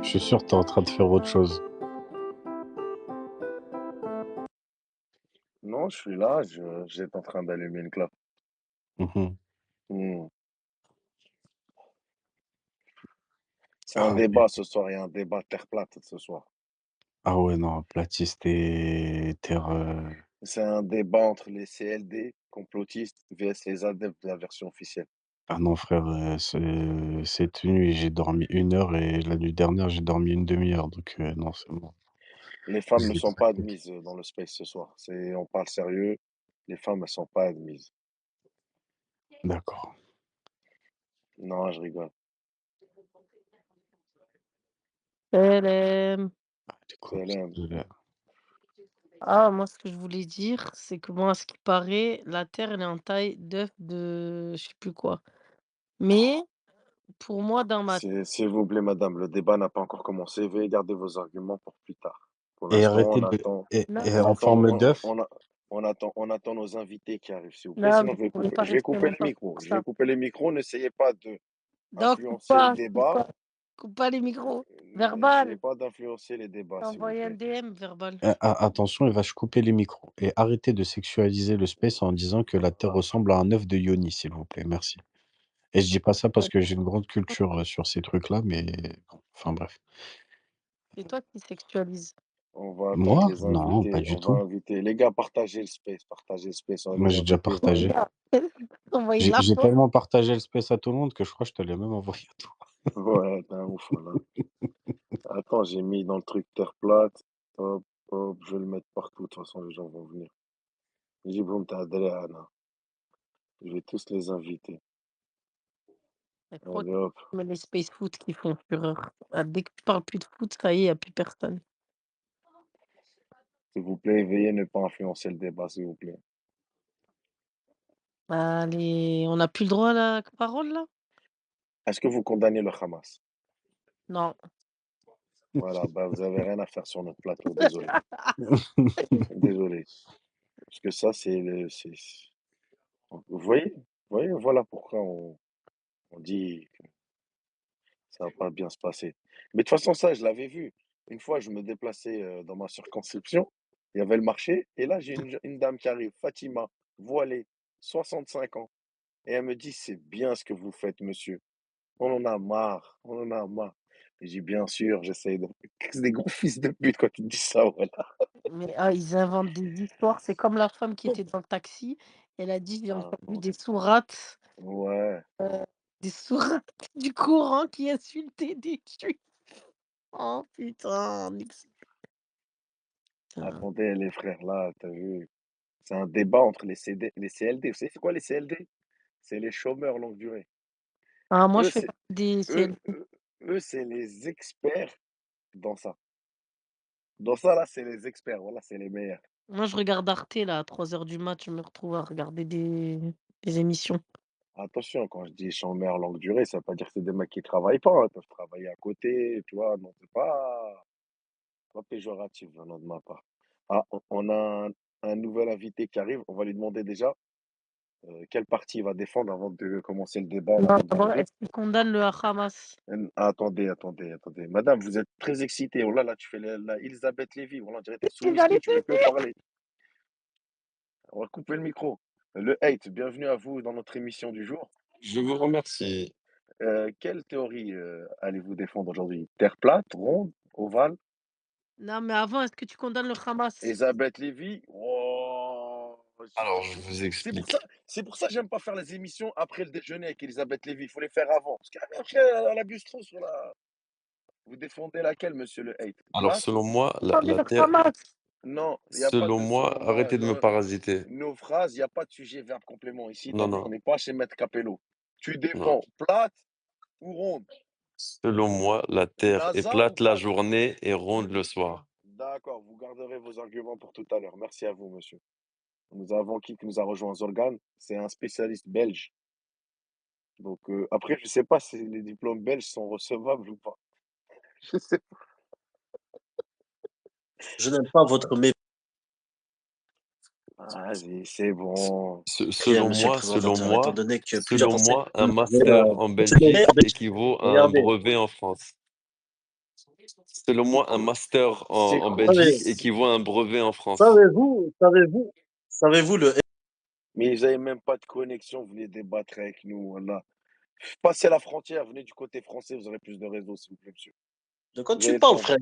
Je suis sûr que t'es en train de faire autre chose. Non, je suis là, j'étais en train d'allumer une clope. Mhm. Hmm. C'est un Ah ouais. débat ce soir, il y a un débat terre plate ce soir. Ah ouais, non, platiste et terre. C'est un débat entre les CLD, complotistes, vs les adeptes de la version officielle. Ah non, frère, cette nuit, j'ai dormi 1 heure et la nuit dernière, j'ai dormi une demi-heure. Donc, non, c'est bon. Les femmes ne Vous êtes sont pas fatigués. admises dans le space ce soir. On parle sérieux, les femmes ne sont pas admises. D'accord. Non, je rigole. Salam. Du coup, C'est l'aime. Ah, moi, ce que je voulais dire, c'est que moi, à ce qui paraît, la Terre, elle est en taille d'œuf de je sais plus quoi. Mais pour moi, dans ma S'il vous plaît, madame, le débat n'a pas encore commencé. Veuillez garder vos arguments pour plus tard. Pour Et l'instant, arrêtez de. non, Et on moi, en attend, forme d'œuf. on attend nos invités qui arrivent, s'il vous plaît. non, Sinon, mais vous pouvez pas je vais rester couper le longtemps micro. pour Je vais ça. couper les micros. N'essayez pas de Donc, influencer le coupe débat. pas, coupe pas les micros. N'essayez Verbal. pas d'influencer les débats, T'as s'il vous envoyé un plaît. DM, verbal. Attention, il va se couper les micros. Et arrêtez de sexualiser le space en disant que la Terre ressemble à un œuf de Yoni, s'il vous plaît. Merci. Et je dis pas ça parce que j'ai une grande culture sur ces trucs-là, mais bon, enfin bref. C'est toi qui sexualises. On va attendre Moi? les Non, pas invités. du On va tout. inviter. Les gars, partagez le space. Partagez le space. On va Moi, les j'ai déjà inviter. On va partagé. T'as envoyé de J'ai la j'ai faute. tellement partagé le space à tout le monde que je crois que je te l'ai même envoyé à toi. Ouais, t'es un ouf, voilà. Attends, j'ai mis dans le truc terre plate. Hop, hop, je vais le mettre partout. De toute façon, les gens vont venir. Jiboum Adriana. Je vais tous les inviter. C'est trop Allez, hop. mais les space foot qui font fureur. Ah, dès que tu parles plus de foot, ça y est, il y a plus personne. S'il vous plaît, veuillez ne pas influencer le débat, s'il vous plaît. Allez, on n'a plus le droit à la parole, là? Est-ce que vous condamnez le Hamas? Non. Voilà, bah vous avez rien à faire sur notre plateau, désolé. Désolé. Parce que ça, vous voyez, voilà pourquoi on dit que ça va pas bien se passer. Mais de toute façon, ça, je l'avais vu. Une fois, je me déplaçais dans ma circonscription, il y avait le marché, et là, j'ai une dame qui arrive, Fatima, voilée, 65 ans, et elle me dit, c'est bien ce que vous faites, monsieur. On en a marre, on en a marre. Et j'ai bien sûr, j'essaie de. C'est des gros fils de pute quand ils disent ça, voilà. Mais ah, ils inventent des histoires. C'est comme la femme qui était dans le taxi. Elle a dit: «J'ai Ah entendu non, ouais. des sourates du Coran qui insultaient des juifs». Oh putain, mais putain. Attendez, les frères, là, t'as vu? C'est un débat entre les CLD. Vous savez, c'est quoi les CLD? C'est les chômeurs longue durée. Ah moi Eux, je fais c'est partie des eux, CLP. eux, eux, c'est les experts dans ça. Dans ça, là, c'est les experts. Voilà, c'est les meilleurs. Moi je regarde Arte là, à 3 heures du mat, je me retrouve à regarder des émissions. Attention, quand je dis chômeurs longue durée, ça veut pas dire que c'est des mecs qui travaillent pas, hein. Ils peuvent travailler à côté, tu vois. Non, c'est pas péjoratif venant de ma part. Ah, on a un nouvel invité qui arrive. On va lui demander déjà quel parti il va défendre avant de commencer le débat, là, Non, avant d'abord, d'arriver. est-ce qu'ils condamnent le Hamas? Attendez, attendez, attendez. Madame, vous êtes très excitée. Oh là là, tu fais la Elisabeth Lévy. Voilà, on dirait que t'es sous Qu'est-ce qu'ils whisky, allaient tu veux que faire? parler. On va couper le micro. Le hate, bienvenue à vous dans notre émission du jour. Je vous remercie. Quelle théorie allez-vous défendre aujourd'hui? Terre plate, ronde, ovale? Non mais avant, est-ce que tu condamnes le Hamas? Elisabeth Lévy? Oh, Alors, je vous c'est pour ça, explique. c'est pour ça que j'aime pas faire les émissions après le déjeuner avec Elisabeth Lévy. Il faut les faire avant. Parce qu'après, elle abuse trop sur la. Vous défendez laquelle, monsieur le hate? Alors, Plate? selon moi, Condamner la le Terre, Hamas! Non, il n'y a pas selon de moi, selon moi. arrêtez de me parasiter. Nos phrases, il n'y a pas de sujet, verbe, complément. Ici, tu as Non, vu, non, on n'est pas chez Maître Capello. Tu non. défends plate ou ronde? Selon moi, la Terre est NASA ou plate la plate? journée et ronde le soir. D'accord, vous garderez vos arguments pour tout à l'heure. Merci à vous, monsieur. Nous avons qui nous a rejoint Zorgan? C'est un spécialiste belge. Donc, après, je ne sais pas si les diplômes belges sont recevables ou pas. Je sais pas. Je n'aime pas votre mépris, Vas-y, c'est bon. Selon monsieur le moi, présentateur, étant donné que plusieurs selon Français moi, un ont master en en Belgique Belgique. équivaut à un Regardez, brevet en France. Selon moi, un master C'est en quoi? Belgique équivaut à un brevet en France. Savez-vous le Mais ils n'avaient même pas de connexion, vous venez débattre avec nous, voilà. Passez la frontière, venez du côté français, vous aurez plus de réseau, s'il vous plaît, monsieur. De quoi Vous tu avez le parles, temps. frère?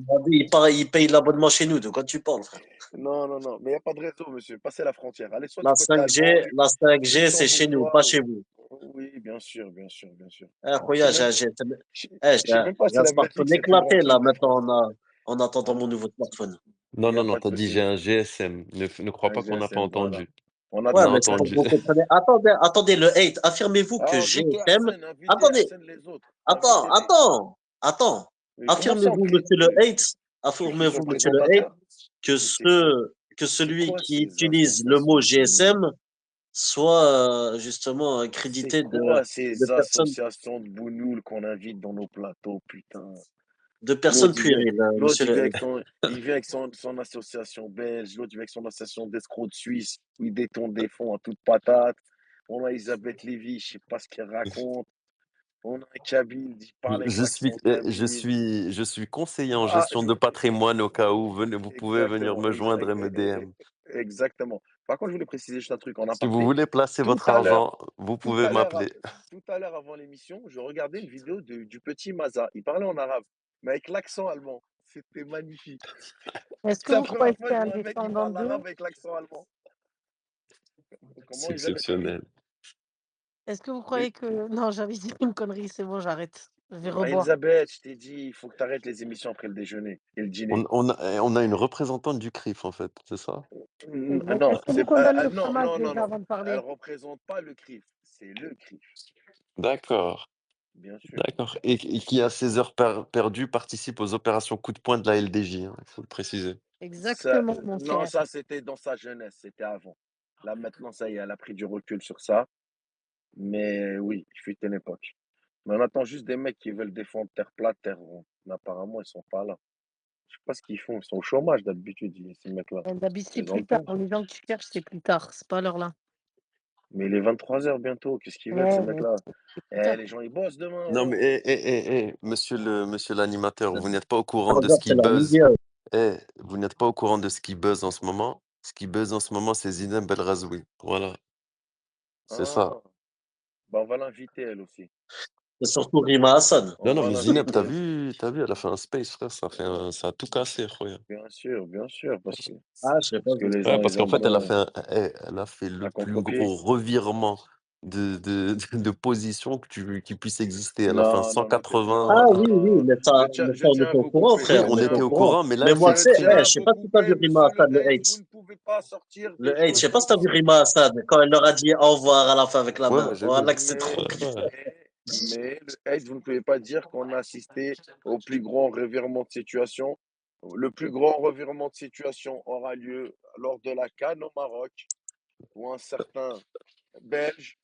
Il paye l'abonnement chez nous. De quoi tu parles, frère? Non, non, non, mais il n'y a pas de réseau, monsieur. Passez la frontière. Allez soit La du côté allemand, 5G, la 5G, c'est chez nous, pas luxembourgeois. chez vous. Oui, bien sûr, bien sûr, bien sûr. Eh, Je sais Khoya, même pas, j'ai je sais même pas j'ai si un la Belgique, smartphone c'est plus grand éclaté, que là, l'Île-de-France. maintenant, en attendant On mon a- nouveau smartphone. Il Non, n'y non, a non, pas de t'as dit souci. j'ai un GSM. Ne crois Un pas qu'on n'a pas GSM, voilà. entendu. On On Ouais, a attend mais le c'est pour que entendu. vous compreniez. Attendez, le hate. Affirmez-vous que Ah, invitez GSM. Arsène, invitez Attendez, Arsène les autres. attends, Invitez-les. attends, attends. Mais comment ça, on Affirmez-vous, monsieur le critique? hate. Je suis son Affirmez-vous, monsieur le hate, présentateur? que Mais c'est quoi? que C'est celui quoi qui ces utilise le mot associations boulot? GSM soit justement C'est crédité quoi de ces personnes, associations de bougnoul qu'on invite dans nos plateaux, putain? de personnes puériles, L'autre, monsieur le hate. il vient avec son association belge, l'autre, il vient avec son association d'escrocs de Suisse, où il détourne des fonds à toute patate. On a Elisabeth Lévy, je sais pas ce qu'elle raconte. On a un Kabyle, il parle avec l'accent Kabyle. Je suis conseiller en Ah, gestion de patrimoine au cas où. Venez, vous pouvez venir exactement, me joindre et me DM. exactement. Par contre, je voulais préciser juste un truc en Si vous aparté. voulez placer Tout votre à l'heure, argent, vous tout pouvez à l'heure, m'appeler. tout à l'heure avant l'émission, je regardais une vidéo du petit Maza. Il parlait en arabe, mais avec l'accent allemand. C'était magnifique. Est-ce que C'est la vous croyez première que fois c'est que je un vois un mec qui descendant parle d'eux? l'arabe avec l'accent allemand. Comment C'est Elisabeth, t'as dit? exceptionnel. Est-ce que vous Mais croyez que... Non, j'avais dit une connerie, c'est bon, j'arrête. Je vais reboire. Elisabeth, je t'ai dit, il faut que tu arrêtes les émissions après le déjeuner et le dîner. On a une représentante du CRIF, en fait, c'est ça? Exact. Non, Est-ce que vous condamnez le non, Hamas non, non, déjà non. avant de Elle parler? représente pas le CRIF, c'est le CRIF, D'accord, bien sûr. d'accord. Et qui, à ses heures perdues, participe aux opérations coup de poing de la LDJ, hein, il faut le préciser. Exactement, mon Non, cher. ça c'était dans sa jeunesse, c'était avant. Là maintenant, ça y est, elle a pris du recul sur ça. Mais oui, il fut une époque. Mais on attend juste des mecs qui veulent défendre terre plate, terre ronde. Mais apparemment, ils sont pas là. Je sais pas ce qu'ils font. Ils sont au chômage d'habitude, ces mecs-là. D'habitude, c'est C'est dans le plus tard. temps. Les gens que tu cherches, c'est plus tard. C'est pas l'heure là. Mais il est 23 h bientôt. Qu'est-ce qu'ils veulent, ces Ouais, mais mecs-là? c'est plus Eh, tard. les gens, ils bossent demain. Non, mais Oh. monsieur l'animateur, vous n'êtes pas au courant de ce 14h, qui c'est la buzz. milieu. Vous n'êtes pas au courant de ce qui buzz en ce moment. Ce qui buzz en ce moment, c'est Zineb El Razoui. Voilà, c'est ça. Ah, bah, on va l'inviter, elle aussi. C'est surtout Rima Hassan. On Non, non, va mais Zineb, l'inviter. t'as vu, elle a fait un space, frère, ça a tout cassé, frère. Bien sûr, Ah, je sais pas parce que vu. les Ouais, gens, parce ils qu'en aiment fait, elle a bien fait elle a fait le à plus contre-pied. gros revirement de position qui puisse exister. Elle a fait un Non, non, non, t'es plus. 180. Non, Ah non, oui, oui, non. mais Je ça, on tiens à était au vous courant, couper. Oui, frère, Je on on tiens à était était au vous au couper. courant. courant, mais là, Mais elle moi, fait tu Je sais, tiens à je sais vous pas si t'as vu couper, Rima monsieur le Hassan, le hate. Vous hate. ne pouvez pas sortir des Le hate, je choses sais pas comme si t'as vu ça. Rima Hassan, quand elle leur a dit au revoir à la fin avec la ouais, main. j'ai vu. Voilà que c'est trop. Mais, le hate, vous ne pouvez pas dire qu'on a assisté au plus grand revirement de situation. Le plus grand revirement de situation aura lieu lors de la CAN au Maroc, où un certain Belge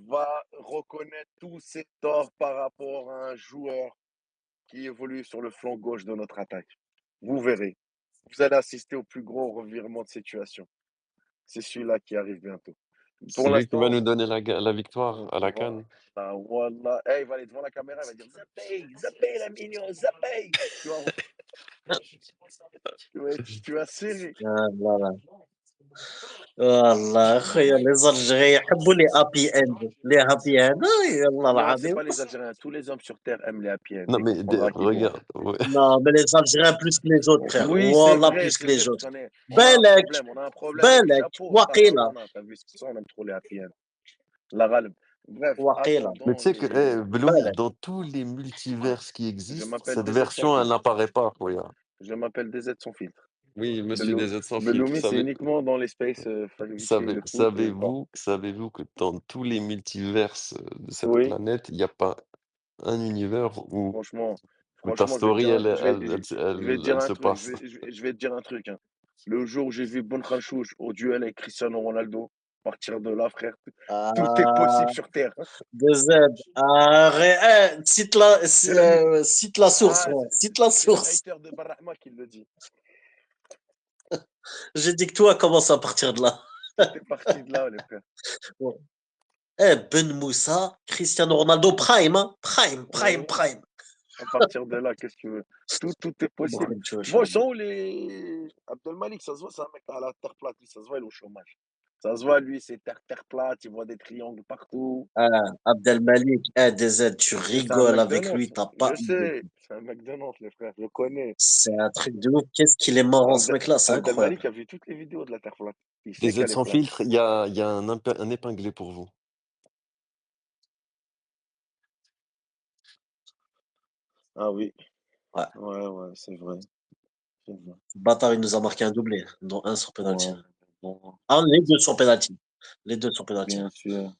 va reconnaître tous ses torts par rapport à un joueur qui évolue sur le flanc gauche de notre attaque. Vous verrez. Vous allez assister au plus gros revirement de situation. C'est celui-là qui arrive bientôt. Pour C'est lui qui va l'instant, nous donner la victoire à la CAN. voilà, voilà. Eh, il va aller devant la caméra, il va dire Zapay, Zapay, la mignon, Zapay. Tu vas serrer. Ah, voilà. والله اخويا لي زالجيريا يحبوا لي هابي اند لي هابي اند والله Non, c'est العظيم. pas les Algériens. Tous les hommes sur Terre aiment les happy end. Non, Tu mais comprendras qu'ils vont. regarde, ouais. Non, mais les Algériens plus que les autres, frère. Oui, Wallah, plus que c'est vrai, les parce autres. qu'on a un بالك problème. On a un problème avec بالك chapeau, وقيلة Tarraouna. T'as vu, c'est pour ça qu'on aime trop les happy end. La râle. Bref, وقيلة Mais tu attendons sais que, Beloul, بالك. dans tous les multivers qui je existent, m'appelle cette DZ sans version, elle filtre. n'apparaît pas, regarde. Je m'appelle DZ sans filtre. Oui, monsieur des sans filtre. Belloumi, c'est uniquement dans les spaces vite fait de foot et pas. Savez-vous que dans tous les multiverses de cette Oui, planète, il n'y a pas un univers franchement, où ta je vais te story, dire, je vais te dire elle un se truc. passe? Je vais te dire un truc, hein. Le jour où j'ai vu Bon Khanchouch au duel avec Cristiano Ronaldo, à partir de là, frère, tout est possible Ah, sur Terre. de Z. Ah, cite la source, Ah, ouais. Cite la c'est le source. hater de Barrahma qui le dit. J'ai dit que toi, commence à partir de là. Tout est parti de là, les frères. Bon. Eh, Ben Moussa, Cristiano Ronaldo, prime, hein? Prime, prime, Oui, prime. À partir de là, qu'est-ce que tu veux? Tout est possible. Tu vois, Bon, ils sont où les Abdelmalik, ça se voit, c'est un mec à la terre plate, lui, ça se voit, il est au chômage. Ça se voit, lui, c'est terre plate, il voit des triangles partout. Ah, Abdelmalik, DZ, tu Mais c'est un rigoles mec de avec Nantes, lui, t'as pas je idée. sais, c'est un mec de Nantes, les frères, je le connais. C'est un truc de ouf. Qu'est-ce qu'il est marrant, ce mec-là, c'est Abdelmalik incroyable. a vu toutes les vidéos de la terre plate. Il sait Des aides qu'elle est sans plate. filtre, il y a un épinglé pour vous. Ah oui, Ouais. ouais, c'est vrai, c'est vrai. Ce bâtard, il nous a marqué un doublé, dont un sur penalty. Ouais, bon, Ah, les deux sur penalty. Les deux sur penalty. bien sûr,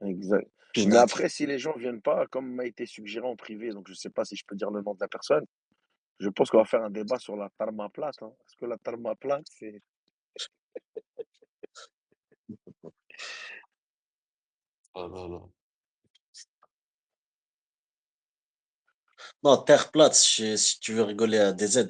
exact. Mais Punaise. après, si les gens viennent pas, comme m'a été suggéré en privé, donc je sais pas si je peux dire le nom de la personne, je pense qu'on va faire un débat sur la tarma plate, hein. Est-ce que la tarma plate, c'est... Ah non, non. Non, terre plate, si tu veux rigoler à DZ,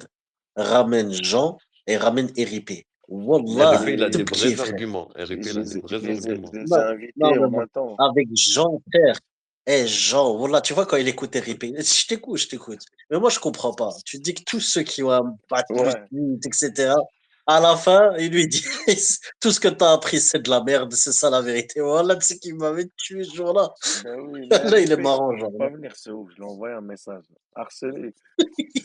ramène Jean et ramène RIP. Wallah, RIP, il a des tibki, vrais frère. arguments. RIP, il a des vrais Je arguments. les ai Non, non, invités, mais on bon. attend. Avec Jean, frère. Eh, Jean, voilà, tu vois, quand il écoute RIP, je t'écoute, je t'écoute. Mais moi, je comprends pas. Tu dis que tous ceux qui ont un bac plus Ouais, 8, etc., à la fin, ils lui disent tout ce que t'as appris, c'est de la merde, c'est ça la vérité. Voilà, tu sais qui m'avait tué ce jour-là. ben oui, mais Là, il est RIP, il marrant, pouvait genre. pas venir, ce ouf. Je lui ai envoyé un message. Harcelé.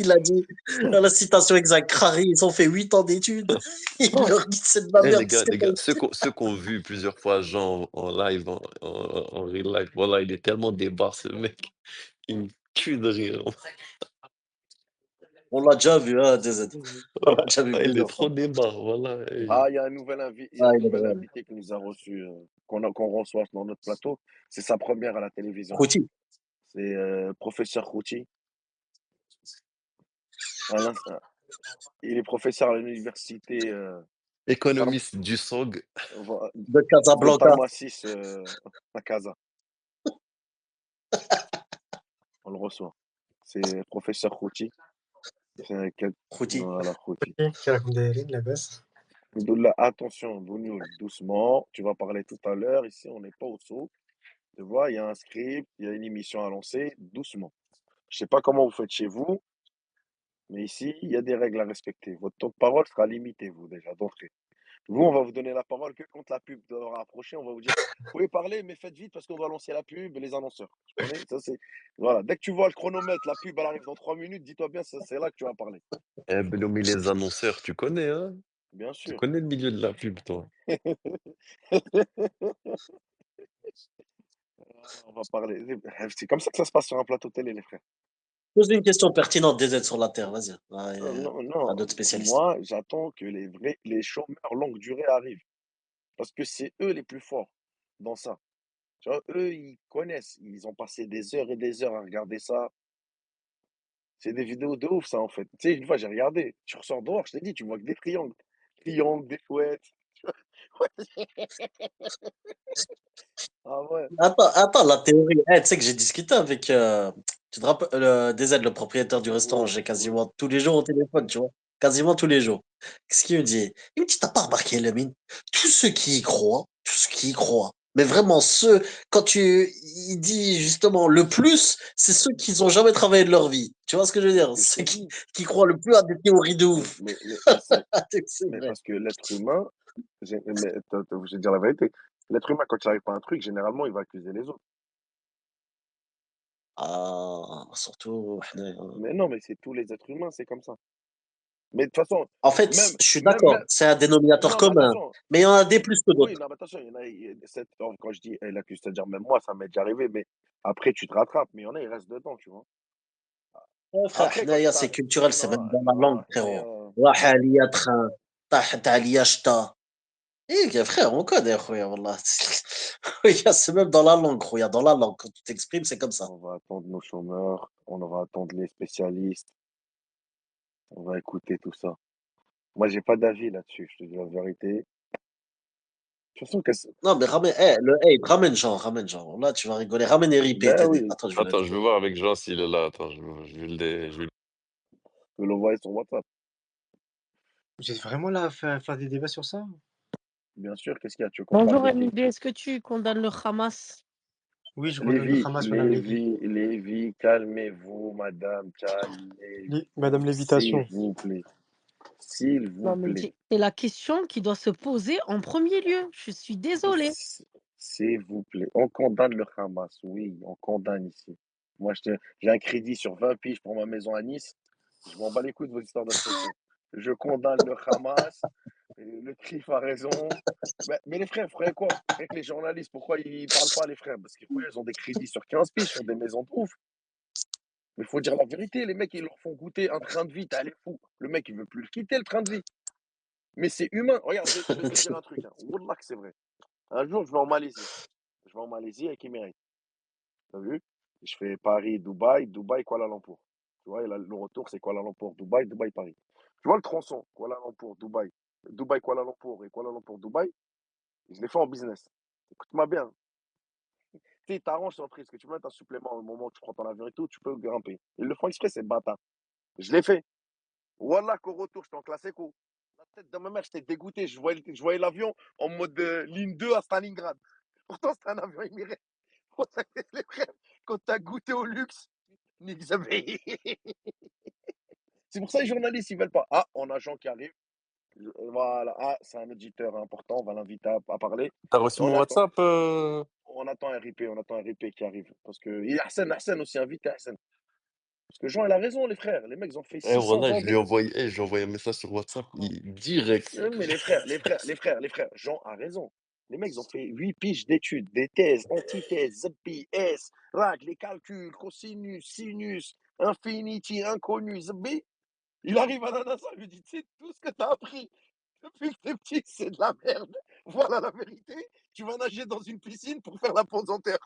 Il a dit, dans la citation exacte, Crary, ils ont fait 8 ans d'études. Il leur dit c'est de la Eh merde ce que les t'as gars, écouté. ceux qui ont vu plusieurs fois Jean en live, en real life, voilà, il est tellement débarre, ce mec. Il me tue de rire. On l'a déjà vu, hein, DZ. On l'a déjà vu Ah, il est plusieurs fois. trop débarre, voilà. Ah, Et- il y a Ah, un il est nouvel drôle. invité qui nous a reçu, qu'on reçoit dans notre plateau. C'est sa première à la télévision. Routi. C'est professeur Routi. À l'ins- euh, Il est professeur à l'université Économiste du SOG. De de Casablanca. Tarma 6 à Casa. On le reçoit. C'est professeur Routi. C'est quel... Routi. Voilà, Routi. كيراكم دايرين لاباس Alhamdoulilah, attention, Bougnoul, doucement. Tu vas parler tout à l'heure. Ici, on n'est pas au saut. Tu vois, il y a un script, il y a une émission à lancer. Doucement. Je sais pas comment vous faites chez vous, mais ici, il y a des règles à respecter. Votre temps de parole sera limité, vous, déjà, d'entrée. Vous, on va vous donner la parole que quand la pub aura approché. On va vous dire, vous pouvez parler, mais faites vite parce qu'on doit lancer la pub et les annonceurs. Tu connais? Ça, c'est... Voilà. Dès que tu vois le chronomètre, la pub, elle arrive dans 3 minutes, dis-toi bien, c'est là que tu vas parler. Eh, Belomi, les annonceurs, tu connais, hein? Bien Tu sûr. connais le milieu de la pub, toi. On va parler. C'est comme ça que ça se passe sur un plateau télé, les frères. Pose une question pertinente, DZ sur la Terre, vas-y. Non, À non. d'autres spécialistes. Moi, j'attends que les chômeurs longue durée arrivent. Parce que c'est eux les plus forts dans ça. Tu vois, eux, ils connaissent. Ils ont passé des heures et des heures à regarder ça. C'est des vidéos de ouf, ça, en fait. Tu sais, une fois, j'ai regardé. Tu ressors dehors, je t'ai dit, tu vois que des triangles. Triangles, des chouettes. Ah ouais. Attends, la théorie. Tu sais que j'ai discuté avec tu te rappelles, DZ, le propriétaire du restaurant, j'ai quasiment tous les jours au téléphone, tu vois. Quasiment tous les jours. Qu'est-ce qu'il me dit? Il me dit, t'as pas remarqué, Lamine? Tous ceux qui y croient, tous ceux qui y croient, mais vraiment ceux, quand il dit justement le plus, c'est ceux qui n'ont jamais travaillé de leur vie. Tu vois ce que je veux C'est ce dire? que je Ceux t'ai dit. qui croient le plus à des théories de Mais, ouf. mais, mais, mais c'est C'est mais vrai. parce que l'être humain, je vais dire la vérité, l'être humain, quand il n'arrive pas à un truc, généralement, il va accuser les autres. Ah, surtout. Mais non, mais c'est tous les êtres humains, c'est comme ça. Mais de toute façon, En fait, même, je suis même, d'accord, c'est un dénominateur non, mais commun, attention, mais il y en a des plus que oui, d'autres. non, mais attention, quand je dis elle accuse, c'est-à-dire même moi, ça m'est déjà arrivé, mais après, tu te rattrapes, mais il y en a, ils restent dedans, tu vois. Ouais, frère, Après, quand حنايا, ça c'est arrive, culturel, c'est même non, dans la langue, non, frérot. راح عليا train, طاحت عليا شتا. Eh, frère, on connaît, خويا, والله. خويا, c'est même dans la langue, خويا, dans la langue. Quand tu t'exprimes, c'est comme ça. on va attendre nos chômeurs, on va attendre les spécialistes, on va écouter tout ça. Moi, j'ai pas d'avis là-dessus, je te dis la vérité. De toute façon, Non, mais ramène, ramène Jean. Là, tu vas rigoler. Ramène RIP, ben TD. oui, Attends, je vais le Attends, je vais dire. voir avec Jean s'il est là. Attends, je vais l'envoyer sur WhatsApp. Vous êtes vraiment là à faire des débats sur ça? Bien sûr, qu'est-ce qu'il y a? Tu veux qu'on parle Bonjour de qui? MD, est-ce que tu condamnes le Hamas? Oui, je condamne le Lévi, Hamas, madame Lévy. Lévi, calmez-vous, madame, Madame calmez-vous, s'il Lévitation. vous plaît. S'il vous Non, mais plaît. c'est la question qui doit se poser en premier lieu. Je suis désolée. S'il vous plaît. On condamne le Hamas, oui, on condamne ici. Moi, j'ai un crédit sur 20 piges pour ma maison à Nice. Je m'en bats les couilles de vos histoires d'instruction. Je condamne le Hamas. Le CRIF a raison. Mais les frères, vous croyez quoi? Vous croyez que les journalistes, pourquoi ils parlent pas, les frères? Parce qu'ils ont des crédits sur 15 piges, sur des maisons de ouf. Mais il faut dire la vérité, les mecs, ils leur font goûter un train de vie, t'as les fous. Le mec, il veut plus le quitter, le train de vie. Mais c'est humain. Regarde, je vais te dire un truc. Hein. Wallah que c'est vrai. Un jour, je vais en Malaisie. Je vais en Malaisie avec Emirates. T'as vu? Je fais Paris-Dubaï, Dubaï-Kuala Lumpur. Tu vois, et là, le retour, c'est Kuala Lumpur-Dubaï, Dubaï-Paris. Tu vois le tronçon, Kuala Lumpur-Dubaï, Dubaï-Kuala Lumpur et Kuala Lumpur-Dubaï, je l'ai fait en business. Écoute-moi bien. Tu sais, t'arranges sur le prix, parce que tu mets un supplément au moment où tu prends ton avion et tout, tu peux grimper. Ils le font exprès, c'est bâtard. Je l'ai fait. Voilà qu'au retour, j'étais en classe éco. La tête de ma mère, j'étais dégoûté. Je voyais l'avion en mode ligne 2 à Stalingrad. Pourtant, c'était un avion Emirates. Les frères, quand t'as goûté au luxe, nique sa mère. C'est pour ça que les journalistes, ils veulent pas. Ah, on a Jean qui arrive. Voilà. Ah, c'est un auditeur important. On va l'inviter à parler. T'as Et reçu on mon attend. WhatsApp? On attend un RIP qui arrive. Parce que. Et Arsène aussi, invité Arsène. Parce que Jean, il a raison, les frères. Les mecs, ils ont fait Eh, 600 voilà, ans de. je lui ai envoyé un message sur WhatsApp direct. Mais les frères, Jean a raison. Les mecs, ils ont fait 8 piges d'études, des thèses, antithèses, ZP, S, RAG, les calculs, cosinus, sinus, infinity, inconnu, ZB. Il arrive à la NASA, il lui dit, tu sais, tout ce que tu as appris depuis que t'es petit, c'est de la merde. Voilà la vérité. Tu vas nager dans une piscine pour faire la pause en terre.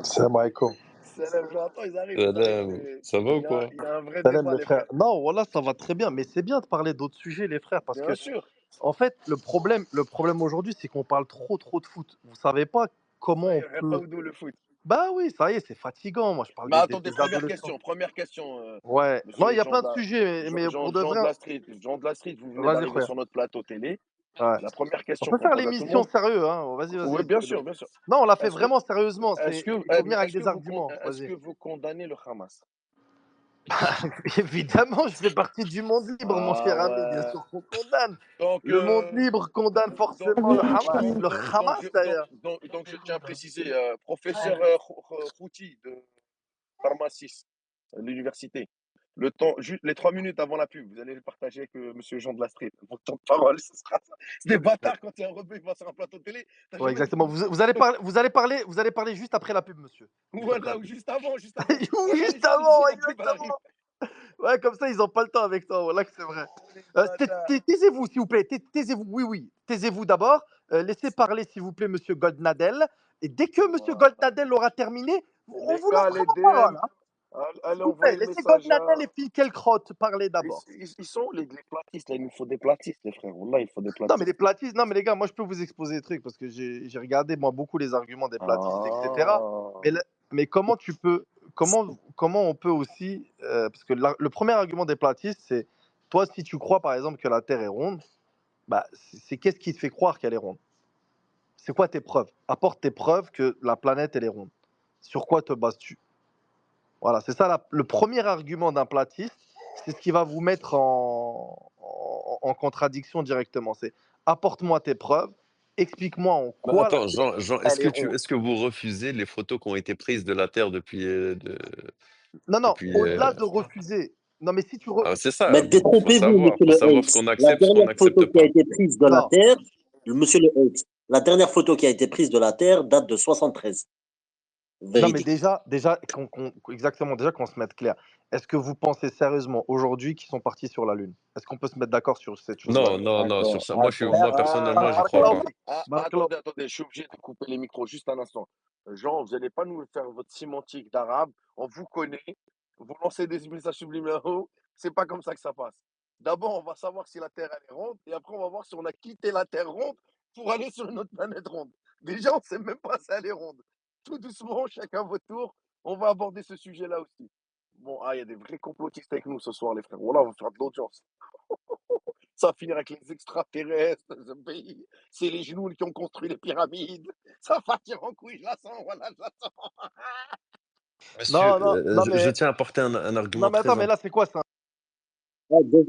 Salam alaikum. Salam, j'entends, ils arrivent, Madame, mais ça va ou il quoi? y a un vrai Salam débat, les les frères. frères. Non, voilà, ça va très bien, mais c'est bien de parler d'autres sujets, les frères, parce Bien que, sûr. en fait, le problème aujourd'hui, c'est qu'on parle trop de foot. Vous savez pas comment Ça y on est, peut. Raoudou, le foot. Bah oui, ça y est, c'est fatigant. Moi, je parle Mais des, des- attendez, des première adolescents. question, première question, Ouais. Non, il monsieur y a plein de sujets, mais pour de Jean vrai, de la Street. Jean de la Street, vous venez vas-y, d'arriver frère. sur notre plateau télé. Ouais. La première On question peut qu'on faire pose à tout le l'émission monde. sérieux, hein. Vas-y, Oui, vas-y. bien sûr, bien sûr. Non, on l'a fait Est-ce que, vraiment sérieusement. est-ce que, Il faut venir mais avec des arguments. est-ce Vas-y. que vous condamnez le Hamas? Évidemment, je fais partie du monde libre, mon Ah cher ami. Bien ouais. sûr qu'on condamne. Donc, Le monde libre condamne donc, forcément le donc, Hamas. donc, Le donc, donc, Hamas, je, donc, d'ailleurs. donc, donc, je tiens à préciser, professeur Khouti de pharmacie à l'université. Les 3 minutes avant la pub, vous allez le partager avec monsieur Jean de la Street. Votre temps de parole, ce sera ça. C'est des bâtards quand il y a un rebeu qui va sur un plateau de télé. T'as Ouais, jamais vu. exactement. Vous allez parler juste après la pub, monsieur. Juste après la Voilà, ou pub. juste avant, juste avant. Ou juste Organise-toi, avant, la pub, elle arrive. exactement. Ouais, comme ça, ils n'ont pas le temps avec toi. Voilà que c'est vrai. Les bâtards. Taisez-vous, s'il vous plaît. Taisez-vous. Oui, oui. Taisez-vous d'abord. Laissez parler, s'il vous plaît, monsieur Goldnadel. Et dès que monsieur Voilà. Goldnadel aura terminé, on Les vous gars, laissera les la DM, parole, hein. S'il allez vous plaît, envoyer le laissez message Goldnadel à. et Finkielkraut parler Ils, d'abord. ils sont où les platistes là? Il nous faut des platistes, les frères. Là, il faut des Non, mais les platistes. platistes, non, mais les gars, moi, je peux vous exposer des trucs parce que j'ai regardé, moi, beaucoup les arguments des platistes, etc. Ah. Mais, mais comment on peut aussi. Parce que le premier argument des platistes, c'est toi, si tu crois, par exemple, que la Terre est ronde, bah, c'est qu'est-ce qui te fait croire qu'elle est ronde? C'est quoi tes preuves? Apporte tes preuves que la planète, elle est ronde. Sur quoi te bases-tu? Voilà, c'est ça le premier argument d'un platiste, c'est ce qui va vous mettre en contradiction directement. C'est apporte-moi tes preuves, explique-moi en Mais quoi la attends, Terre Jean, elle est ronde. est-ce que vous refusez les photos qui ont été prises de la Terre Non, non, depuis, au-delà de refuser. Non, mais si tu. ah, c'est ça, Mais détrompez-vous, monsieur faut le savoir ce H. qu'on La accepte, ce qu'on dernière n'accepte photo qui a pas. été prise de la Non, Terre, monsieur le H, la dernière photo qui a été prise de la Terre date de 73. non, mais Véridique. déjà exactement, déjà qu'on se mette clair. Est-ce que vous pensez sérieusement aujourd'hui qu'ils sont partis sur la Lune? Est-ce qu'on peut se mettre d'accord sur cette chose-là? Non, non, non, sur Attends, ça. attends. Moi, personnellement, j'y crois pas. Barakallahu Attendez, je suis obligé de couper les micros juste un instant. Jean, vous n'allez pas nous faire votre sémantique d'arabe. On vous connaît. Vous lancez des messages subliminaux. C'est pas comme ça que ça passe. D'abord, on va savoir si la Terre elle est ronde, et après, on va voir si on a quitté la Terre ronde pour aller sur une autre planète ronde. Déjà, on ne sait même pas si elle est ronde. Tout doucement, chacun votre tour, on va aborder ce sujet-là aussi. Bon, il y a des vrais complotistes avec nous ce soir, les frères. Voilà, on va faire de l'audience. Ça va finir avec les extraterrestres, ce pays. C'est les genoux qui ont construit les pyramides. Ça va partir en couille, je la sens, voilà, je la sens. Monsieur, Non, non, non, je mais, tiens à apporter un non, argument mais très attends, mais important. là, c'est quoi ça? Ouais, déjà,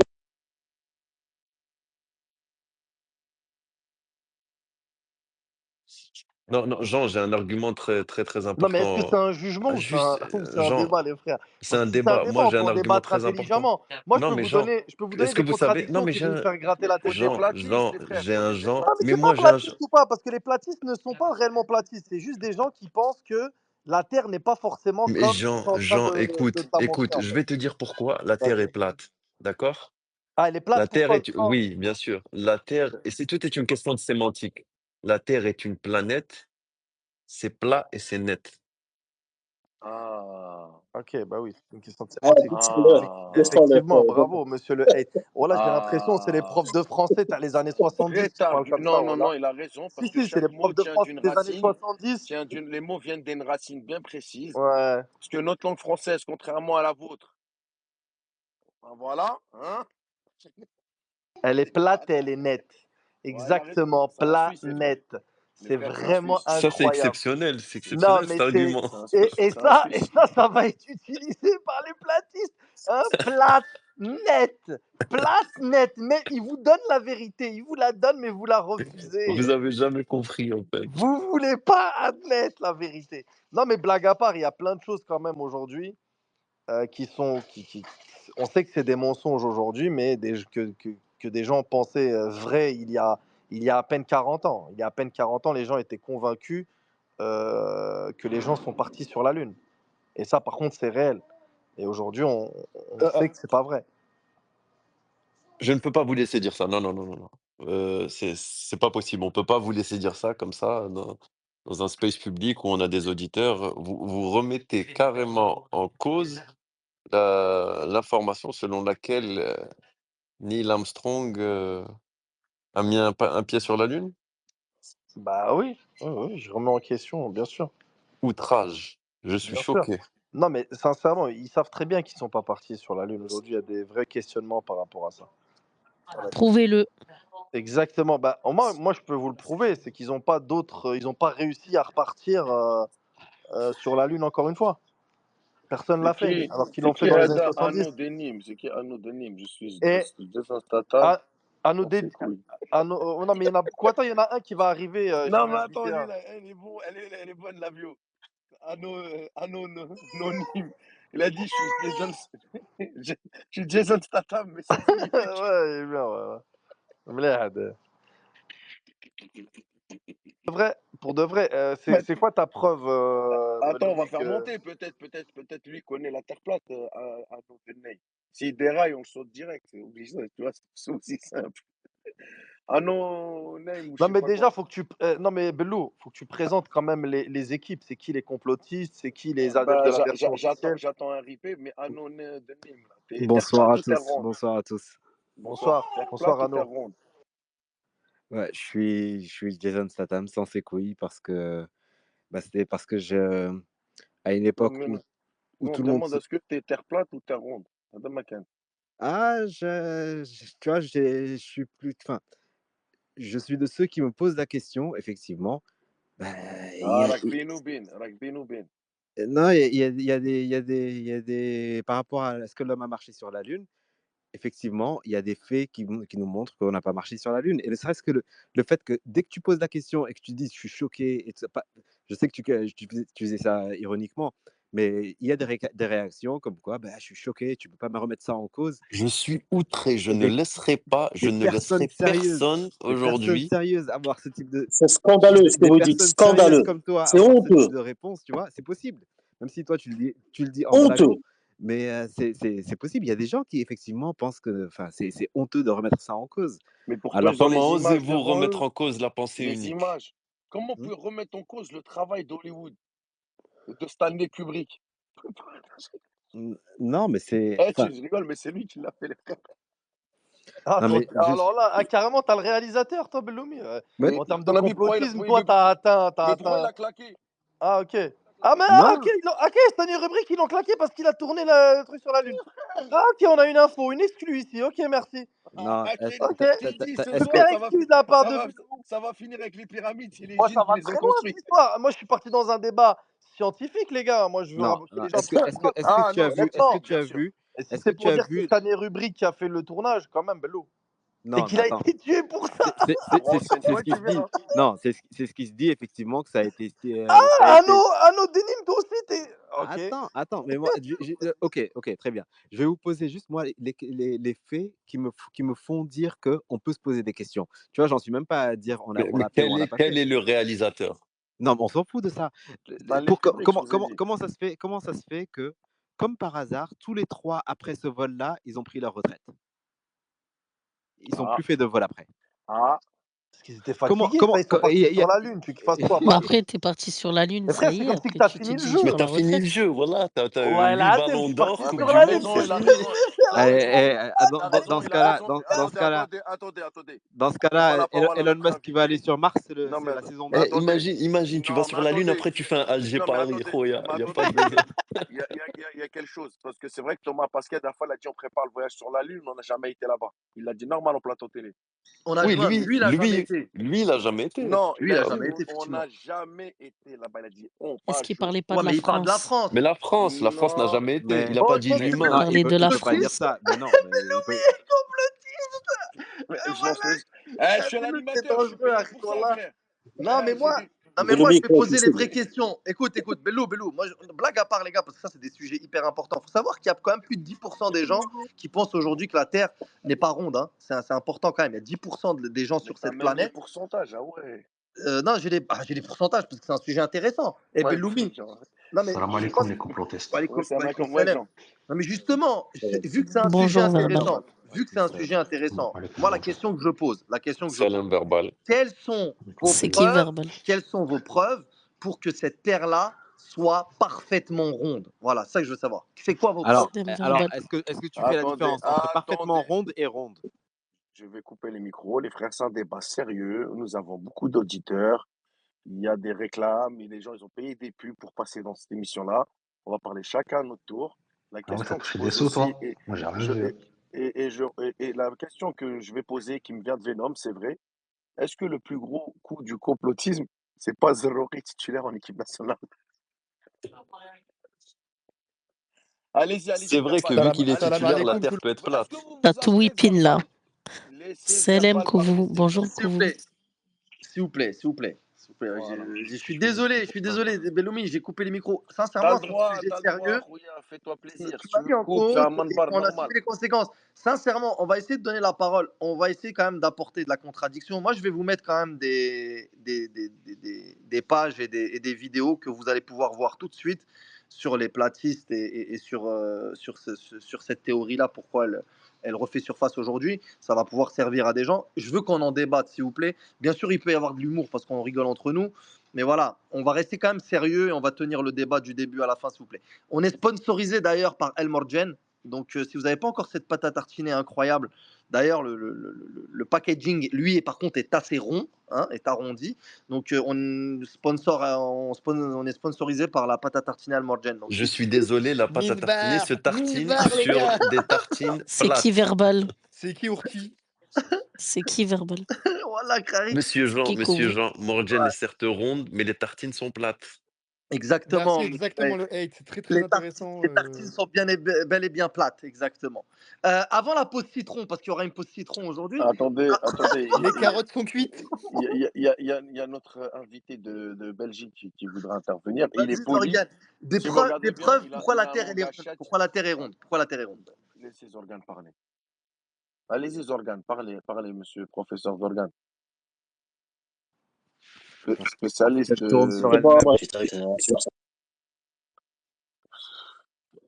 Non, non, Jean, j'ai un argument très, très, très Non, mais est-ce que c'est important. un jugement ou Juste, ou c'est un Jean, débat, les frères? c'est Parce un que si c'est un débat. débat, Moi, on j'ai peut un en argument débattre très important. intelligemment. Moi, Non, mais Jean, je peux vous donner est-ce que des vous savez? Non, contradictions mais qui vont vous faire gratter la tête. Côté Jean, platiste, Jean, les frères, j'ai un côté Jean. Non, mais Mais c'est pas moi, j'ai un Jean. platiste ou pas, parce que les platistes ne sont pas réellement platistes. C'est juste des gens qui pensent que la Terre n'est pas forcément Mais comme ils Jean, sont en train Jean, de écoute, te la montrer, écoute, en je fait. vais te dire pourquoi la Terre est Vas-y. plate. D'accord? Ah, elle est La plate, Terre pourquoi? est, oui, bien sûr. La Terre, et c'est tout est une question de sémantique. La Terre est une planète, c'est plat et c'est net. Ah, Ok, bah oui, c'est une question de ouais, sémantique. ah, laisse-le, Effectivement, bravo, monsieur le hate. Oh là, j'ai l'impression, c'est les ah. profs de français, t'as les années 70 Très qui parlent tardu. comme ça, Non, non, voilà. non, il a raison, Si, parce que si, c'est chaque les mot profs de tient français d'une des années racine, 70. les mots viennent d'une racine bien précise. Ouais. Parce que notre langue française, contrairement à la vôtre, ben voilà, hein, Elle est c'est plate plate. et elle est nette. Ouais, il a raison. Exactement, C'est un plat, Suisse, les frères. net. Les C'est frères, c'est un vraiment Suisse. Ça, incroyable. c'est Non, exceptionnel mais cet c'est. argument. C'est un Suisse. Et C'est un Suisse. ça va être utilisé par les platistes. Hein, plate, nette. Plate, nette. Mais ils vous donnent la vérité. Ils vous la donnent, mais vous la refusez. Vous avez jamais compris, en fait. Vous voulez pas admettre la vérité. Non, mais blague à part, il y a plein de choses quand même aujourd'hui qui sont. On sait que c'est des mensonges aujourd'hui, mais que des gens pensaient vrais il y a à peine 40 ans. Il y a à peine 40 ans, les gens étaient convaincus que les gens sont partis sur la Lune. Et ça, par contre, c'est réel. Et aujourd'hui, on sait que c'est pas vrai. Je ne peux pas vous laisser dire ça. Non, non, non, non, non. C'est pas possible. On peut pas vous laisser dire ça comme ça dans un space public où on a des auditeurs. Vous remettez carrément en cause l'information selon laquelle Neil Armstrong a mis un pied sur la Lune. Bah oui, oui, oui, je remets en question, bien sûr. Outrage. Je suis Bien sûr. choqué. Non, mais sincèrement, ils savent très bien qu'ils sont pas partis sur la Lune. Aujourd'hui, il y a des vrais questionnements par rapport à ça. Voilà. Prouvez-le. Exactement. Bah, moi, je peux vous le prouver. C'est qu'ils n'ont pas ils n'ont pas réussi à repartir sur la Lune encore une fois. Personne l'a fait, alors qu'ils C'est l'ont fait qui dans les années Ada 70. Anonyme? C'est qui Anonyme? Je suis Et Jason Statham. à, à nos On dé- ses couilles. non, mais il y en a quoi? Attends, il y en a un qui va arriver. J'en Non, ai mais attends, invité lui, un. là, elle est bon, elle est bonne, la bio. Anonyme. Il a dit, je suis Jason, je suis Jason Statham, mais sans couilles. Ouais, il est bien, ouais, ouais. Merde. Pour de vrai, c'est quoi ta preuve, Attends, on va Lomi, faire monter. Peut-être lui connaît la Terre plate, Anonyme. S'il déraille, on le saute direct. C'est obligé, tu vois, c'est aussi simple. Anonyme, ou je Non, sais mais pas déjà, quoi. faut que non, mais Bello, faut que tu présentes quand même les équipes. C'est qui les complotistes? C'est qui les adeptes Bah, de la version officielle? j'attends un replay, mais Anonyme, là. T'es Terre Bonsoir plate à ou Terre tous. ronde? Bonsoir à tous. Bonsoir. Bonsoir. Terre Bonsoir, plate ou Terre Arnaud. ronde? Ouais, je suis Jason Statham sans ses couilles parce que c'était parce que à une Non, époque mais où nous, on tout te le monde demande est-ce que t'es Terre plate ou Terre ronde? Adam McCann. tu vois, je suis plus, enfin, je suis de ceux qui me posent la question, effectivement. Ben, il y Ah, a, Rugby Noubin. non, il y a des, par rapport à ce que l'homme a marché sur la Lune. Effectivement, il y a des faits qui nous montrent qu'on n'a pas marché sur la Lune. Et ne serait-ce que le fait que dès que tu poses la question et que tu dis je suis choqué, et je sais que tu faisais ça ironiquement, mais il y a des réactions comme quoi bah, je suis choqué, tu ne peux pas me remettre ça en cause. Je suis outré. Je Et ne laisserai pas, je ne laisserai personne des personnes aujourd'hui. sérieuses avoir ce type de. C'est scandaleux ce que Des vous dites, personnes sérieuses scandaleux. comme toi C'est avoir ce type honteux, de réponse, tu vois, c'est possible. Même si toi, tu le dis en honteux. blaguant, mais c'est possible. Il y a des gens qui, effectivement, pensent que c'est honteux de remettre ça en cause. Mais pourquoi Alors ils ont que, Comment les images osez-vous devant remettre eux? en cause la pensée Les unique? images. Comment on hmm, peut remettre en cause le travail d'Hollywood, de Stanley Kubrick? non, mais c'est. Eh, Enfin, je rigole, mais c'est lui qui l'a fait, les frères. Ah, non, mais juste. alors là, carrément, t'as le réalisateur, toi, Belloumi. Mais, Mais En termes de ton avis, pourquoi il a, complotisme, toi, t'as mais pourquoi il atteint. a claqué? Ah, ok. Ah, mais Non, ok, cette année rubrique, ils l'ont claqué parce qu'il a tourné le truc sur la Lune. Ah, ok, on a une info, une exclue ici. Ok, merci. non. Ok. T'as- Qui dit ce Est-ce soir, que Super excuse de la part de Belou. ça va finir avec les pyramides, c'est les Moi, ça djinns qui va les ont très loin cette construites. histoire. Moi, je suis parti dans un débat scientifique, les gars. Moi, je veux non, rapprocher non. les gens. Est-ce que Ah tu as non, vu, est-ce que Honnêtement. tu bien as sûr. vu, Et si est-ce que c'est tu pour as dire que c'est vu, cette année rubrique qui a fait le tournage, quand même, Belou. Et non, qu'il a attends, été tué pour ça. c'est Renseigne-toi ce et qui tu se dit. verras. Non, c'est ce qui se dit effectivement que ça a été, ça a Ah, été. Anno Denim, toi aussi, t'es. Ok. Attends, mais moi, ok, très bien. Je vais vous poser juste moi les faits qui me font dire que on peut se poser des questions. Tu vois, j'en suis même pas à dire on Mais l'a fait ou on l'a pas quel fait. est le réalisateur? Non, mais on s'en fout de ça. Dans les rubriques, je vous ai dit. Comment ça se fait que, comme par hasard, tous les trois après ce vol-là, ils ont pris leur retraite. Ils sont Ah, plus fait de vol après. ah. Parce qu'ils étaient Comment, fatigués. comment, Ils sont partis sur la Lune. Tu qu'ils fassent quoi? Mais après, t'es parti sur la Lune, Mais ça frère, y c'est est. comme si que Après, t'as tu te fini le dis, jeu. je Mais prends la t'as fini le retraite. jeu, voilà. T'as eu Ouais, 8 là, je ballons suis d'or, parti Ouais, Coupe sur mais du il a la Monde, Lune. raison, c'est il a fini. raison. Il a raison. Dans ce cas-là, Attendez. dans ce On va cas-là, la parole à Elon notre Musk qui va aller invité. sur Mars, Non, c'est mais la saison 2. Eh, attendez. imagine, tu vas Non, mais sur la Lune, attendez. après tu fais un Alger Non, mais Paris, attendez. gros, y Mais a pas attendez. de. Il y a quelque chose. Parce que c'est vrai que Thomas Pasquet, la fois, il a dit on prépare le voyage sur la Lune, mais on n'a jamais été là-bas. Il l'a dit normal en plateau télé. On a Oui, joué, mais lui, il a jamais été. lui, il a jamais été. Non, il Lui, il a a dit jamais été, on effectivement. n'a jamais été là-bas. Il a dit on, Est-ce pas qu'il je. parlait pas Ouais, de la mais il parle de la France? France. Mais la France n'a Non. jamais été. Mais Il a pas dit Ok, Est-ce qu'il non, l'humain. parlait de la il peut pas dire France? ça. Mais non, mais il peut. Belumi est complotiste. Mais Et je lance voilà. les. Eh, je suis un Belumi, c'est animateur, je suis dangereux, payé Akhi, pour ça, wallah. frère. Non, mais Eh, j'ai moi, dit. non, mais moi, je vais poser les Belumi, vraies questions. Écoute, Belou. Moi, blague à part, les gars, parce que ça, c'est des sujets hyper importants. Il faut savoir qu'il y a quand même plus de 10% des gens qui pensent aujourd'hui que la Terre n'est pas ronde. Hein. C'est important quand même. Il y a 10% des gens Mais sur t'as cette même les planète. pourcentages, ah ouais. Non, j'ai les pourcentages parce que c'est un sujet intéressant. Et Ouais, Belloumi, genre, non, mais Salam je pense alaikum les qu'il complotistes. ouais, c'est un mec comme ouais, salam. Jean. Non, mais justement, vu que c'est un sujet Bonjour, Verbal. intéressant, Alaikum moi, la Nasser. question que je pose, Salam verbal. quelles sont Alaikum vos C'est salam. qui preuves, Verbal? pour que cette terre-là soit parfaitement ronde? Voilà, c'est ça que je veux savoir. C'est quoi vos preuves? Salam Alors, Verbal. est-ce que tu fais la différence entre parfaitement ronde et ronde? Je vais couper les micros. Les frères, c'est un débat sérieux. Nous avons beaucoup d'auditeurs. Il y a des réclames et les gens, ils ont payé des pubs pour passer dans cette émission-là. On va parler chacun à notre tour. La Ah ouais, t'as question que je touché des pose sous, aussi, toi? Moi, j'ai rien je, vu. et la question que je vais poser, qui me vient de Venom, c'est vrai. Est-ce que le plus gros coup du complotisme, c'est pas Zerori titulaire en équipe nationale? C'est Allez-y, vrai que verbal. vu Salam, qu'il est salam titulaire, la alaikum, tout terre le peut être Est-ce que plate. vous T'as vous tout appelez whipping là. verbal? Laissez Salam verbal parler, Kouvou. s'il vous Bonjour plaît. S'il vous Kouvou. plaît. S'il vous plaît, s'il vous plaît. S'il vous plaît. Voilà. Je suis désolé, Belloumi, j'ai coupé les micros. T'as Sincèrement, le c'est un droit, sujet t'as le droit, sérieux. Khouya, fais-toi plaisir. Tu Si tu m'as me mis en coupes, c'est un cause man et bar on a subi normal. les conséquences. Sincèrement, on va essayer de donner la parole. On va essayer quand même d'apporter de la contradiction. Moi, je vais vous mettre quand même des pages et des vidéos que vous allez pouvoir voir tout de suite sur les platistes et sur cette théorie-là, pourquoi elle refait surface aujourd'hui. Ça va pouvoir servir à des gens. Je veux qu'on en débatte, s'il vous plaît. Bien sûr, il peut y avoir de l'humour parce qu'on rigole entre nous. Mais voilà, on va rester quand même sérieux et on va tenir le débat du début à la fin, s'il vous plaît. On est sponsorisé d'ailleurs par El Morgen. Donc, si vous n'avez pas encore cette pâte à tartiner incroyable, d'ailleurs, le packaging, lui, par contre, est assez rond, hein, est arrondi. Donc, on est sponsorisé par la pâte à tartiner El Morgen. Donc, Je si suis désolé, la pâte à tartiner se 1000 tartine bars, les sur gars. des tartines C'est qui plates. Verbal? C'est qui Urki? C'est qui Verbal? voilà, Crary. C'est qui Monsieur Kouvou? Jean, Morgen est certes ronde, mais les tartines sont plates. Exactement. Merci, exactement le hate. C'est très, très Les intéressant. tartines sont bel et bien plates, exactement. Avant la pause citron, parce qu'il y aura une pause citron aujourd'hui. Attendez, Les carottes sont cuites. il y a notre invité de Belgique qui voudra intervenir. Et il est Vas-y, poli. Zorgan. Si vous regardez Des bien, preuves pourquoi il la a un Terre elle est langage ronde. chat. Pourquoi la Terre est ronde. Pourquoi la Terre est ronde. Laissez Zorgan parler. Allez-y, Zorgan, parlez, monsieur professeur Zorgan. Spécialiste Qu'elle tourne sur C'est pas elle-même. moi, c'est sûr.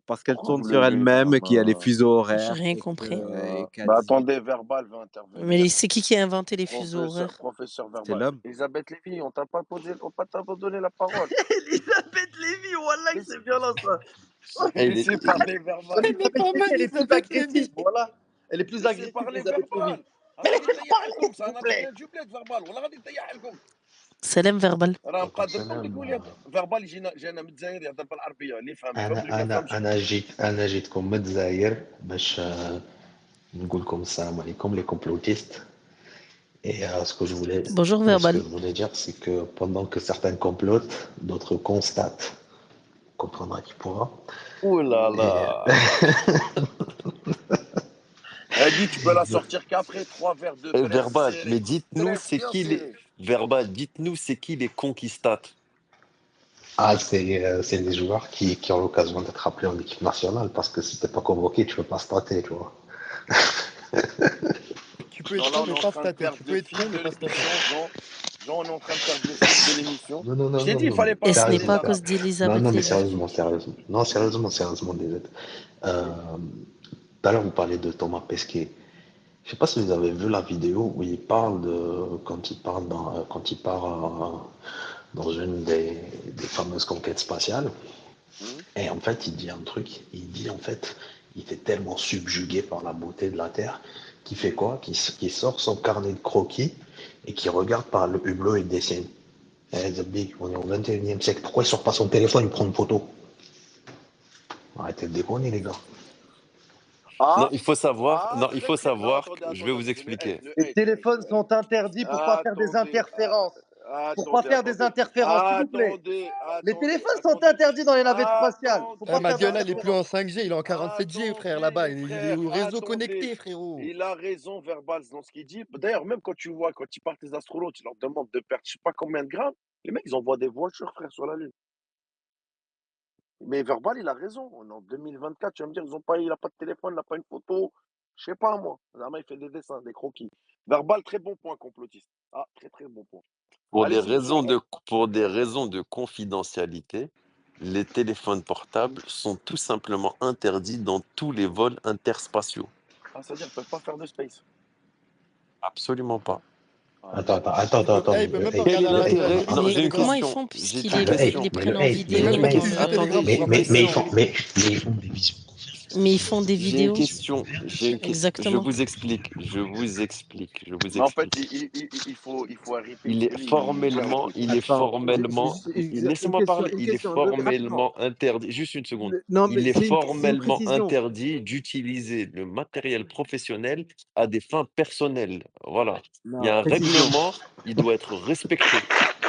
Parce qu'elle Pourquoi tourne vous sur levez la elle-même, qu'il y a les main? fuseaux J'ai horaires rien et compris. qu'a Bah dit. attendez, Verbal veut intervenir. Mais c'est qui a inventé les fuseaux horaires? Professeur C'est Verbal. l'homme. Elisabeth Lévy, on t'a pas donné la parole. Elisabeth Lévy, wallah, que c'est violent ça. Laissez parler Verbal. Elle n'est pas mal, Elle est plus Elisabeth agressive, Lévy. voilà. Elle est plus Laissez agressive, parler Elisabeth Lévy. Verbal. غادي Laissez تريح parler, لكم s'il c'est un vous plaît. Algérien du bled Verbal والله غادي تريح لكم. سلام verbal. راه وعليكم مقادركم السلام. تقول لي فيربال جانا من الجزائر يهضر بالعربيه اللي يفهم يفهم واللي ما انا يفهمش. انا انا جيتكم من الجزائر باش نقول لكم السلام عليكم les complotistes. Et Bonjour ce que verbal. je voulais dire, c'est que pendant que certains complotent, d'autres constatent. On comprendra qui pourra. Ouh là Et là. Elle dit tu peux la sortir qu'après 3 verres de bref Verbal, serré. mais dites-nous, Bref c'est bien qui les... serré. Verbal, dites-nous, c'est qui les conquistates? c'est des joueurs qui ont l'occasion d'être appelés en équipe nationale parce que si t'es pas convoqué, tu peux pas stater, tu vois. Tu peux être Genre là con, on est mais en pas train de stater. faire Tu de peux être con, fil mais de pas stater. l'émission, Jean, on est en train de faire de fil de l'émission. Non, non, non, Je t'ai non, dit il non, mais fallait pas Et ce n'est ramener pas à sérieusement. cause l'arabe. Non, d'Elisabeth non, mais Lévy. sérieusement. Non, sérieusement, DZ. Tout à l'heure, vous parlez de Thomas Pesquet. Je sais pas si vous avez vu la vidéo où il parle quand il part dans une des fameuses conquêtes spatiales. Hmm. Et en fait, il dit un truc. Il dit, en fait, il était tellement subjugué par la beauté de la Terre qu'il fait quoi? Qu'il sort son carnet de croquis et qu'il regarde par le hublot et il dessine. Eh, Zabdi, on est au 21e siècle. Pourquoi il sort pas son téléphone, il prend une photo? Arrêtez de déconner, les gars. Non, Ah, il faut savoir, ah, non, il très faut très. Non, savoir, attendez, je vais attendez, vous attendez, expliquer. le Les hate. téléphones sont interdits pour pas faire des Attendez, interférences. Pour pas attendez, faire des attendez. interférences, s'il vous plaît. Attendez, Les attendez, téléphones sont attendez. interdits dans les navettes spatiales. Faut Eh, pas faire Madiola, il est plus en d'interférences. 5G, il est en 47G, frère, là-bas. Attendez, Il est frère, au réseau attendez. connecté, frérot. Il a raison, Verbal, dans ce qu'il dit. D'ailleurs, même quand tu vois, quand ils partent les astronautes, ils leur demandent de perdre je sais pas combien de grammes. Les mecs, ils envoient des voitures, frère, sur la Lune. Mais Verbal, il a raison. On est en 2024, tu vas me dire, il a pas de téléphone, il n'a pas une photo. Je sais pas, moi. Zama, il fait des dessins, des croquis. Verbal, très bon point, complotiste. Ah, très très bon point. Allez-y, Jean. Pour des raisons de confidentialité, les téléphones portables sont tout simplement interdits dans tous les vols interspatiaux. Ah, c'est-à-dire qu'ils peuvent pas faire de space. Absolument pas. Ah, Attends. Il peut même pas Quel regarder est un match de l'intérêt? rugby Non, sur Mais j'ai une Telegram. comment ils question. font J'ai puisqu'il une il question. les Mais prennent le en hate, Il peut vidéo même et pas en utiliser Telegram Attendez, pour en appeler ses question. parents. mais ils font des mais ils font des J'ai une vidéos. question. Je Exactement. vous explique. mais en fait, il faut arrêter Il parce est que lui, il gère le formellement, truc. Attends, laissez-moi parler, une il est question, rapidement. formellement interdit, juste une seconde, Non, mais il est c'est une formellement précision. interdit d'utiliser le matériel professionnel à des fins personnelles. Voilà. Il y Non, a un précision. règlement, il doit être respecté.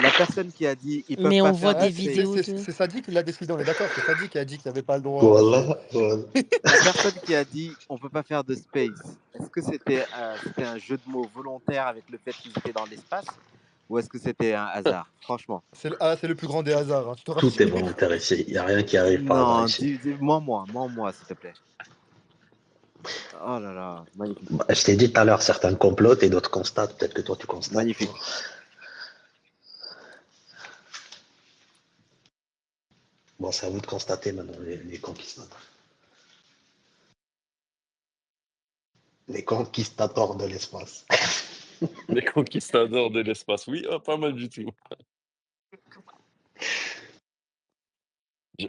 La personne qui a dit ils peuvent Mais on pas voit faire de Ouais, des space. vidéos de c'est Sadi qui l'a décidé, on est d'accord. C'est Sadi qui a dit qu'il avait pas le droit. Voilà, voilà. La personne qui a dit on peut pas faire de space, est-ce que c'était un jeu de mots volontaire avec le fait qu'ils étaient dans l'espace ou est-ce que c'était un hasard? Franchement. C'est le plus grand des hasards, hein, je te Tout est rassure. volontaire ici. Il n'y a rien qui arrive par hasard Non, ici. moi, s'il te plaît. Oh là là, magnifique. Bah, je t'ai dit tout à l'heure, certains complotent et d'autres constatent. Peut-être que toi, tu constates. Magnifique. Bon, c'est à vous de constater maintenant, les conquistateurs. Les conquistateurs de l'espace. Les conquistadors de l'espace, oui, pas mal du tout.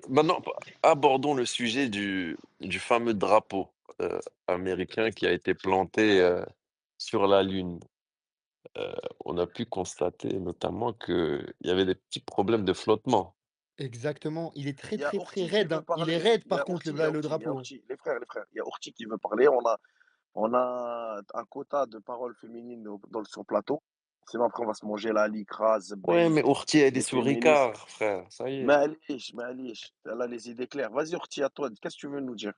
Maintenant, abordons le sujet du fameux drapeau américain qui a été planté sur la Lune. On a pu constater notamment qu'il y avait des petits problèmes de flottement. Exactement. Il est très, Il y a très, très Orti qui raide, veut hein. Il est parler. raide, Il y par a contre, Orti, il y a le Orti, il y a drapeau. Orti. Les frères, il y a Orti qui veut parler. On a un quota de paroles féminines sur le plateau. Sinon, après, on va se manger la licrase, Ouais, mais bait, Ourti, elle est les sous féministes. Ricard, frère, ça y est. Malish, elle a les idées claires. Vas-y, Orti, à toi. Qu'est-ce que tu veux nous dire?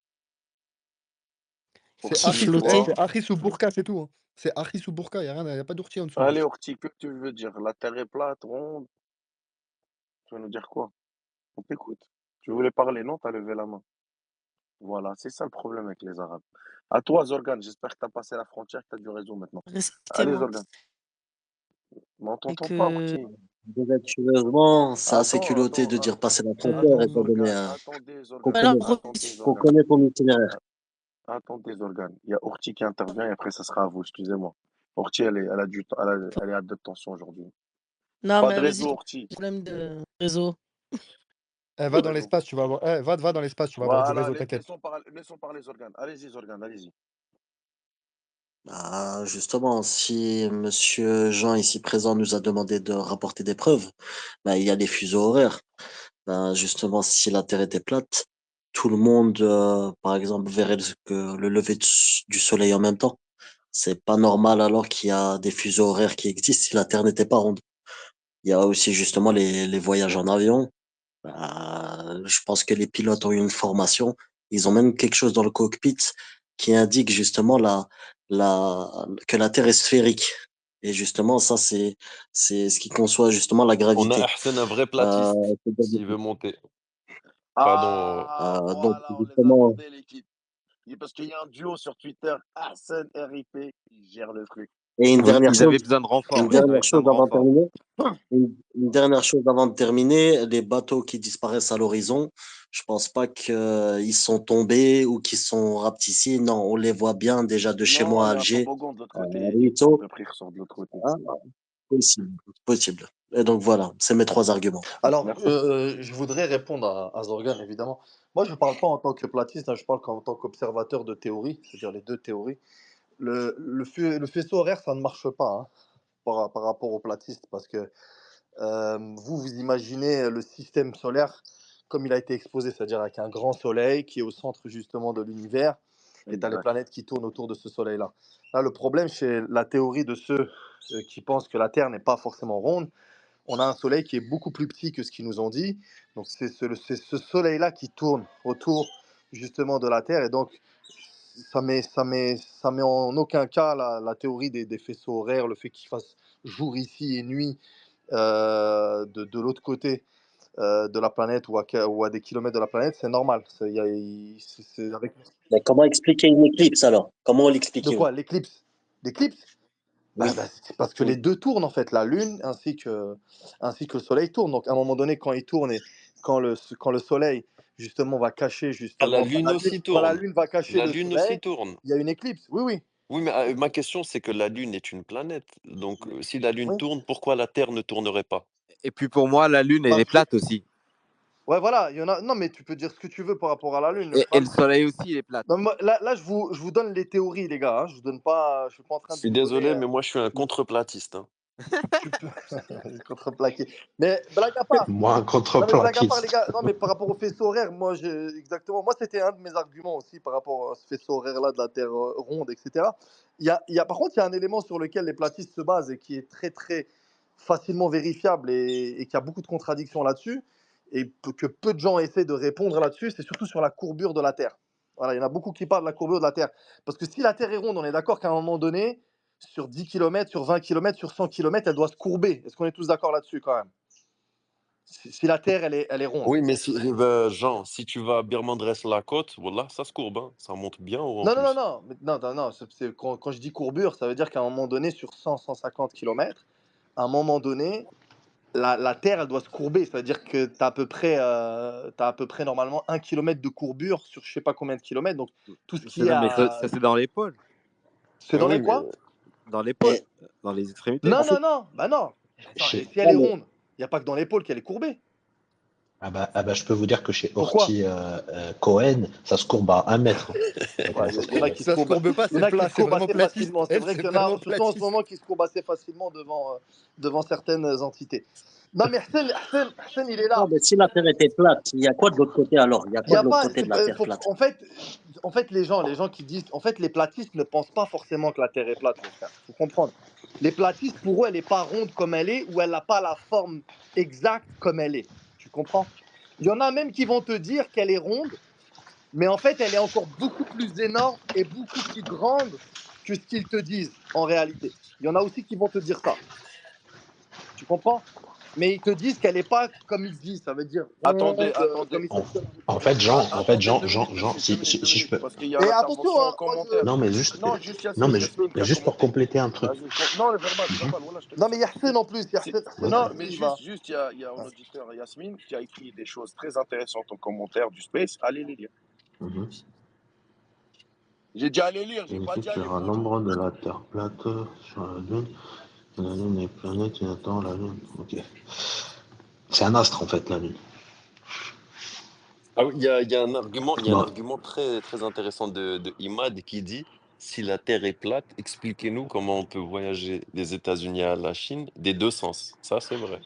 C'est qui Orti, Harry flottait. c'est Harry sous Burqa, c'est tout, hein. C'est Harry sous Burqa, il n'y a pas d'ourtier en dessous. allez, Orti, que tu veux dire? La terre est plate, ronde. Tu veux nous dire quoi? On t'écoute. Tu voulais parler, non? T'as levé la main. Voilà, c'est ça le problème avec les Arabes. À toi, Zorgan, j'espère que tu as passé la frontière, que tu as du réseau maintenant. Allez, Respectez-moi. Zorgan. Mais on Et t'entend pas, que Orti. Sérieusement, c'est assez Attends, culotté de attends, dire passer la frontière attends, étant donné Zorgan, attendez, qu'on Zorgan, connaît, alors attendez, qu'on Zorgan. connaît ton itinéraire. Attendez, Zorgan. Il y a Orti qui intervient et après, ça sera à vous, excusez-moi. Orti, elle a du temps, elle est à deux tensions aujourd'hui. non Pas mais de vas-y, réseau, Orti. problème de réseau. Eh, Pas va de dans réseau. l'espace, tu vas avoir. Va dans l'espace, tu vas avoir du Voilà, réseau, t'inquiète. laissons parler Zorgan. Allez-y, Zorgan, allez-y. Bah, justement, si monsieur Jean, ici présent, nous a demandé de rapporter des preuves, bah, il y a les fuseaux horaires. Ben, justement, si la Terre était plate, tout le monde, par exemple, verrait le lever du soleil en même temps. C'est pas normal alors qu'il y a des fuseaux horaires qui existent si la Terre n'était pas ronde. Il y a aussi justement les voyages en avion. Je pense que les pilotes ont eu une formation. Ils ont même quelque chose dans le cockpit qui indique justement que la Terre est sphérique. Et justement, ça, c'est ce qui conçoit justement la On a gravité. Ahsen, un vrai Euh, platiste, s'il veut monter. Pardon. Ah, donc, voilà, on les a justement, rodés, l'équipe. Et parce qu'il y a un duo sur Twitter, Arsène RIP, qui gère le truc. et une Oui, dernière ils avaient chose, besoin de une renfort. Ils avaient dernière besoin chose de avant de renfort. terminer. Une dernière chose avant de terminer, les bateaux qui disparaissent à l'horizon, je pense pas qu'ils sont tombés ou qu'ils sont rapetissés. Non, on les voit bien déjà de chez moi Non, à il y a un Alger. toboggan de l'autre À côté, l'équipe. À Ruisseau. peu près, il ressort de l'autre côté. Ah, possible, possible. Et donc voilà, c'est mes 3 arguments. Alors, Merci. je voudrais répondre à Zorgan, évidemment. Moi, je ne parle pas en tant que platiste, hein, je parle en tant qu'observateur de théorie, c'est-à-dire les deux théories. Le faisceau horaire, ça ne marche pas hein, par rapport aux platistes, parce que vous imaginez le système solaire comme il a été exposé, c'est-à-dire avec un grand soleil qui est au centre justement de l'univers, et tu as les Exact. planètes qui tournent autour de ce soleil-là. Là, le problème chez la théorie de ceux qui pensent que la Terre n'est pas forcément ronde, on a un soleil qui est beaucoup plus petit que ce qu'ils nous ont dit. Donc c'est ce soleil-là qui tourne autour justement de la Terre. Et donc ça met en aucun cas la théorie des faisceaux horaires, le fait qu'il fasse jour ici et nuit de l'autre côté de la planète ou à des kilomètres de la planète, c'est normal. Avec... Mais comment expliquer une éclipse alors? Comment De l'expliquer? quoi? L'éclipse? L'éclipse? Oui, C'est parce que les oui. deux tournent en fait, la Lune ainsi que le Soleil tourne. Donc à un moment donné, quand il tourne et quand le Soleil justement va cacher Ah, la justement, Lune aussi quand la tourne. Lune va cacher La le Lune aussi Soleil, tourne. il y a une éclipse. Oui, oui, Oui, mais ma question, c'est que la Lune est une planète. Donc, si la Lune oui. tourne, pourquoi la Terre ne tournerait pas? Et puis pour moi, la Lune, elle est Parce que plate aussi. ouais, voilà, il y en a. Non, mais tu peux dire ce que tu veux par rapport à la Lune. Et le Soleil aussi, il est plate. Non, là, je vous donne les théories, les gars. Hein. Je vous donne pas. Je suis pas en Je train de suis vous donner. désolé, mais moi, je suis un contreplatiste, hein. Tu peux contreplaqué. Mais blague à part. Moi, un Non, mais blague à part, les contreplatiste. gars. Non, mais par rapport au faisceau horaire, exactement. Moi, c'était un de mes arguments aussi par rapport à ce faisceau horaire-là de la Terre ronde, etc. Par contre, il y a un élément sur lequel les platistes se basent et qui est très, très facilement vérifiable et qui a beaucoup de contradictions là-dessus et que peu de gens essaient de répondre là-dessus, c'est surtout sur la courbure de la Terre. Voilà, il y en a beaucoup qui parlent de la courbure de la Terre. Parce que si la Terre est ronde, on est d'accord qu'à un moment donné, sur 10 kilomètres, sur 20 kilomètres, sur 100 kilomètres, elle doit se courber. Est-ce qu'on est tous d'accord là-dessus quand même? Si la Terre, elle est ronde. Oui, mais si, Jean, si tu vas à Birmandres-la-Côte, voilà, ça se courbe, hein. Ça monte bien haut en Non, non, non, plus. non. Non, non, non. Quand je dis courbure, ça veut dire qu'à un moment donné, sur 100, 150 kilomètres, à un moment donné, la Terre, elle doit se courber. Ça veut dire que tu as, à peu près normalement 1 kilomètre de courbure sur je sais pas combien de kilomètres. Donc, tout ce qui est Mais ça, à. c'est dans les pôles. C'est dans Oui, les mais quoi? Dans les pôles. Mais Dans les extrémités. en Non, fait, non, non. Bah non. Attends, et Chez- si elle non, est mais ronde, il n'y a pas que dans l'épaule qu'elle est courbée. je peux vous dire que chez Pourquoi? Orti Cohen, ça se courbe à 1 mètre. Donc, Ouais, ça se il y en a courbe. qui se Ça se courbent, courbe pas, il y en c'est a qui plat, se c'est courbent vraiment assez platiste. facilement. C'est Elle, vrai c'est qu'il y en a, vraiment surtout en ce platiste. moment, qui se courbent assez facilement devant certaines entités. Non, mais Hassan, il est non, là. mais si la Terre était plate, il y a quoi de l'autre côté alors? Il y a Il y quoi a de l'autre pas, côté de la Terre plate? en fait, les gens qui disent, en fait, les platistes ne pensent pas forcément que la Terre est plate, mon frère. Faut comprendre. Les platistes, pour eux, elle n'est pas ronde comme elle est, ou elle n'a pas la forme exacte comme elle est. Tu comprends? Il y en a même qui vont te dire qu'elle est ronde, mais en fait, elle est encore beaucoup plus énorme et beaucoup plus grande que ce qu'ils te disent en réalité. Il y en a aussi qui vont te dire ça. Tu comprends? Mais ils te disent qu'elle n'est pas comme ils disent. Ça veut dire ronde, Attendez, attendez. comme ils En, sont en fait, Attendez Jean, deux si je minutes, peux. parce qu'il y a Et attention, l'intervention en hein, commentaire. Non, mais juste, Non, juste non, mais Yasmine qui a juste pour commenté. compléter un truc. Vas-y. Non, le verbal, voilà, je te non laisse mais Yahsen intervenir. en plus, Vas-y. Non, aussi, mais il va. il y a un auditeur, Yasmine, qui a écrit des choses très intéressantes en commentaire du Space. Allez les lire. Mhm. J'ai dit allez lire, j'ai Une pas étude dit allez sur conduire. l'ombre de la Terre plate sur la Lune. La Lune est planète, il attend la Lune. Ok. C'est un astre en fait, la Lune. Ah oui, il y a un argument, il y a un Bon. argument très, très intéressant de Imad qui dit, si la Terre est plate, expliquez-nous comment on peut voyager des États-Unis à la Chine des 2 sens. Ça, c'est vrai.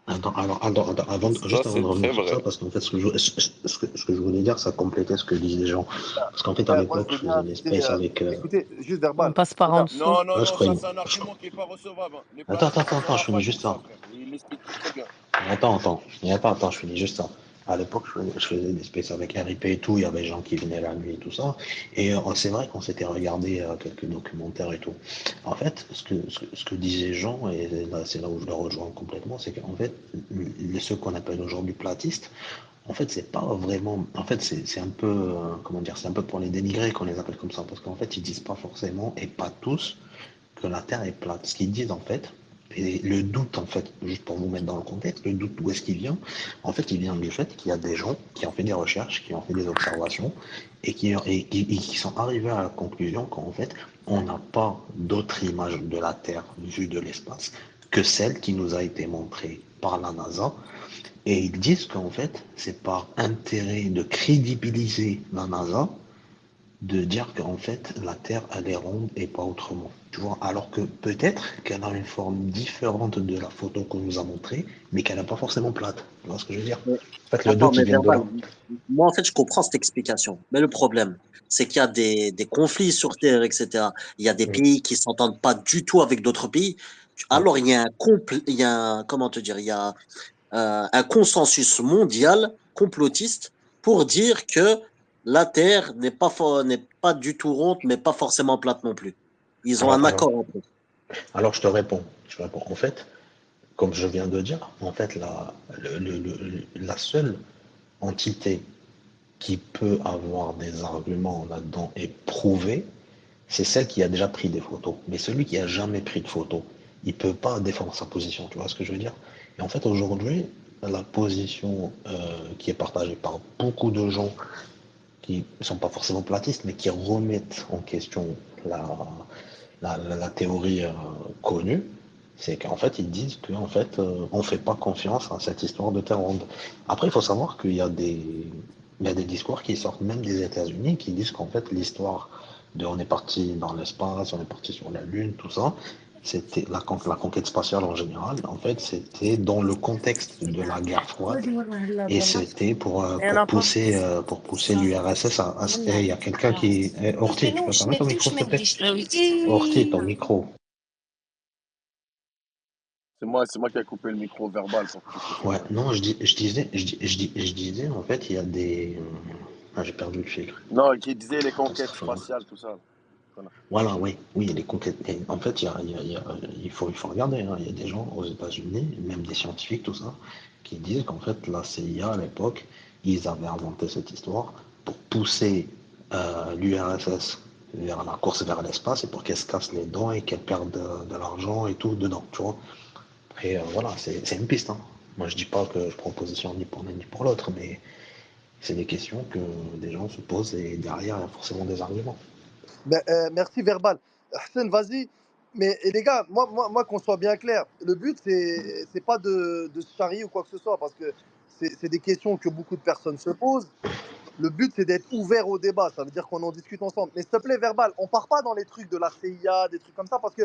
Ça, Juste avant c'est de très revenir sur ça, vrai. parce qu'en fait, ce que je voulais dire, ça complétait ce que disaient les gens. Parce qu'en fait, à Moi, je l'époque, veux je bien faisais des inviter. spaces avec. Écoutez, juste On verbal. passe par en Regarde. dessous. Non, non, Ouais, je non, ça croyais. c'est un argument qui est pas recevable, hein. Les Attends, platistes, ils ont je la finis faille juste pour ça, ça. frère. Il l'explique très très bien. Attends, je finis juste ça. À l'époque, je faisais des spaces avec RIP et tout, il y avait des gens qui venaient la nuit et tout ça. Et c'est vrai qu'on s'était regardé quelques documentaires et tout. En fait, ce que disaient Jean, et là, c'est là où je le rejoins complètement, c'est qu'en fait, ceux qu'on appelle aujourd'hui platistes, en fait, c'est pas vraiment. En fait, c'est un peu. Comment dire? C'est un peu pour les dénigrer qu'on les appelle comme ça. Parce qu'en fait, ils disent pas forcément, et pas tous, que la Terre est plate. Ce qu'ils disent en fait, et le doute en fait, juste pour vous mettre dans le contexte, le doute d'où est-ce qu'il vient? En fait, il vient du fait qu'il y a des gens qui ont fait des recherches, qui ont fait des observations et qui sont arrivés à la conclusion qu'en fait, on n'a pas d'autre image de la Terre vue de l'espace que celle qui nous a été montrée par la NASA. Et ils disent qu'en fait, c'est par intérêt de crédibiliser la NASA de dire qu'en fait, la Terre, elle est ronde et pas autrement. Tu vois, alors que peut-être qu'elle a une forme différente de la photo qu'on nous a montrée, mais qu'elle n'est pas forcément plate. Tu vois ce que je veux dire? Mais- En fait, le Attends, doute, il mais vient de verbal, là. moi en fait je comprends cette explication. Mais le problème, c'est qu'il y a des conflits sur Terre, etc. Il y a des Mm. pays qui s'entendent pas du tout avec d'autres pays. Ouais. Alors il y a comment te dire, il y a un consensus mondial complotiste pour dire que la Terre n'est pas du tout ronde, mais pas forcément plate non plus. Ils ont Alors, un alors, accord entre eux. alors, je te réponds. En fait, comme je viens de dire, en fait, la seule entité qui peut avoir des arguments là-dedans et prouver, c'est celle qui a déjà pris des photos. Mais celui qui a jamais pris de photos, il peut pas défendre sa position. Tu vois ce que je veux dire? Et en fait, aujourd'hui, la position qui est partagée par beaucoup de gens qui ne sont pas forcément platistes, mais qui remettent en question la, la théorie connue, c'est qu'en fait, ils disent qu'en fait, on ne fait pas confiance à cette histoire de terre ronde. Après, il faut savoir qu'il y a des discours qui sortent même des États-Unis qui disent qu'en fait, l'histoire de on est parti dans l'espace, on est parti sur la Lune, tout ça, c'était la conquête spatiale en général, en fait, c'était dans le contexte de la guerre froide et c'était pour pousser l'URSS à il y a quelqu'un qui. Horty, tu peux fermer ton micro, s'il te plaît? Horty, ton micro. C'est moi qui ai coupé le micro verbal pour que tu puisses te Ouais, fermer. non, je disais, en fait, il y a des. Ah, j'ai perdu le fil. Non, qui disait les Attends, conquêtes ça fait. spatiales, tout ça. Voilà. Voilà, oui, oui, les conquêtes. Et en fait, il faut regarder, hein, il y a des gens aux États-Unis, même des scientifiques, tout ça, qui disent qu'en fait, la CIA, à l'époque, ils avaient inventé cette histoire pour pousser l'URSS vers la course vers l'espace et pour qu'elle se casse les dents et qu'elle perde de l'argent et tout dedans, tu vois. Et voilà, c'est une piste, hein. Moi, je dis pas que je prends position ni pour l'un ni pour l'autre, mais c'est des questions que des gens se posent et derrière, il y a forcément des arguments. Merci verbal. Hassan, vas-y. Mais et les gars, moi qu'on soit bien clair, le but c'est pas de se charrier ou quoi que ce soit parce que c'est des questions que beaucoup de personnes se posent. Le but c'est d'être ouvert au débat, ça veut dire qu'on en discute ensemble. Mais s'il te plaît, verbal, on part pas dans les trucs de la CIA, des trucs comme ça parce que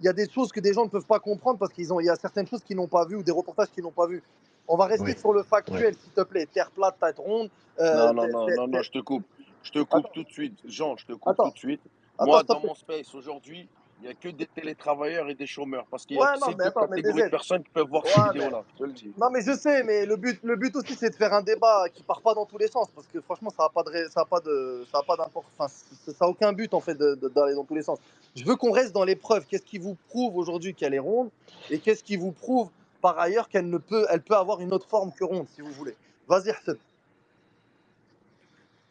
il y a des choses que des gens ne peuvent pas comprendre parce il y a certaines choses qu'ils n'ont pas vues ou des reportages qu'ils n'ont pas vus. On va Oui, rester sur le oui. factuel, s'il te plaît. Terre plate, tête ronde. Non, euh, non, t'es- non, t'es- non, non, t'es- je te coupe. Je te coupe Attends, tout de suite. Jean, je te coupe tout attends, de suite. attends, Moi, s'il te dans plaît. mon space aujourd'hui, il n'y a que des télétravailleurs et des chômeurs parce qu'il y a Ouais, non, ces mais deux attends, mais catégories de DZ. personnes qui peuvent voir ces Ouais, mais. vidéos-là. Je te le dis. Non, mais je sais, mais le but aussi, c'est de faire un débat qui part pas dans tous les sens. Parce que franchement, ça a pas d'importance. Enfin, ça a aucun but, en fait, d'aller dans tous les sens. Je veux qu'on reste dans les preuves. Qu'est-ce qui vous prouve aujourd'hui qu'elle est ronde? Et qu'est-ce qui vous prouve, par ailleurs, elle peut avoir une autre forme que ronde, si vous voulez. Vas-y, Hassan.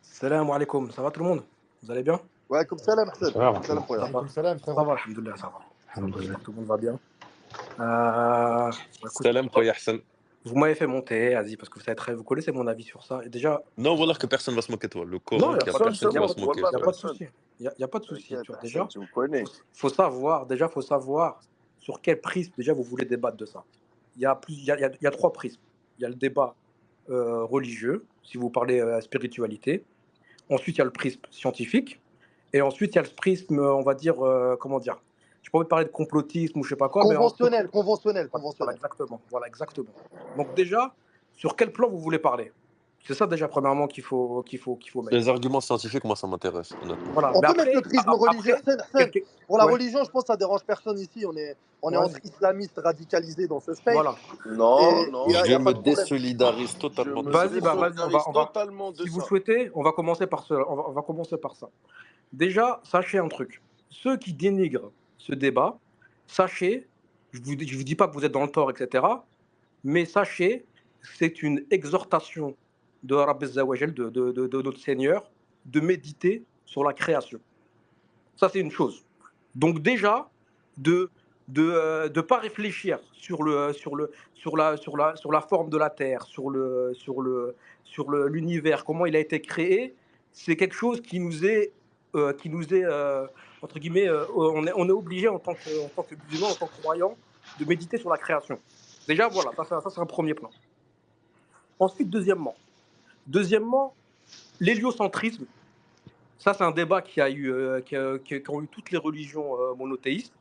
Salam alaikum, ça va tout le monde? Vous allez bien? Ouais, comme salam, Hassan. Ça va, Comme salam, maintenant. frère. Ça va? Alaikum salam, Ça frérot. va, alhamdoulilah, ça va. Ça va, Alhamdoulilah. j'espère que tout le monde va bien. Bah, écoute, Salam, Khoya Hassan. vous m'avez fait monter, vas-y, parce que vous connaissez mon avis sur ça. Et déjà, Non, voilà que personne va se moquer de toi. Le non, Coran, il qu'il n'y a personne qui y a va pas Personne, de, se moquer de Wallah, y a toi. pas de personne. souci. Il y a pas de souci. Tu T'inquiète, vois, Hassan, déjà, tu me connais. faut savoir, faut savoir sur quel prisme, déjà, vous voulez débattre de ça. Il y a trois prismes. Il y a le débat religieux, si vous parlez spiritualité. Ensuite, il y a le prisme scientifique. Et ensuite, il y a le prisme, on va dire, comment dire? Je pas envie de parler de complotisme ou je sais pas quoi, mais en Conventionnel, conventionnel, voilà, conventionnel. voilà, exactement. Donc déjà, sur quel plan vous voulez parler? C'est ça déjà premièrement qu'il faut mettre. Les arguments scientifiques, moi, ça m'intéresse, honnêtement. Voilà, On mais peut mettre le après, prisme religieux. après, Hassan, quelqu'un, pour la ouais, religion, je pense que ça dérange personne ici. On est vas-y, entre islamistes radicalisés dans ce space. voilà. Non, Et il n'y non, a, Je y a pas me de problème. désolidarise je totalement de me ce Vas-y, bah propos. vas-y, désolidarise on va, totalement de si vous ça. souhaitez, on va commencer par ça. Déjà, sachez un truc. Ceux qui dénigrent ce débat, sachez, je vous dis pas que vous êtes dans le tort, etc. Mais sachez, c'est une exhortation de Rabbi Zawajel, de notre Seigneur, de méditer sur la création. Ça, c'est une chose. Donc déjà, de pas réfléchir sur la forme de la Terre, l'univers, comment il a été créé, c'est quelque chose qui nous est entre guillemets, on est obligé en tant que musulman, en tant que croyant, de méditer sur la création. Déjà, voilà, ça c'est un premier plan. Ensuite, deuxièmement, l'héliocentrisme. Ça, c'est un débat qu'ont eu toutes les religions monothéistes.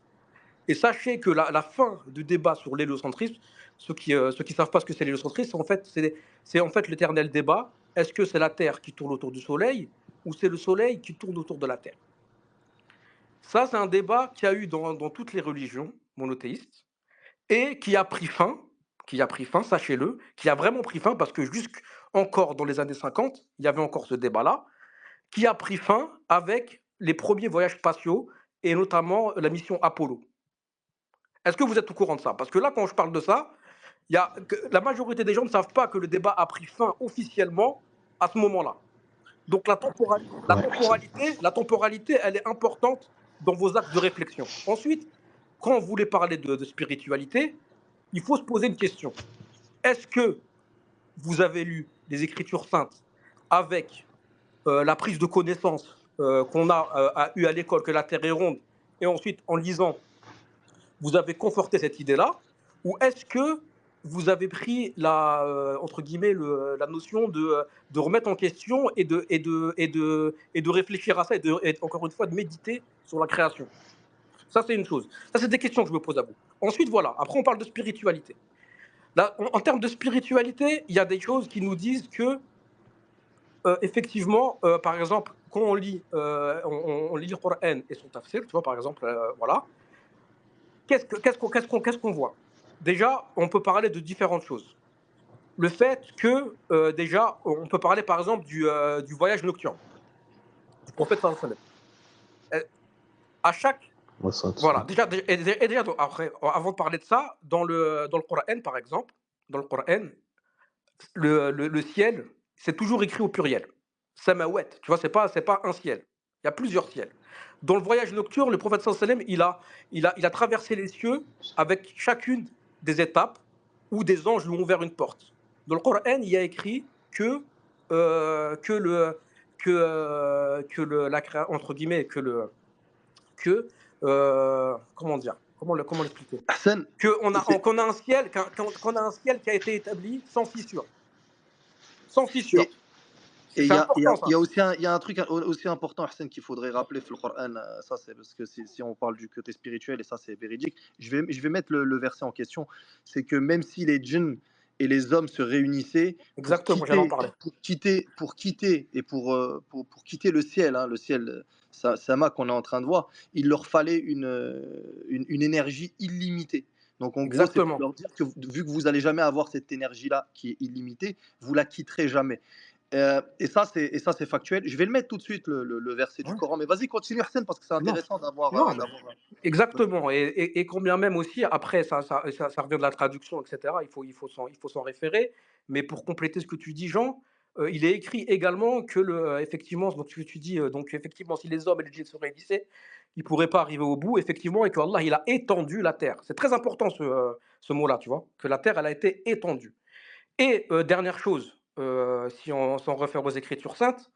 Et sachez que la fin du débat sur l'héliocentrisme, ceux qui savent pas ce que c'est l'héliocentrisme, c'est en fait l'éternel débat. Est-ce que c'est la Terre qui tourne autour du Soleil ou c'est le Soleil qui tourne autour de la Terre? Ça, c'est un débat qu'il y a eu dans toutes les religions monothéistes et qui a pris fin, sachez-le, qui a vraiment pris fin parce que jusqu'encore dans les années 50, il y avait encore ce débat-là, qui a pris fin avec les premiers voyages spatiaux et notamment la mission Apollo. Est-ce que vous êtes au courant de ça? Parce que là, quand je parle de ça, la majorité des gens ne savent pas que le débat a pris fin officiellement à ce moment-là. Donc Ouais. la temporalité, elle est importante dans vos actes de réflexion. Ensuite, quand vous voulez parler de spiritualité, il faut se poser une question. Est-ce que vous avez lu les Écritures saintes avec la prise de connaissance qu'on a eu à l'école que la Terre est ronde, et ensuite en lisant, vous avez conforté cette idée-là, ou est-ce que vous avez pris entre guillemets la notion de remettre en question et de réfléchir à ça et encore une fois de méditer sur la création? Ça, c'est une chose. Ça, c'est des questions que je me pose à vous. Ensuite, voilà. Après, on parle de spiritualité. Là, en termes de spiritualité, il y a des choses qui nous disent que effectivement, par exemple, quand on lit le Coran et son tafsir, tu vois, par exemple, voilà, qu'est-ce qu'on voit? Déjà, on peut parler de différentes choses. Le fait que, déjà, on peut parler, par exemple, du voyage nocturne du prophète sallallahu alayhi wa sallam. À chaque Ouais, ça, voilà, déjà, donc, après, avant de parler de ça, dans le Coran, par exemple, dans le Coran, le ciel, c'est toujours écrit au pluriel. Samawat, tu vois, c'est pas un ciel. Il y a plusieurs ciels. Dans le voyage nocturne, le prophète sallallahu alayhi wa sallam, il a traversé les cieux avec chacune des étapes où des anges lui ont ouvert une porte. Dans le Coran, il y a écrit que entre guillemets, comment dire, comment l'expliquer? Hassan, Qu'on a un ciel, qu'on a un ciel qui a été établi sans fissure. Sans fissure. et C'est important ça. il y a aussi un truc aussi important, Hassan, qu'il faudrait rappeler sur le Coran. Ça, c'est parce que si on parle du côté spirituel, et ça, c'est véridique. Je vais mettre le verset en question. C'est que même si les djinns et les hommes se réunissaient Exactement, j'allais en parler. pour quitter le ciel, hein, le ciel Sama qu'on est en train de voir, il leur fallait une énergie illimitée. Donc en gros, c'est pour Exactement. leur dire que vu que vous allez jamais avoir cette énergie-là qui est illimitée, vous la quitterez jamais. Et ça, c'est factuel. Je vais le mettre tout de suite, le verset du Ouais. Coran. Mais vas-y, continue, Hassan, parce que c'est Non, intéressant d'avoir. non, mais exactement. Et combien même aussi, après, ça revient de la traduction, etc. Il faut s'en référer. Mais pour compléter ce que tu dis, Jean, il est écrit également que effectivement, donc tu dis, donc effectivement, si les hommes et les djinns se réunissaient, ils ne pourraient pas arriver au bout, effectivement, et que Allah, il a étendu la terre. C'est très important ce mot-là, tu vois, que la terre, elle a été étendue. Et dernière chose, si on s'en réfère aux Écritures saintes,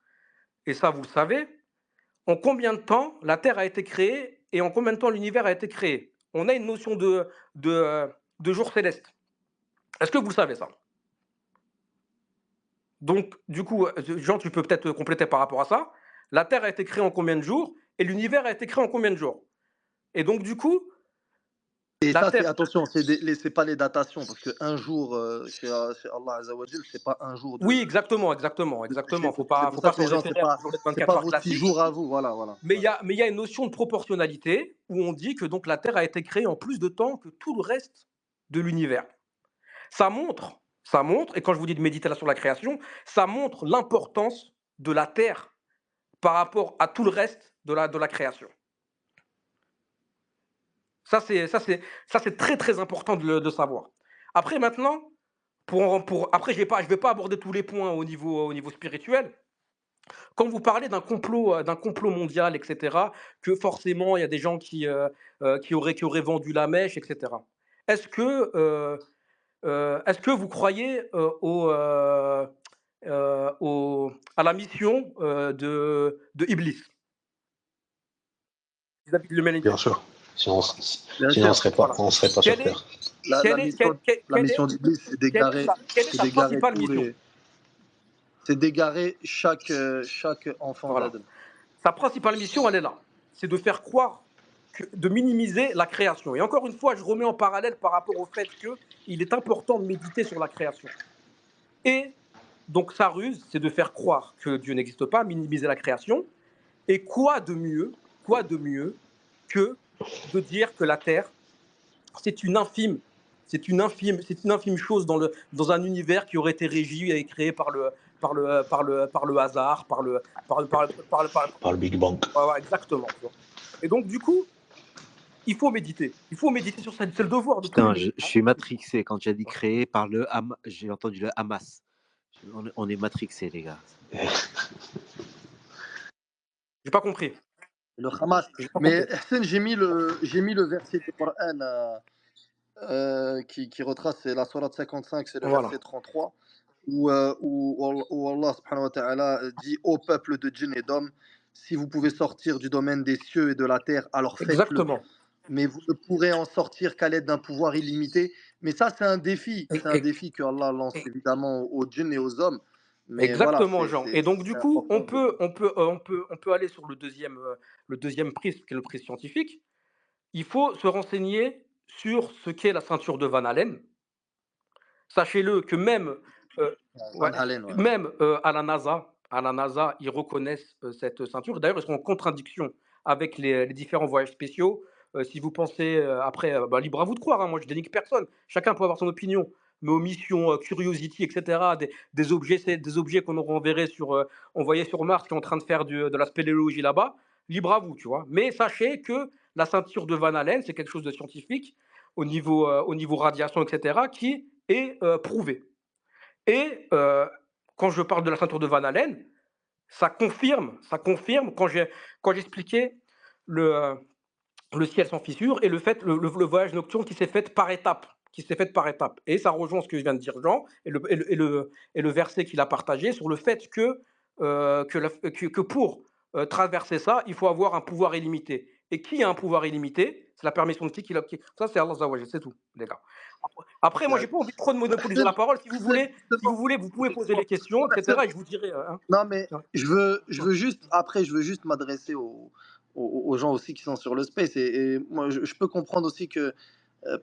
et ça, vous le savez, en combien de temps la Terre a été créée et en combien de temps l'univers a été créé? On a une notion de jour céleste. Est-ce que vous savez ça? Donc, du coup, Jean, tu peux peut-être compléter par rapport à ça. La Terre a été créée en combien de jours et l'univers a été créé en combien de jours? Et donc du coup, Et la ça, c'est, Terre... attention, c'est pas les datations, parce qu'un jour chez Allah Azzawajal, c'est pas un jour Oui, exactement, exactement, de exactement. péché. C'est Faut pour ça pas que s'en les gens, référer à la journée de c'est 24 pas heures vos 6 classique. jours à vous, voilà, voilà. Mais Ouais. il y a une notion de proportionnalité où on dit que donc la Terre a été créée en plus de temps que tout le reste de l'univers. Ça montre, et quand je vous dis de méditer là sur la création, ça montre l'importance de la Terre par rapport à tout le reste de la création. Ça, c'est très très important de savoir. Après maintenant, après je vais pas aborder tous les points au niveau spirituel. Quand vous parlez d'un complot mondial, etc., que forcément il y a des gens qui auraient vendu la mèche, etc. Est-ce que, est-ce que vous croyez à la mission de Iblis, vis-à-vis de l'humanité? Bien sûr. Bien Sinon sûr. Voilà. on serait pas sur Quelle est, Terre. La mission, la quelle est, mission d'Iblis, quelle est c'est sa d'égarer principale mission? c'est d'égarer chaque enfant Voilà. d'Adam. Sa principale mission, elle est là. C'est de faire croire, de minimiser la création. Et encore une fois, je remets en parallèle par rapport au fait qu'il est important de méditer sur la création. Et donc sa ruse, c'est de faire croire que Dieu n'existe pas, minimiser la création. Et quoi de mieux que de dire que la Terre, c'est une infime, c'est une infime chose dans un univers qui aurait été régi et créé par le hasard, Par le Big Bang. voilà, exactement. Tu vois. Et donc, du coup, il faut méditer. Il faut méditer sur ça. C'est le devoir de tous les Putain, je musulmans. suis matrixé. Quand tu as dit créé par le Hamas, j'ai entendu le Hamas. On est matrixé, les gars. J'ai pas compris. Le Hamas. J'ai pas Mais compris. Hassan, j'ai mis le verset du Coran qui retrace, c'est la sourate 55, c'est le Voilà. verset 33, où Allah subhanahu wa ta'ala dit au peuple de djinns et d'hommes, si vous pouvez sortir du domaine des cieux et de la terre, alors faites-le. Exactement. Mais vous ne pourrez en sortir qu'à l'aide d'un pouvoir illimité. Mais ça, E- c'est un e- défi que Allah lance e- évidemment aux djinns et aux hommes. Mais voilà, Exactement, Jean. Et donc, du c'est coup, important de... on peut aller sur le deuxième prisme, qui est le prisme scientifique. Il faut se renseigner sur ce qu'est la ceinture de Van Allen. Sachez-le que euh, Van ouais, Halen, ouais. même à la NASA, ils reconnaissent cette ceinture. D'ailleurs, ils sont en contradiction avec les différents voyages spéciaux. Si vous pensez après, bah, libre à vous de croire, hein, moi je dénigre personne. Chacun peut avoir son opinion. Mais aux missions Curiosity, etc., des objets qu'on envoyés sur Mars qui sont en train de faire de la spéléologie là-bas, libre à vous, tu vois. Mais sachez que la ceinture de Van Allen, c'est quelque chose de scientifique au niveau radiation, etc., qui est prouvé. Et quand je parle de la ceinture de Van Allen, ça confirme quand j'expliquais le, euh, le ciel sans fissure et le voyage nocturne qui s'est fait par étapes. Qui s'est fait par étapes. Et ça rejoint ce que je viens de dire, Jean, et le verset qu'il a partagé sur le fait que pour traverser ça, il faut avoir un pouvoir illimité. Et qui a un pouvoir illimité? C'est la permission de qui. Ça, c'est Allah Zawajal, c'est tout, les gars. Après, moi, j'ai pas envie trop de monopoliser la parole. Vous pouvez poser les questions, etc. Et je vous dirai. Hein. Non, mais Ouais. je veux juste, après, je veux juste m'adresser aux gens aussi qui sont sur le space. Et moi, je peux comprendre aussi que,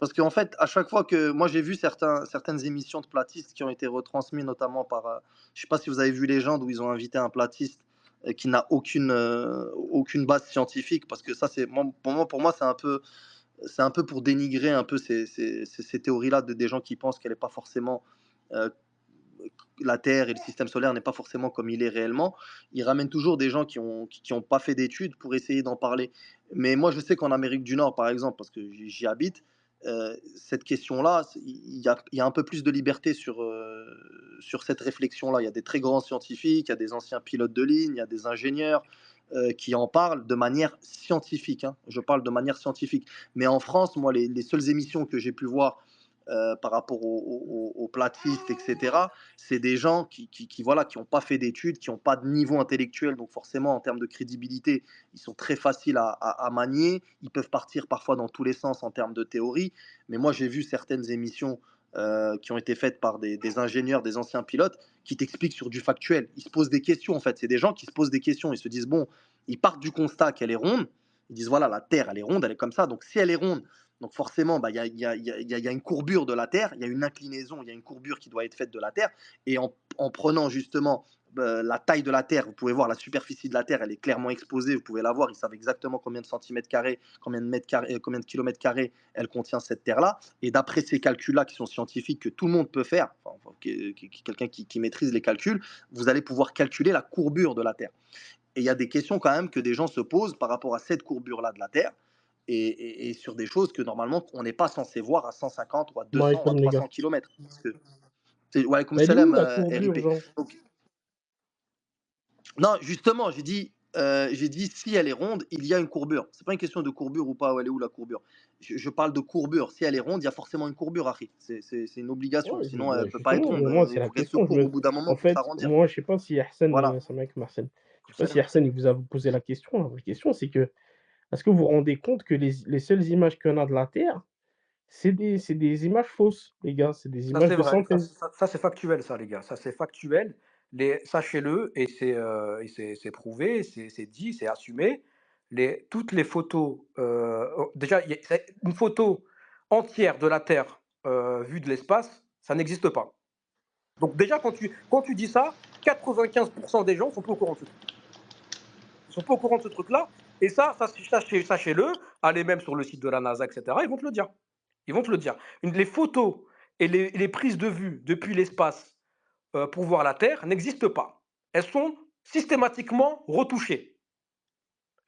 parce qu'en fait, à chaque fois que, moi, j'ai vu certaines émissions de platistes qui ont été retransmises, notamment par, je sais pas si vous avez vu Légende, où ils ont invité un platiste qui n'a aucune base scientifique, parce que ça, pour moi, c'est un peu pour dénigrer un peu ces théories-là des gens qui pensent qu'elle n'est pas forcément euh, la Terre et le système solaire n'est pas forcément comme il est réellement. Ils ramènent toujours des gens qui ont pas fait d'études pour essayer d'en parler. Mais moi, je sais qu'en Amérique du Nord, par exemple, parce que j'y habite, cette question-là, il y a un peu plus de liberté sur cette réflexion-là. Il y a des très grands scientifiques, il y a des anciens pilotes de ligne, il y a des ingénieurs qui en parlent de manière scientifique. Hein. Je parle de manière scientifique. Mais en France, moi, les seules émissions que j'ai pu voir par rapport aux platistes, etc., c'est des gens voilà, qui n'ont pas fait d'études, qui n'ont pas de niveau intellectuel, donc forcément en termes de crédibilité, ils sont très faciles à manier, ils peuvent partir parfois dans tous les sens en termes de théorie, mais moi j'ai vu certaines émissions qui ont été faites par des ingénieurs, des anciens pilotes, qui t'expliquent sur du factuel. Ils se posent des questions en fait, c'est des gens qui se posent des questions, ils se disent, bon, Ils partent du constat qu'elle est ronde. Ils disent voilà, la Terre, elle est ronde, elle est comme ça. Donc si elle est ronde, donc forcément, bah, il y a une courbure de la Terre, il y a une inclinaison, il y a une courbure qui doit être faite de la Terre. Et en prenant justement la taille de la Terre, vous pouvez voir la superficie de la Terre, elle est clairement exposée, vous pouvez la voir, ils savent exactement combien de centimètres carrés, combien de kilomètres carrés elle contient cette Terre-là. Et d'après ces calculs-là qui sont scientifiques, que tout le monde peut faire, quelqu'un qui maîtrise les calculs, vous allez pouvoir calculer la courbure de la Terre. Et il y a des questions quand même que des gens se posent par rapport à cette courbure-là de la Terre et sur des choses que normalement on n'est pas censé voir à 150 ou à Bon, 200 ou à comme les gars. 300 kilomètres. Parce que wa alaykoum Elle est où salam, la courbure, RIP. genre? Donc, non, justement, j'ai dit si elle est ronde, il y a une courbure. C'est pas une question de courbure ou pas, elle est où la courbure. Je parle de courbure. Si elle est ronde, il y a forcément une courbure, Harry. C'est une obligation. Ouais, Sinon, elle bah, ne peut pas être justement, ronde. moi, Il c'est la faut qu'elle se question. courbe au bout d'un moment En pour fait, s'arrondir. moi, je sais pas si Hassan, Voilà. c'est un mec, Marcel. Je sais pas si Salam. Hassan, il vous a posé la question. La vraie question, c'est que, est-ce que vous vous rendez compte que les seules images qu'on a de la Terre, c'est des images fausses, les gars, c'est des Ça, images c'est de vrai. synthèse. Ça, c'est factuel, ça, les gars. Ça, c'est factuel. Sachez-le, et c'est prouvé, c'est dit, c'est assumé. Toutes les photos, déjà, une photo entière de la Terre vue de l'espace, ça n'existe pas. Donc déjà, quand tu dis ça, 95% des gens sont pas au courant de ce truc. Ils sont pas au courant de ce truc-là. Et sachez-le, allez même sur le site de la NASA, etc. Ils vont te le dire. Ils vont te le dire. Les photos et les prises de vue depuis l'espace pour voir la Terre n'existent pas. Elles sont systématiquement retouchées.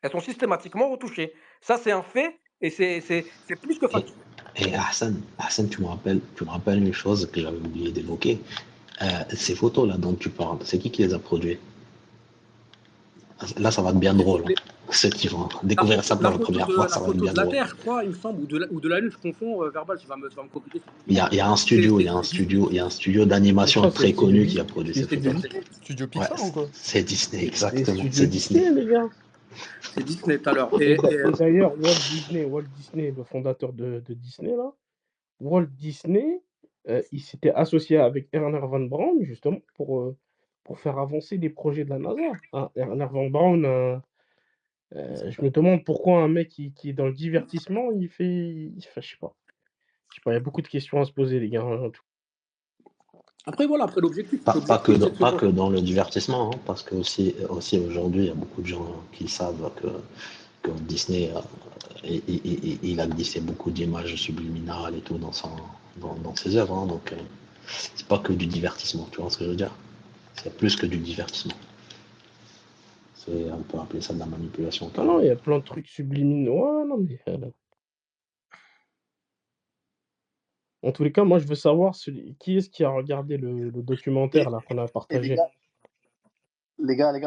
Elles sont systématiquement retouchées. Ça, c'est un fait et c'est plus que Et, factuel. et Hassan, tu me rappelles une chose que j'avais oublié d'évoquer. Ces photos-là dont tu parles, c'est qui les a produites? Là, ça va être bien Les drôle, photos, hein. Ceux qui vont découvrir ça pour la la photo première de, fois, la ça va être photo bien de la drôle. Terre, je crois, il me semble, ou de la Lune, je confonds, Verbal, tu vas me corriger. Il y a un C'est studio, il y c'est- a un c'est Disney. studio, il y a un studio Je d'animation crois que c'est très Studio connu qui Disney. a produit C'est ces C'est Studio photos-là. Disney. Disney. Studio Ouais, Pixar ou quoi? c'est Disney, C'est exactement, Studio c'est Disney. Disney, les gars. C'est Disney tout à l'heure. Et d'ailleurs, Walt Disney, le fondateur de Disney, là, Walt Disney, il s'était associé avec Werner von Braun, justement, pour faire avancer les projets de la NASA. Hein, Werner von Braun, je me demande pourquoi un mec qui est dans le divertissement, je sais pas. Je sais pas, il y a beaucoup de questions à se poser, les gars, hein, tout. Après, voilà, après l'objectif, Pas, pas que l'objectif, dans, c'est de se pas que con- dans le divertissement, hein, parce que aussi aujourd'hui, il y a beaucoup de gens qui savent que Disney, il a glissé beaucoup d'images subliminales et tout dans ses œuvres, hein, donc c'est pas que du divertissement, tu vois ce que je veux dire? C'est plus que du divertissement. On peut appeler ça de la manipulation Non, non, carrément. il y a plein de trucs subliminaux. Ouais, non, mais en tous les cas, moi, je veux savoir qui est-ce qui a regardé le documentaire Et, là qu'on a et les partagé. gars,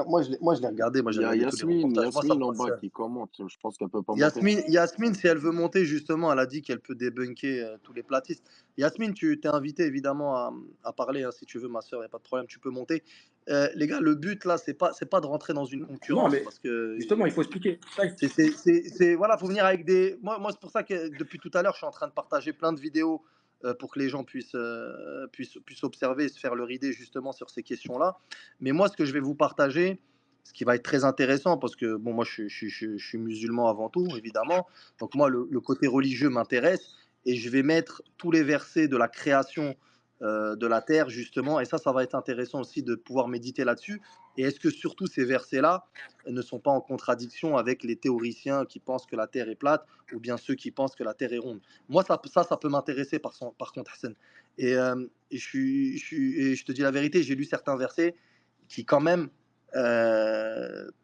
moi je l'ai regardé, moi Il j'ai y a regardé tous les reportages. Moi, ça Yasmine me en bas passionne. qui commente. Je pense qu'elle peut pas monter. Yasmine, si elle veut monter, justement, elle a dit qu'elle peut débunker tous les platistes. Yasmine, tu t'es invité évidemment à parler, hein, si tu veux, ma soeur, il n'y a pas de problème, tu peux monter. Les gars, le but là, c'est pas de rentrer dans une Non, concurrence mais parce que justement, il faut expliquer. voilà, faut venir avec des. Moi c'est pour ça que depuis tout à l'heure, je suis en train de partager plein de vidéos pour que les gens puissent observer et se faire leur idée justement sur ces questions-là. Mais moi, ce que je vais vous partager, ce qui va être très intéressant, parce que bon, moi, je suis musulman avant tout, évidemment. Donc moi, le côté religieux m'intéresse et je vais mettre tous les versets de la création de la terre justement. Et ça va être intéressant aussi de pouvoir méditer là-dessus. Et est-ce que surtout ces versets-là ne sont pas en contradiction avec les théoriciens qui pensent que la Terre est plate ou bien ceux qui pensent que la Terre est ronde. Moi, ça peut m'intéresser par contre, Hassan. Et je te dis la vérité, j'ai lu certains versets qui quand même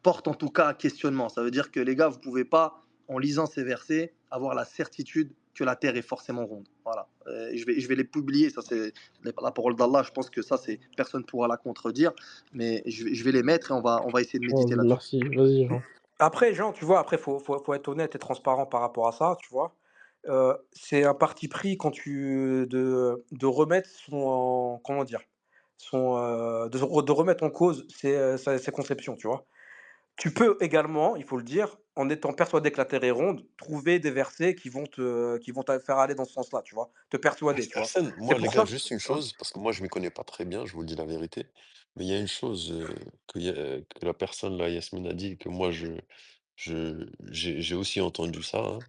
portent en tout cas à questionnement. Ça veut dire que les gars, vous pouvez pas, en lisant ces versets, avoir la certitude que la Terre est forcément ronde. Voilà. Et je vais les publier. Ça, c'est la parole d'Allah. Je pense que ça, c'est personne pourra la contredire. Mais je vais les mettre et on va essayer de Oh, méditer là-dessus. merci, vas-y, Jean. Après, Jean, tu vois, après, faut être honnête et transparent par rapport à ça, tu vois. C'est un parti pris de remettre comment dire, de remettre en cause ses conceptions, tu vois. Tu peux également, il faut le dire, en étant persuadé que la Terre est ronde, trouver des versets qui vont te faire aller dans ce sens-là, tu vois, te persuader, tu vois. Arsène, C'est moi, les pour gars, ça. juste une Hein. chose, parce que moi, je m'y connais pas très bien, je vous le dis la vérité. Mais il y a une chose, que la personne là, Yasmine a dit et que moi j'ai aussi entendu ça, hein,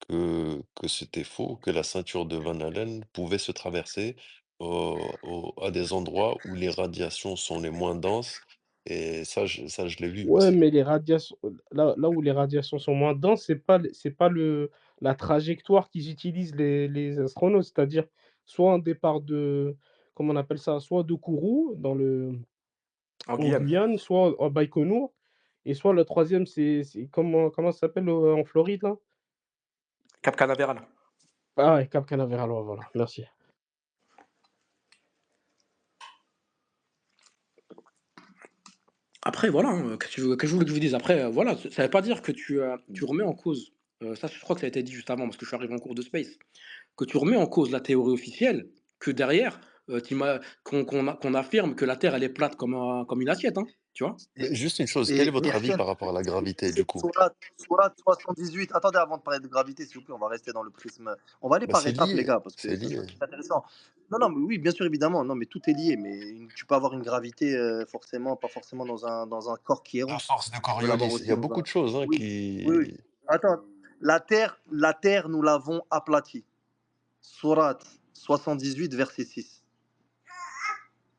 que c'était faux, que la ceinture de Van Allen pouvait se traverser, à des endroits où les radiations sont les moins denses et ça je l'ai vu Ouais, aussi. mais les radiations là où les radiations sont moins denses, c'est pas la trajectoire qu'ils utilisent les astronautes. C'est-à-dire, soit un départ de comment on appelle ça? Soit de Kourou En en Guyane, Guyane, soit à Baïkonour et soit le troisième c'est comment ça s'appelle, en Floride là? Cap Canaveral. Ah ouais, Cap Canaveral, ouais, voilà, merci. Après, voilà, hein, qu'est-ce que je voulais que je vous dise? Après, voilà, ça veut pas dire que tu remets en cause, ça, je crois que ça a été dit juste avant, parce que je suis arrivé en cours de space, que tu remets en cause la théorie officielle, que derrière, qu'on affirme que la Terre, elle est plate comme une assiette, hein, tu vois? Mais juste une chose, quel est Et votre avis Hachem, par rapport à la gravité du c'est coup? Sourate 78. Attendez, avant de parler de gravité, s'il vous plaît, on va rester dans le prisme. On va aller Bah, par c'est étapes, les lié, gars, parce que c'est ça lié. serait plus intéressant. Non, non, mais oui, bien sûr, évidemment. Non, mais tout est lié. Mais tu peux avoir une gravité, forcément, pas forcément dans un corps qui est À rond. force de Tu peux l'avoir Coriolis, il y aussi a dans beaucoup un. de choses, hein, Oui, oui, oui. qui Attends, la terre, nous l'avons aplatie. Sourate 78, verset 6.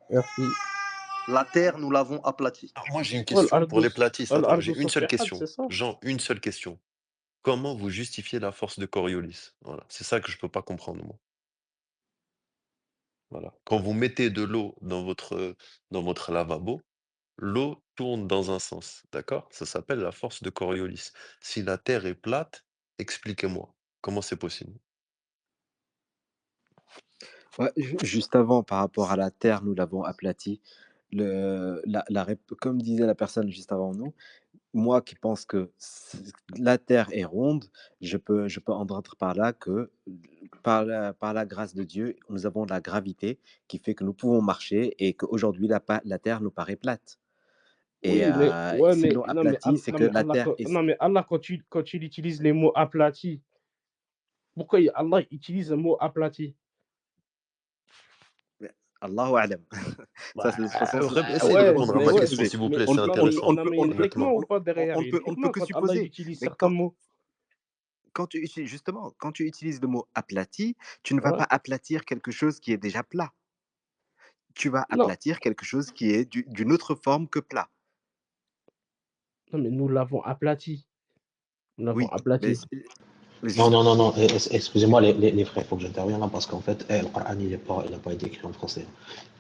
Merci. La terre, nous l'avons aplatie. alors moi j'ai une Ouais, question pour les platistes. Attends, j'ai al-ardu une seule saffihat, question. c'est ça? Jean, une seule question. Comment vous justifiez la force de Coriolis? Voilà, c'est ça que je peux pas comprendre moi. Voilà. Quand vous mettez de l'eau dans votre lavabo, l'eau tourne dans un sens, d'accord? Ça s'appelle la force de Coriolis. Si la Terre est plate, expliquez-moi, comment c'est possible? Ouais, juste avant, par rapport à la Terre, nous l'avons aplatie. Comme disait la personne juste avant nous, moi qui pense que la Terre est ronde, je peux entendre par là que par la grâce de Dieu, nous avons la gravité qui fait que nous pouvons marcher et qu'aujourd'hui, la Terre nous paraît plate. Et Oui, mais ouais, s'ils mais l'ont aplatie, c'est Non, que mais la Terre est. Allah, quand il utilise les mots aplati, pourquoi Allah utilise le mot aplati? Allahu A'lam. Ça, Bah, de toute façon, Essayez de on ouais, ne répondre à peut mais ma que ouais, question, supposer. s'il vous mais plaît, On c'est ne peut, non, on, mais on, intéressant. non, mais il y a une honnêtement, hikmah ou Honnêtement. pas derrière? Il y a une on ne peut hikmah que quand Allah il supposer. utilise Mais certains mots. quand tu utilises le mot aplati, tu ne vas Ouais. pas aplatir quelque chose qui est déjà plat. Tu vas Non, aplatir quelque chose qui est d'une autre forme que plat. non, mais nous l'avons aplati. Nous l'avons Oui, mais aplati. Non, non, non, non, excusez-moi les frères, il faut que j'intervienne là parce qu'en fait, le Coran, il a pas été écrit en français.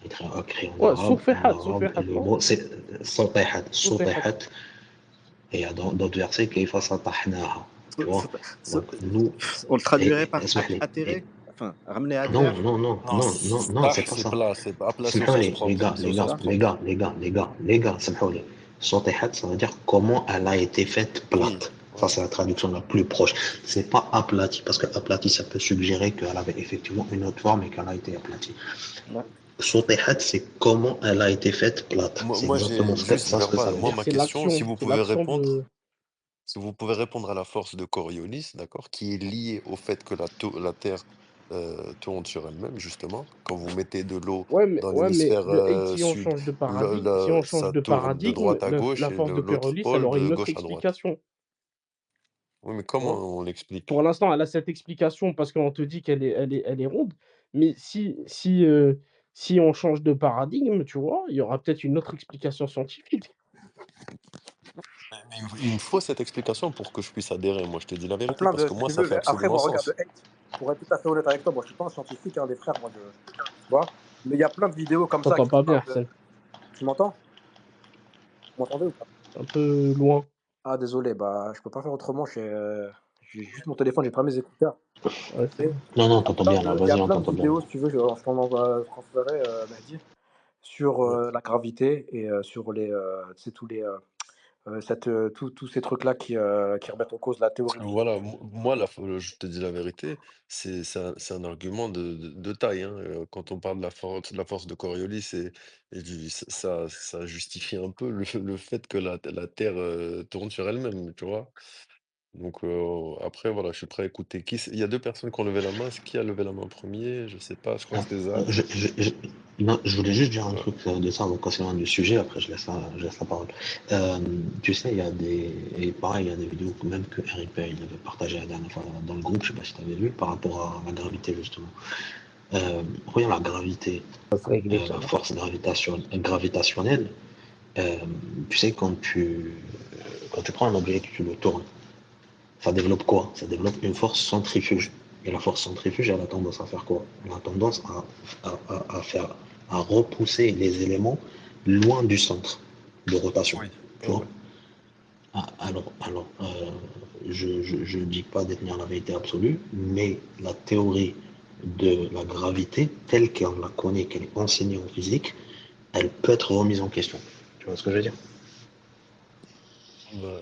Il est écrit en Ouais, arabe. En arabe, Suffihat, le non? mot, c'est Satihat, Suffihat. Satihat. Et il y a d'autres versets, Kayfa Satahnaha. Tu ça- vois? ça- Donc, nous, on le traduirait par اسمح لي. atterrer, enfin, ramener à Non, terre. non, non, Non, non, non, non, c'est pas c'est ça. plat, c'est pas plat, c'est au sens Smaholi, les propre. gars, C'est les au gars, sens les propre. gars, les gars, les gars, les gars, Smaholi. Satihat, ça veut dire comment elle a été faite Oui, plate. Ça, voilà. c'est la traduction la plus proche. C'est pas aplati, parce que aplati, ça peut suggérer qu'elle avait effectivement une autre forme et qu'elle a été aplatie. Ouais. Satihat, c'est comment elle a été faite plate. C'est Moi exactement j'ai juste ça ce que ça verbal. veut Moi, dire. ma C'est question, l'action. C'est l'action de. si vous pouvez répondre à la force de Coriolis, d'accord, qui est liée au fait que la Terre tourne sur elle-même, justement. Quand vous mettez de l'eau dans Ouais, mais l'hémisphère si on sud, change de paradigme, ça tourne de paradigme, droite à gauche la et force de l'autre Coriolis, elle pôle aurait de une autre gauche à droite. explication. Oui, mais Tu comment vois? on l'explique? Pour l'instant, elle a cette explication parce qu'on te dit qu'elle est ronde. Mais si on change de paradigme, tu vois, il y aura peut-être une autre explication scientifique. Mais il me faut cette explication pour que je puisse adhérer. Moi, je te dis la Il y a vérité, plein parce de que si moi, tu ça veux, fait après absolument moi regarde, sens. Hate, pour être tout à fait honnête avec toi, moi je suis pas un scientifique, hein, les frères, moi je tu vois? Mais il y a plein de vidéos Je comme ça t'entends qui te pas bien, parlent de Arsène. tu m'entends? Vous m'entendez ou pas? Un peu loin. Ah désolé, bah, je peux pas faire autrement, j'ai juste mon téléphone, j'ai pas mes écouteurs. Ouais, c'est Et bon. Non, non, t'entends bien là, il y a vas-y, on plein de t'entend bien. vidéos si tu veux, je t'en transférer, Mehdi, sur, Ouais. la gravité et sur les, tu sais tous les, tous ces trucs-là qui remettent en cause la Parce théorie que du voilà, moi, je te dis la vérité, c'est un argument de taille, hein. Quand on parle de la force de Coriolis ça justifie un peu le fait que la Terre tourne sur elle-même, tu vois. Donc après, voilà, je suis prêt à écouter. Il y a deux personnes qui ont levé la main. Qui a levé la main en premier? Je sais pas, je crois Ah, que c'était Zach. je- je- je- Non, je voulais juste dire un truc de ça avant qu'on s'éloigne du sujet, après je laisse la parole. Tu sais, il y a des. Et pareil, il y a des vidéos que même que Eric Pay il avait partagé la dernière fois dans le groupe, je sais pas si tu avais vu, par rapport à la gravité justement. Regarde la gravité, la force gravitationnelle. euh, Tu sais, quand tu prends un objet et que tu le tournes, ça développe quoi? Ça développe une force centrifuge. Et la force centrifuge, elle a tendance à faire quoi? Elle a tendance à repousser les éléments loin du centre de rotation. Oui. Tu vois? Je ne dis pas détenir la vérité absolue, mais la théorie de la gravité, telle qu'on la connaît, qu'elle est enseignée en physique, elle peut être remise en question. Tu vois ce que je veux dire? Bah,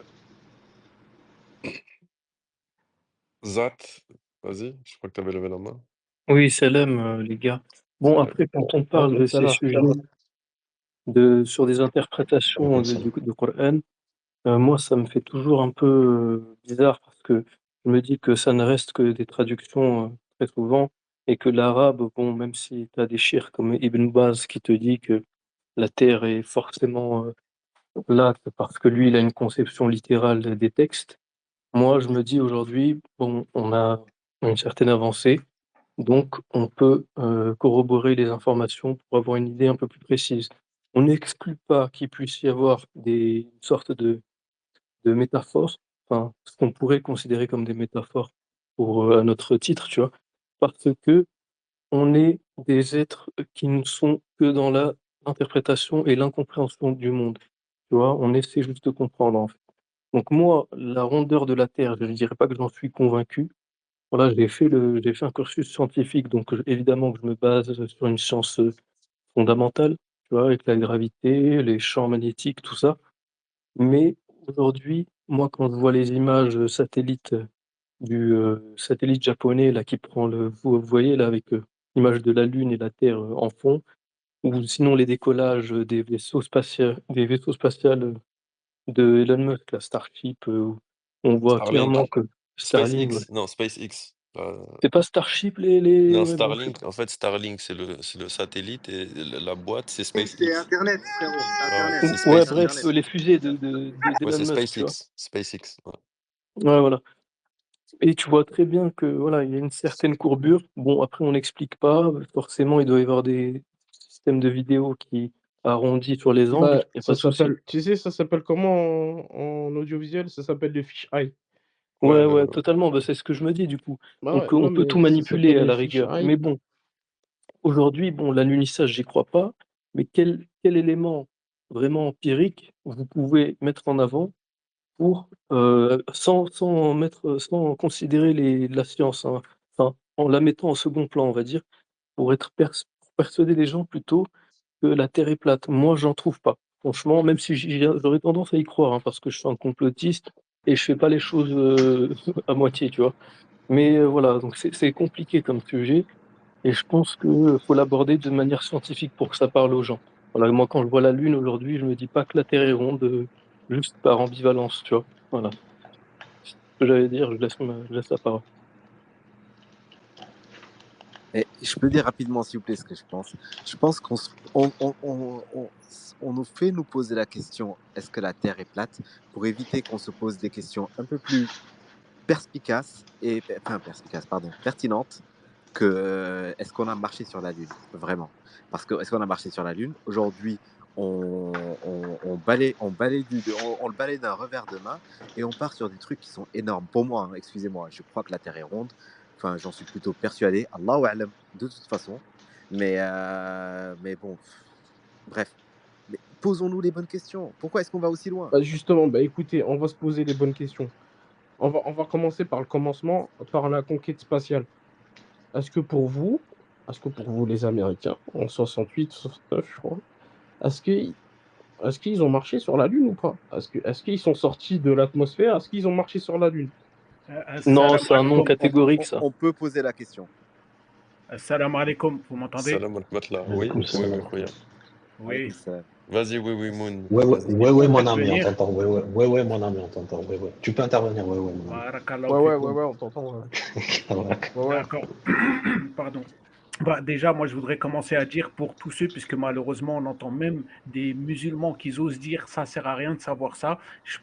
Zat, vas-y, je crois que tu avais levé la main. Oui, salam, les gars. Bon, Salam. après, quand on parle de ces sujets sur des interprétations du Coran, moi, ça me fait toujours un peu bizarre parce que je me dis que ça ne reste que des traductions très souvent et que l'arabe, bon, même si tu as des chiites comme Ibn Baz qui te dit que la terre est forcément plate parce que lui, il a une conception littérale des textes. Moi, je me dis aujourd'hui, bon, on a une certaine avancée, donc on peut corroborer les informations pour avoir une idée un peu plus précise. On n'exclut pas qu'il puisse y avoir des sortes de métaphores, enfin, ce qu'on pourrait considérer comme des métaphores pour à notre titre, tu vois? Parce que on est des êtres qui ne sont que dans la interprétation et l'incompréhension du monde, tu vois? On essaie juste de comprendre, en fait. Donc moi, la rondeur de la Terre, je ne dirais pas que j'en suis convaincu. Voilà, j'ai fait un cursus scientifique, donc évidemment que je me base sur une science, fondamentale, tu vois? Avec la gravité, les champs magnétiques, tout ça. Mais aujourd'hui, moi, quand je vois les images, satellites, du, satellite japonais là qui prend vous voyez là avec, l'image de la Lune et la Terre, en fond, ou sinon les décollages, des vaisseaux spatials, de Elon Musk là, Starship, où on voit clairement Starlink. que Starlink, ouais. SpaceX. Non, SpaceX. C'est pas Starship Non, ouais, bon, je sais Starlink, pas. en fait, Starlink, c'est le satellite et la boîte, c'est C'est SpaceX. Internet, frérot. C'est Ouais, ouais, Internet. c'est Ouais, C'est bref, SpaceX. Internet. les fusées Ouais, d'Elon c'est Musk, tu vois? SpaceX. SpaceX. Ouais. Ouais, voilà. Et tu vois très bien que voilà, il y a une certaine courbure. Bon, après, on n'explique pas. Forcément, il doit y avoir des systèmes de vidéo qui arrondissent sur les angles. Bah, Il y a pas ça de souci. s'appelle, tu sais, ça s'appelle comment en audiovisuel? Ça s'appelle le fisheye. Ouais, Ouais, ouais, totalement. Bah, c'est ce que je me dis du coup. Bah ouais, Donc, non, on peut tout mais ça manipuler s'appelle à le la rigueur. Mais fisheye. bon, aujourd'hui, bon, l'alunissage, j'y crois pas. Mais quel élément vraiment empirique vous pouvez mettre en avant pour, sans considérer la science, hein, enfin, en la mettant en second plan, on va dire, pour être pour persuader les gens plutôt que la terre est plate. Moi, j'en trouve pas. Franchement, même si j'aurais tendance à y croire, hein, parce que je suis un complotiste et je fais pas les choses, à moitié, tu vois? Mais, voilà, donc c'est compliqué comme sujet et je pense que faut l'aborder de manière scientifique pour que ça parle aux gens. Voilà, moi, quand je vois la lune aujourd'hui, je me dis pas que la terre est ronde, juste par ambivalence, tu vois? Voilà. C'est ce que j'allais dire, je laisse la parole. Et je peux dire rapidement, s'il vous plaît, ce que je pense. Je pense on nous fait nous poser la question, est-ce que la Terre est plate, pour éviter qu'on se pose des questions un peu plus pertinentes que est-ce qu'on a marché sur la Lune, vraiment. Parce que est-ce qu'on a marché sur la Lune? Aujourd'hui, on le balaye d'un revers de main et on part sur des trucs qui sont énormes. Pour moi, hein, excusez-moi, je crois que la Terre est ronde. Enfin, j'en suis plutôt persuadé. Allahu a'lam, de toute façon. Mais bon, bref. Mais posons-nous les bonnes questions. Pourquoi est-ce qu'on va aussi loin? Bah justement, bah écoutez, on va se poser les bonnes questions. On va commencer par le commencement, par la conquête spatiale. Est-ce que pour vous, les Américains, en 68, 69, je crois, est-ce que est-ce qu'ils ont marché sur la Lune ou pas? Est-ce qu'ils sont sortis de l'atmosphère? Est-ce qu'ils ont marché sur la Lune? Non, Salam c'est un non alaikum. catégorique, ça. On peut poser la question. Salam alaikum. Vous m'entendez? Salam alaikum. Oui, Comme ça. oui, oui, Khouya. Oui. Vas-y, oui, oui, Moon. Ouais, ouais, Vas-y. ouais, ouais, mon ami, on Intervenir. t'entend. Ouais, mon ami, on t'entend. Ouais. Tu peux intervenir, ouais, mon ami. Barakallahu fikum. Ouais, on t'entend. Ouais. Voilà. Ouais. D'accord. Pardon. Bah, déjà, moi, je voudrais commencer à dire pour tous ceux, puisque malheureusement, on entend même des musulmans qui osent dire ça sert à rien de savoir ça. Je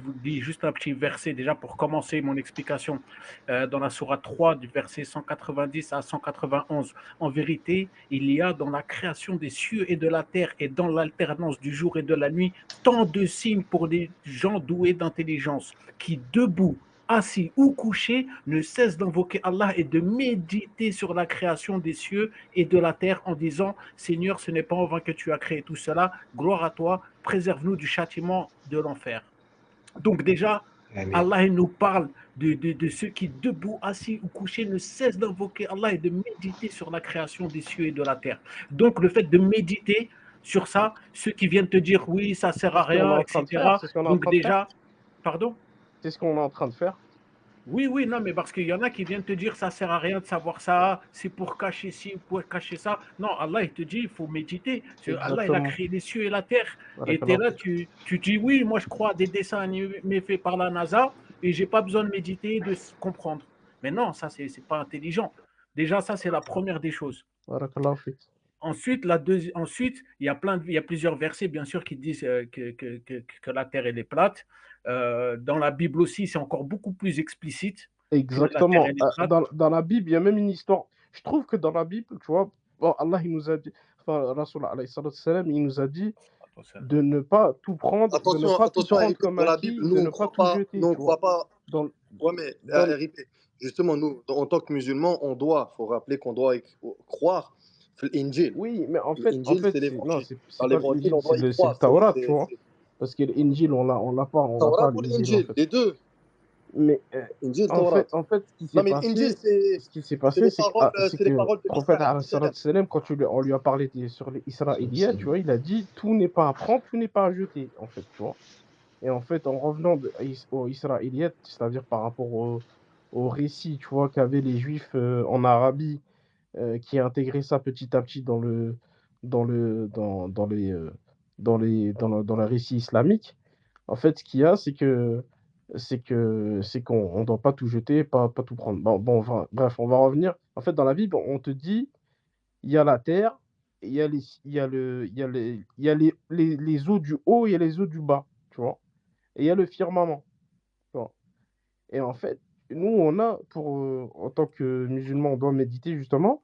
vous dis juste un petit verset déjà pour commencer mon explication. Dans la sourate 3, du verset 190 à 191. En vérité, il y a dans la création des cieux et de la terre et dans l'alternance du jour et de la nuit tant de signes pour les gens doués d'intelligence qui, debout, assis ou couché, ne cesse d'invoquer Allah et de méditer sur la création des cieux et de la terre en disant, Seigneur, ce n'est pas en vain que tu as créé tout cela, gloire à toi, préserve-nous du châtiment de l'enfer. Donc déjà, Amen. Allah il nous parle de ceux qui, debout, assis ou couchés, ne cessent d'invoquer Allah et de méditer sur la création des cieux et de la terre. Donc le fait de méditer sur ça, ceux qui viennent te dire, oui, ça sert à C'est ce qu'on est rien, en train de faire. etc. C'est ce qu'on est en Donc train de faire. déjà, pardon. C'est ce qu'on est en train de faire. Oui, oui, non, mais parce qu'il y en a qui viennent te dire ça sert à rien de savoir ça, c'est pour cacher ci ou pour cacher ça. Non, Allah, il te dit, il faut méditer. Allah, il a Exactement. créé les cieux et la terre. Et tu es Barakallah là, fik. tu dis, oui, moi je crois à des dessins animés faits par la NASA et j'ai pas besoin de méditer, de comprendre. Mais non, ça, c'est pas intelligent. Déjà, ça, c'est la première des choses. Barakallah fik. Ensuite, ensuite, il y a plusieurs versets, bien sûr, qui disent que la terre elle est plate. Dans la Bible aussi, c'est encore beaucoup plus explicite que la terre Exactement. elle est plate. Dans la Bible, il y a même une histoire. Je trouve que dans la Bible, tu vois, bon, Allah, il nous a dit, enfin, Rasoul, alayhi salatu wassalam, il nous a dit de ne pas tout prendre, de ne Attention, pas tout attention, prendre RIP, comme dans la Bible, acquis, nous de on ne pas croit tout pas, jeter, nous on tu vois. croit pas. Dans, Ouais, mais dans, RIP, justement, nous, en tant que musulmans, faut rappeler qu'on doit croire l'Injil. oui, mais en L'Injil, fait, c'est non, l'évangile. Dans c'est pas l'évangile, l'Injil, on doit y c'est le croire. Taurat, tu vois. Parce que l'Injil, on l'a pas, Taurat ou l'Injil, en l'Injil, fait. les deux. Mais Injil, Taurat. en fait, ce qui Non, s'est mais l'Injil, passé, c'est les paroles, c'est c'est les que le paroles de prophète, Moussa, alayhi salam. salam, quand on lui a parlé sur les Israéliens, tu vois, il a dit tout n'est pas à prendre, tout n'est pas à jeter, en fait, tu vois. Et en fait, en revenant aux Israéliens, c'est-à-dire par rapport au récit, tu vois, qu'avaient les Juifs en Arabie, qui a intégré ça petit à petit dans le, dans les, dans le récit islamique. En fait, ce qu'il y a, c'est qu'on ne doit pas tout jeter, pas tout prendre. Bref, on va revenir. En fait, dans la Bible, on te dit, il y a la terre, il y a les eaux du haut, il y a les eaux du bas, tu vois. Et il y a le firmament, tu vois. Et en fait, nous, en tant que musulmans, on doit méditer justement.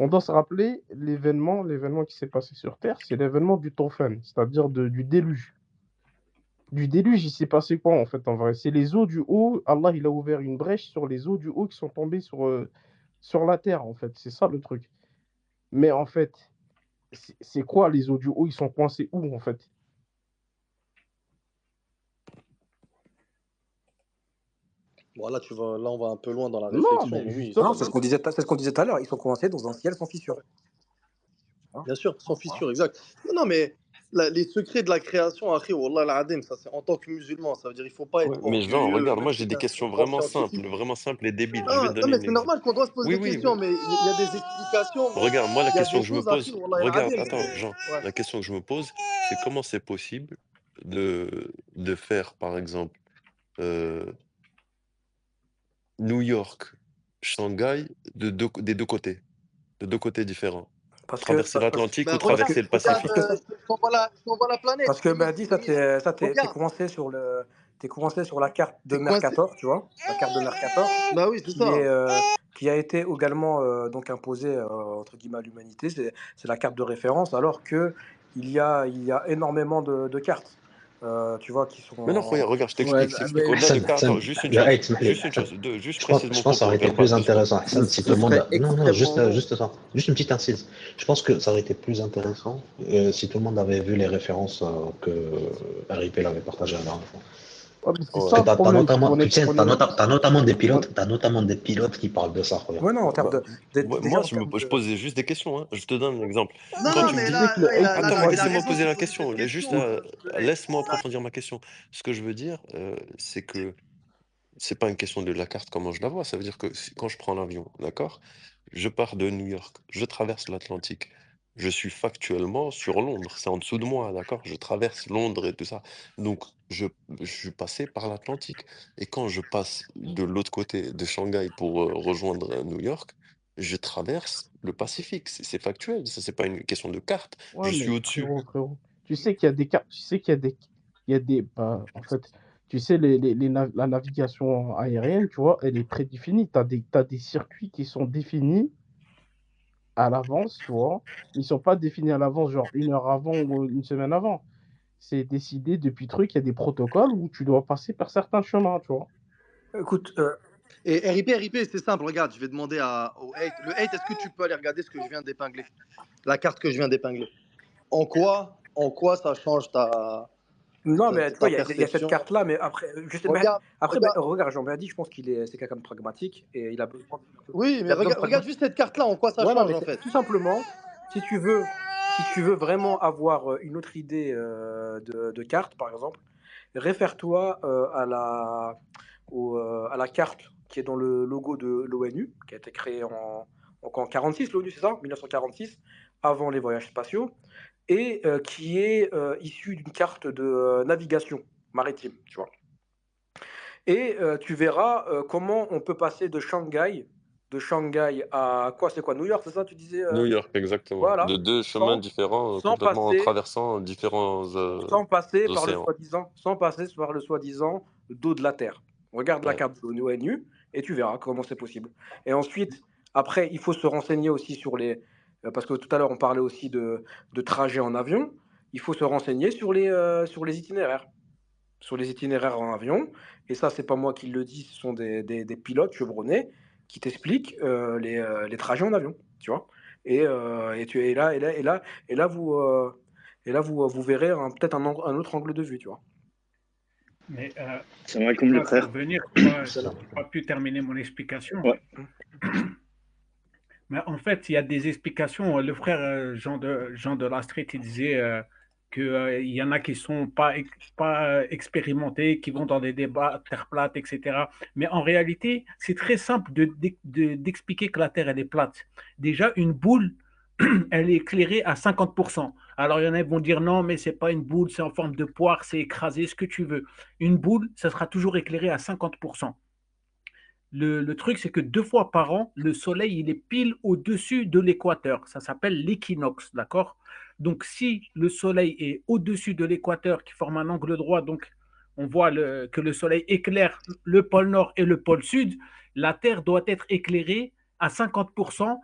On doit se rappeler l'événement qui s'est passé sur Terre, c'est l'événement du Tophan, c'est-à-dire du déluge. Du déluge, il s'est passé quoi en fait en vrai? C'est les eaux du haut, Allah il a ouvert une brèche sur les eaux du haut qui sont tombées sur la terre en fait, c'est ça le truc. Mais en fait, c'est quoi les eaux du haut? Ils sont coincés où en fait? Voilà, là, on va un peu loin dans la Non, réflexion, mais mais oui, justement, ils Non, sont, c'est ce qu'on disait tout à l'heure. Ils sont coincés dans un ciel sans fissure. Hein. bien sûr, sans Voilà. fissure, exact. Non, non, mais les secrets de la création, Akhi, Wallah al-Adim, ça c'est en tant que musulman, ça veut dire il faut pas Ouais, être mais Jean, orgueilleux, regarde, même moi si j'ai tu des as questions un grand scientifique. vraiment simples et débiles. Je vais Ah, te non, donner mais un c'est exemple. normal qu'on doit se poser Oui, des oui, questions, mais il y a des explications, mais regarde, moi la il y a question des que je me choses, Akhi, pose, Wallah regarde, al-Adim. attends, Jean, Ouais. la question que je me pose, c'est comment c'est possible de faire, par exemple, euh, New York, Shanghai, des deux côtés différents. Parce que, Traverser l'Atlantique ou Ben, parce regarde, que, traverser le regarde, parce que, Pacifique. je t'envoie la planète, parce que bah, dis, t'es regarde, coincé sur t'es coincé sur la carte de t'es coincé. Mercator, tu vois, la carte de Mercator, Bah oui, c'est qui est, ça. qui a été également donc imposée entre guillemets à l'humanité. C'est la carte de référence, alors que il y a énormément de cartes, tu vois, qui Mais non, sont. regarde, Ouais, je t'explique. mais Au-delà de Ahsan, cas, Ahsan, attends, juste une le chose, hate, اسمح juste je précise mon pense que ça propos, aurait été regarde pas plus deux secondes. intéressant, Ahsan, si tout Ce le monde. serait Non, non, extrêmement. juste ça. Juste une petite incise. Je pense que ça aurait été plus intéressant si tout le monde avait vu les références que RIP l'avait partagées la dernière fois. Ouais, mais c'est Parce ça que le problème, c'est qu'on tu est, sais, on est, on- t'as notamment des pilotes qui parlent de ça, regarde. Ouais, non, en termes Bah, de. Déjà moi, en termes je de. posais juste des questions, hein. Je te donne un exemple. Non, Quand non, non, tu je me mais dis, disais que le là, hate, attends, moi, il a laissez-moi raison de poser se la poser cette question. Juste, question. Le hate, laisse-moi approfondir ma question. Ce que je veux dire, c'est que c'est pas une question de la carte comment je la vois. Ça veut dire que quand je prends l'avion, d'accord, je pars de New York, je traverse l'Atlantique. Je suis factuellement sur Londres, c'est en dessous de moi, d'accord? Je traverse Londres et tout ça. Donc, je suis passé par l'Atlantique. Et quand je passe de l'autre côté de Shanghai pour rejoindre New York, je traverse le Pacifique, c'est factuel, ça, c'est pas une question de carte. Ouais, Je suis mais au-dessus. frérot, tu sais qu'il y a des cartes, tu sais qu'il y a des, il y a des, bah, en fait, tu sais, la navigation aérienne, tu vois, elle est prédéfinie. T'as des circuits qui sont définis à l'avance, tu vois. Ils sont pas définis à l'avance, genre une heure avant ou une semaine avant. C'est décidé depuis truc, il y a des protocoles où tu dois passer par certains chemins, tu vois. Écoute, Et RIP, c'est simple, regarde, je vais demander au hate. Le hate, est-ce que tu peux aller regarder ce que je viens d'épingler? La carte que je viens d'épingler. En quoi ça change non, mais tu vois, il y a cette perception? carte-là, mais après, Regarde, regarde, Jean-Baptiste, je pense c'est quelqu'un de pragmatique et il a besoin oui, il mais a besoin de regarde juste cette carte-là, en quoi ça Ouais, non, change mais en fait? tout simplement, si tu veux vraiment avoir une autre idée de carte, par exemple, réfère-toi à la carte qui est dans le logo de l'ONU, qui a été créée en 46, l'ONU, c'est ça? 1946, avant les voyages spatiaux, et qui est issue d'une carte de navigation maritime, tu vois. Et tu verras comment on peut passer de Shanghai à quoi? C'est quoi? New York, c'est ça, tu disais? New York, exactement. Voilà, De 2 chemins sans, différents, sans complètement en passer, traversant différents, océans. sans passer par le soi-disant dos de la Terre. Regarde la Ouais. carte de l'ONU et tu verras comment c'est possible. Et ensuite, après, il faut se renseigner aussi parce que tout à l'heure on parlait aussi de trajets en avion. Il faut se renseigner sur les itinéraires. Sur les itinéraires en avion. Et ça, c'est pas moi qui le dis, ce sont des pilotes chevronnés qui t'expliquent les trajets en avion, tu vois. Et là, vous verrez peut-être un autre angle de vue, tu vois. Mais C'est vrai comme le pour frère. venir, je n'ai pas pu terminer mon explication. Ouais. Mais en fait, il y a des explications. Le frère Jean de la Street, il disait qu'il y en a qui sont pas expérimentés, qui vont dans des débats terre plate, etc. Mais en réalité, c'est très simple d'expliquer que la Terre, elle est plate. Déjà, une boule, elle est éclairée à 50%. Alors, il y en a qui vont dire non, mais c'est pas une boule, c'est en forme de poire, c'est écrasé, ce que tu veux. Une boule, ça sera toujours éclairé à 50%. Le truc, c'est que 2 fois par an, le soleil, il est pile au-dessus de l'équateur. Ça s'appelle l'équinoxe, d'accord? Donc, si le soleil est au-dessus de l'équateur, qui forme un angle droit, donc on voit que le soleil éclaire le pôle nord et le pôle sud, la Terre doit être éclairée à 50%.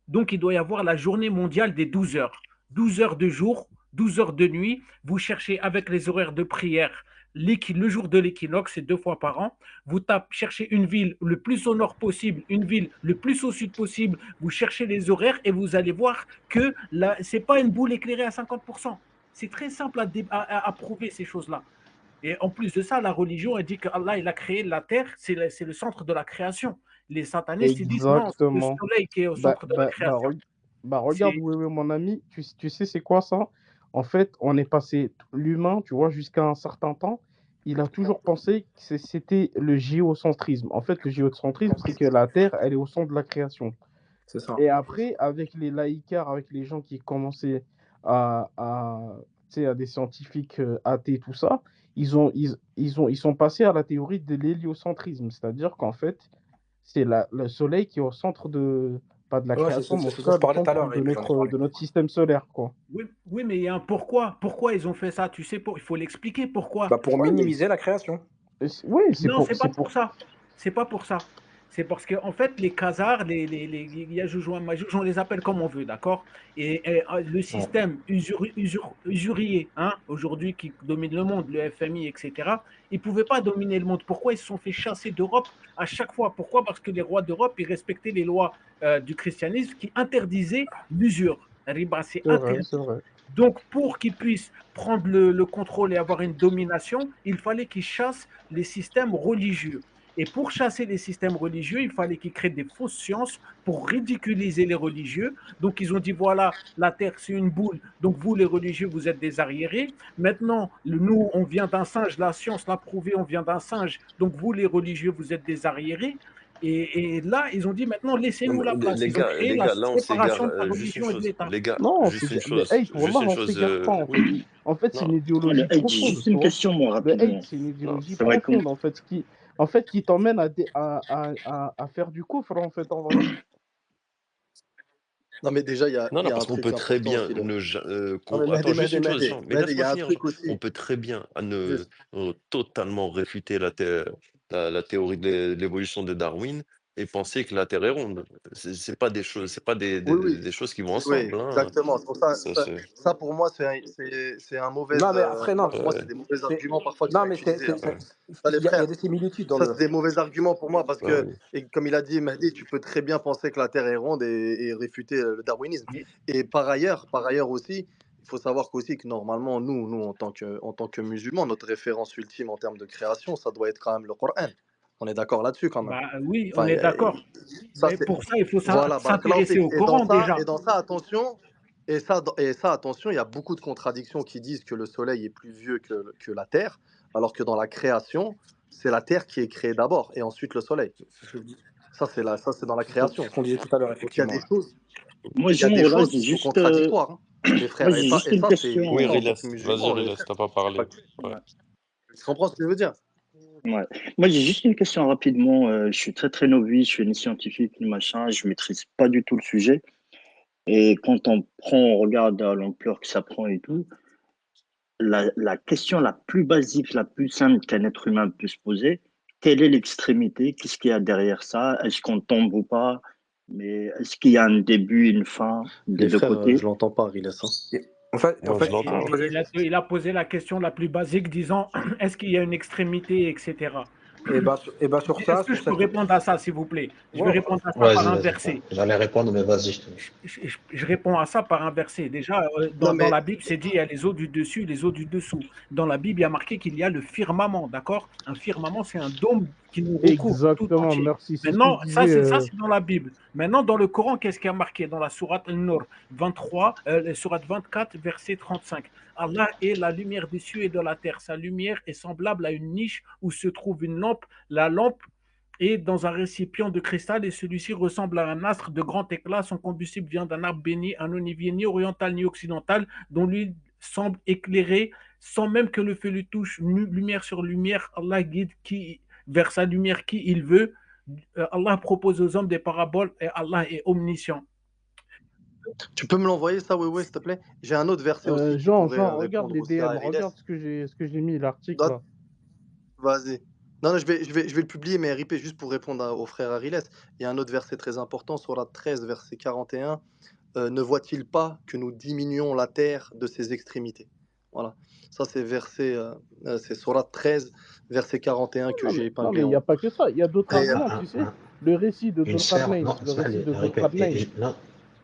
Donc, il doit y avoir la journée mondiale des 12 heures. 12 heures de jour, 12 heures de nuit. Vous cherchez avec les horaires de prière le jour de l'équinoxe, c'est 2 fois par an. Vous cherchez une ville le plus au nord possible, une ville le plus au sud possible. Vous cherchez les horaires et vous allez voir que ce n'est pas une boule éclairée à 50%. C'est très simple à prouver ces choses-là. Et en plus de ça, la religion, elle dit qu'Allah, il a créé la terre, c'est le centre de la création. Les satanistes, ils disent non, c'est le Exactement. soleil qui est au Bah, centre de la bah, bah, création. regarde, oui, oui, mon ami, tu sais, c'est quoi ça? En fait, on est passé, l'humain, tu vois, jusqu'à un certain temps, il a toujours pensé que c'était le géocentrisme. En fait, le géocentrisme, c'est que la Terre, elle est au centre de la création. C'est ça. Et après, avec les laïcars, avec les gens qui commençaient tu sais, à des scientifiques athées, tout ça, ils sont passés à la théorie de l'héliocentrisme, c'est-à-dire qu'en fait, c'est le Soleil qui est au centre pas de la Ouais, création, mais en ce tout dont cas, je le parlais tout à centre l'heure, et puis j'en ai parlé. de notre système solaire, quoi. Oui, oui, mais il y a un pourquoi. Pourquoi ils ont fait ça? Tu sais, il faut l'expliquer pourquoi. Bah, pour Ouais, minimiser la création. Oui, Non, c'est pas pour ça. C'est pas pour ça. C'est parce que en fait, les Khazars, les Yajouj, Majouj, on les appelle comme on veut, d'accord? Et le système usurier, hein, aujourd'hui qui domine le monde, le FMI, etc., ils ne pouvaient pas dominer le monde. Pourquoi ils se sont fait chasser d'Europe à chaque fois? Pourquoi? Parce que les rois d'Europe, ils respectaient les lois du christianisme qui interdisaient l'usure. Riba, c'est c'est vrai, interdit. c'est vrai. Donc, pour qu'ils puissent prendre le contrôle et avoir une domination, il fallait qu'ils chassent les systèmes religieux. Et pour chasser les systèmes religieux, il fallait qu'ils créent des fausses sciences pour ridiculiser les religieux. Donc, ils ont dit, voilà, la Terre, c'est une boule. Donc, vous, les religieux, vous êtes des arriérés. Maintenant, nous, on vient d'un singe. La science l'a prouvé, on vient d'un singe. Donc, vous, les religieux, vous êtes des arriérés. Et là, ils ont dit, maintenant, Non, laissez-nous mais la place. Ils ont créé les la gars, là, on s'égare. séparation de la Juste une religion et de chose. l'État. Les gars, Non, juste une le chose. hate, Juste wallah, une on chose. s'égare pas, en fait. Oui. En fait, c'est Non, une idéologie Hey, profonde, juste tu une vois. question, moi, Le hate, rapidement. c'est une non. idéologie Ça va être profonde, en fait, qui t'emmène à faire du coffre, en fait, en vrai. Non, mais déjà, Non, il non, y a un parce qu'on peut truc très important bien aussi, les ne frères. ja Non, mais attends Mehdi, juste Mehdi, une chose, Mehdi, Jean, mais Mehdi, il y laisse-moi a un finir, Jean. truc aussi. On peut très bien ne Juste. totalement réfuter la théorie de l'évolution de Darwin et penser que la Terre est ronde. C'est pas des choses, c'est pas Oui, oui. des choses qui vont Oui, ensemble, hein. exactement. C'est pour ça, Ça, c'est ça, pour moi, c'est un mauvais. Non, mais après, non. Moi, pour moi, c'est des mauvais c'est- arguments parfois qui Non, sont mais utilisés, hein. ouais, Ça, les il y a frères, des similitudes dans ça, le. c'est des mauvais arguments pour moi parce bah que, oui. et comme il a dit, Mehdi, tu peux très bien penser que la Terre est ronde et réfuter le darwinisme. Mais- Et par ailleurs aussi, il faut savoir qu'aussi que normalement, nous en tant que musulmans, notre référence ultime en termes de création, ça doit être quand même le Coran. On est d'accord là-dessus quand même. Bah oui, on Enfin, est d'accord. ça, Mais c'est. pour ça, il faut Voilà, barakallahu s'intéresser fik. au Coran déjà. Et dans ça, attention. Et ça, attention, il y a beaucoup de contradictions qui disent que le Soleil est plus vieux que la Terre, alors que dans la création, c'est la Terre qui est créée d'abord, et ensuite le Soleil. C'est ce que je dis- Ça, c'est dans la c'est ce création. qu'on disait tout à l'heure, Donc il y a effectivement. des Ouais. choses, Moi, il y a Jean, des voilà, choses j'ai qui sont juste, contradictoires, hein, les moi, frères. j'ai juste Et une ça, c'est question. Oui, nous, en tant Riles, que vas-y, musulmans, les Riles, frères. t'as pas parlé. Ouais. Ouais. Tu comprends ce que je veux dire? Ouais. Moi, j'ai juste une question rapidement. Je suis très, très novice, je suis ni scientifique, ni machin, je maîtrise pas du tout le sujet. Et quand on regarde à l'ampleur que ça prend et tout, la question la plus basique, la plus simple qu'un être humain peut se poser, quelle est l'extrémité? Qu'est-ce qu'il y a derrière ça? Est-ce qu'on tombe ou pas? Mais est-ce qu'il y a un début, une fin des Les deux frères, côtés? je l'entends pas, Riles, hein. Non, je Il a l'entends. posé. Il a posé la question la plus basique, disant est-ce qu'il y a une extrémité, etc. Et ben sur Est-ce ça, que sur je peux cette. répondre à ça, s'il vous plaît? Je vais Ouais, répondre à ça par Vas-y, un vas-y. verset. J'allais répondre, mais vas-y. Je réponds à ça par un verset. Déjà, Non, dans mais la Bible, c'est dit il y a les eaux du dessus, les eaux du dessous. Dans la Bible, il y a marqué qu'il y a le firmament, d'accord? Un firmament, c'est un dôme qui nous recouvre tout Exactement, entier. merci. C'est ce que Maintenant, je disais. c'est dans la Bible. Maintenant, dans le Coran, qu'est-ce qui a marqué? Dans la sourate An-Nur 23, sourate 24, verset 35. Allah est la lumière des cieux et de la terre. Sa lumière est semblable à une niche où se trouve une lampe. La lampe est dans un récipient de cristal et celui-ci ressemble à un astre de grand éclat. Son combustible vient d'un arbre béni, un olivier ni oriental ni occidental, dont l'huile semble éclairer sans même que le feu lui touche. Lumière sur lumière, Allah guide vers sa lumière qui il veut. Allah propose aux hommes des paraboles et Allah est omniscient. tu peux me l'envoyer, ça, oui, s'il te plaît? J'ai un autre verset aussi qui Jean, pourrait regarde répondre les aussi à DM, Riles. regarde ce que j'ai mis, l'article là. Vas-y. Non, je vais le publier, mais RIP, juste pour répondre au frère Ariles. Il y a un autre verset très important, Sourate 13, verset 41. Ne voit-il pas que nous diminuons la terre de ses extrémités? Voilà. Ça, c'est Sourate 13, verset 41 que j'ai Non, épinglé mais il n'y en a haut. pas que ça. Il y a d'autres Et, arguments, tu sais. Le récit de Une sphère, Dhul-Qarnayn, non, le récit de répète. Dhul-Qarnayn, Non,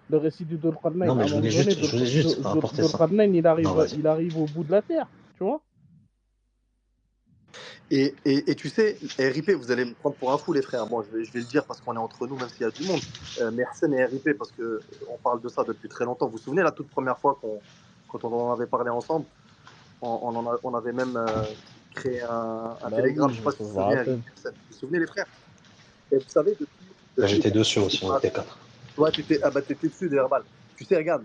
le récit de Dhul-Qarnayn, non, à mais un je moment voulais donné, juste rapporter ça. Dhul-Qarnayn, Non, vas-y. il arrive au bout de la terre, tu vois. et tu sais, RIP, vous allez me prendre pour un fou, les frères. Bon, je vais le dire parce qu'on est entre nous, même s'il y a du monde. Mersenne et RIP, parce qu'on parle de ça depuis très longtemps. Vous vous souvenez, la toute première fois quand on en avait parlé ensemble, on avait même créé un télégramme. Oui, Je ne sais pas si je tu te me souviens, rappelle. RIP, Mersenne. Vous vous souvenez, les frères? Et vous savez, Là, depuis j'étais dessus aussi, on était 4. ouais, t'étais dessus, Herbal. Tu sais, regarde,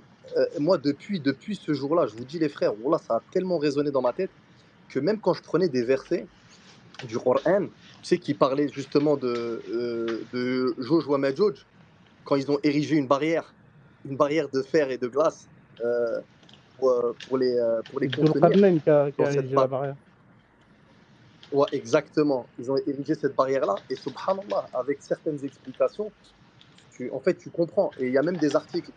moi, depuis ce jour-là, je vous dis, les frères, voilà, ça a tellement résonné dans ma tête que même quand je prenais des versets du Coran, tu sais, qui parlaient justement de Jauge ou Medjouj, quand ils ont érigé une barrière de fer et de glace pour les C'est contenir Dhul-Qarnayn qui a dans cette érigé la barrière. barrière. Ouais, exactement. Ils ont érigé cette barrière-là et subhanallah, avec certaines explications, en fait, tu comprends. Et il y a même des articles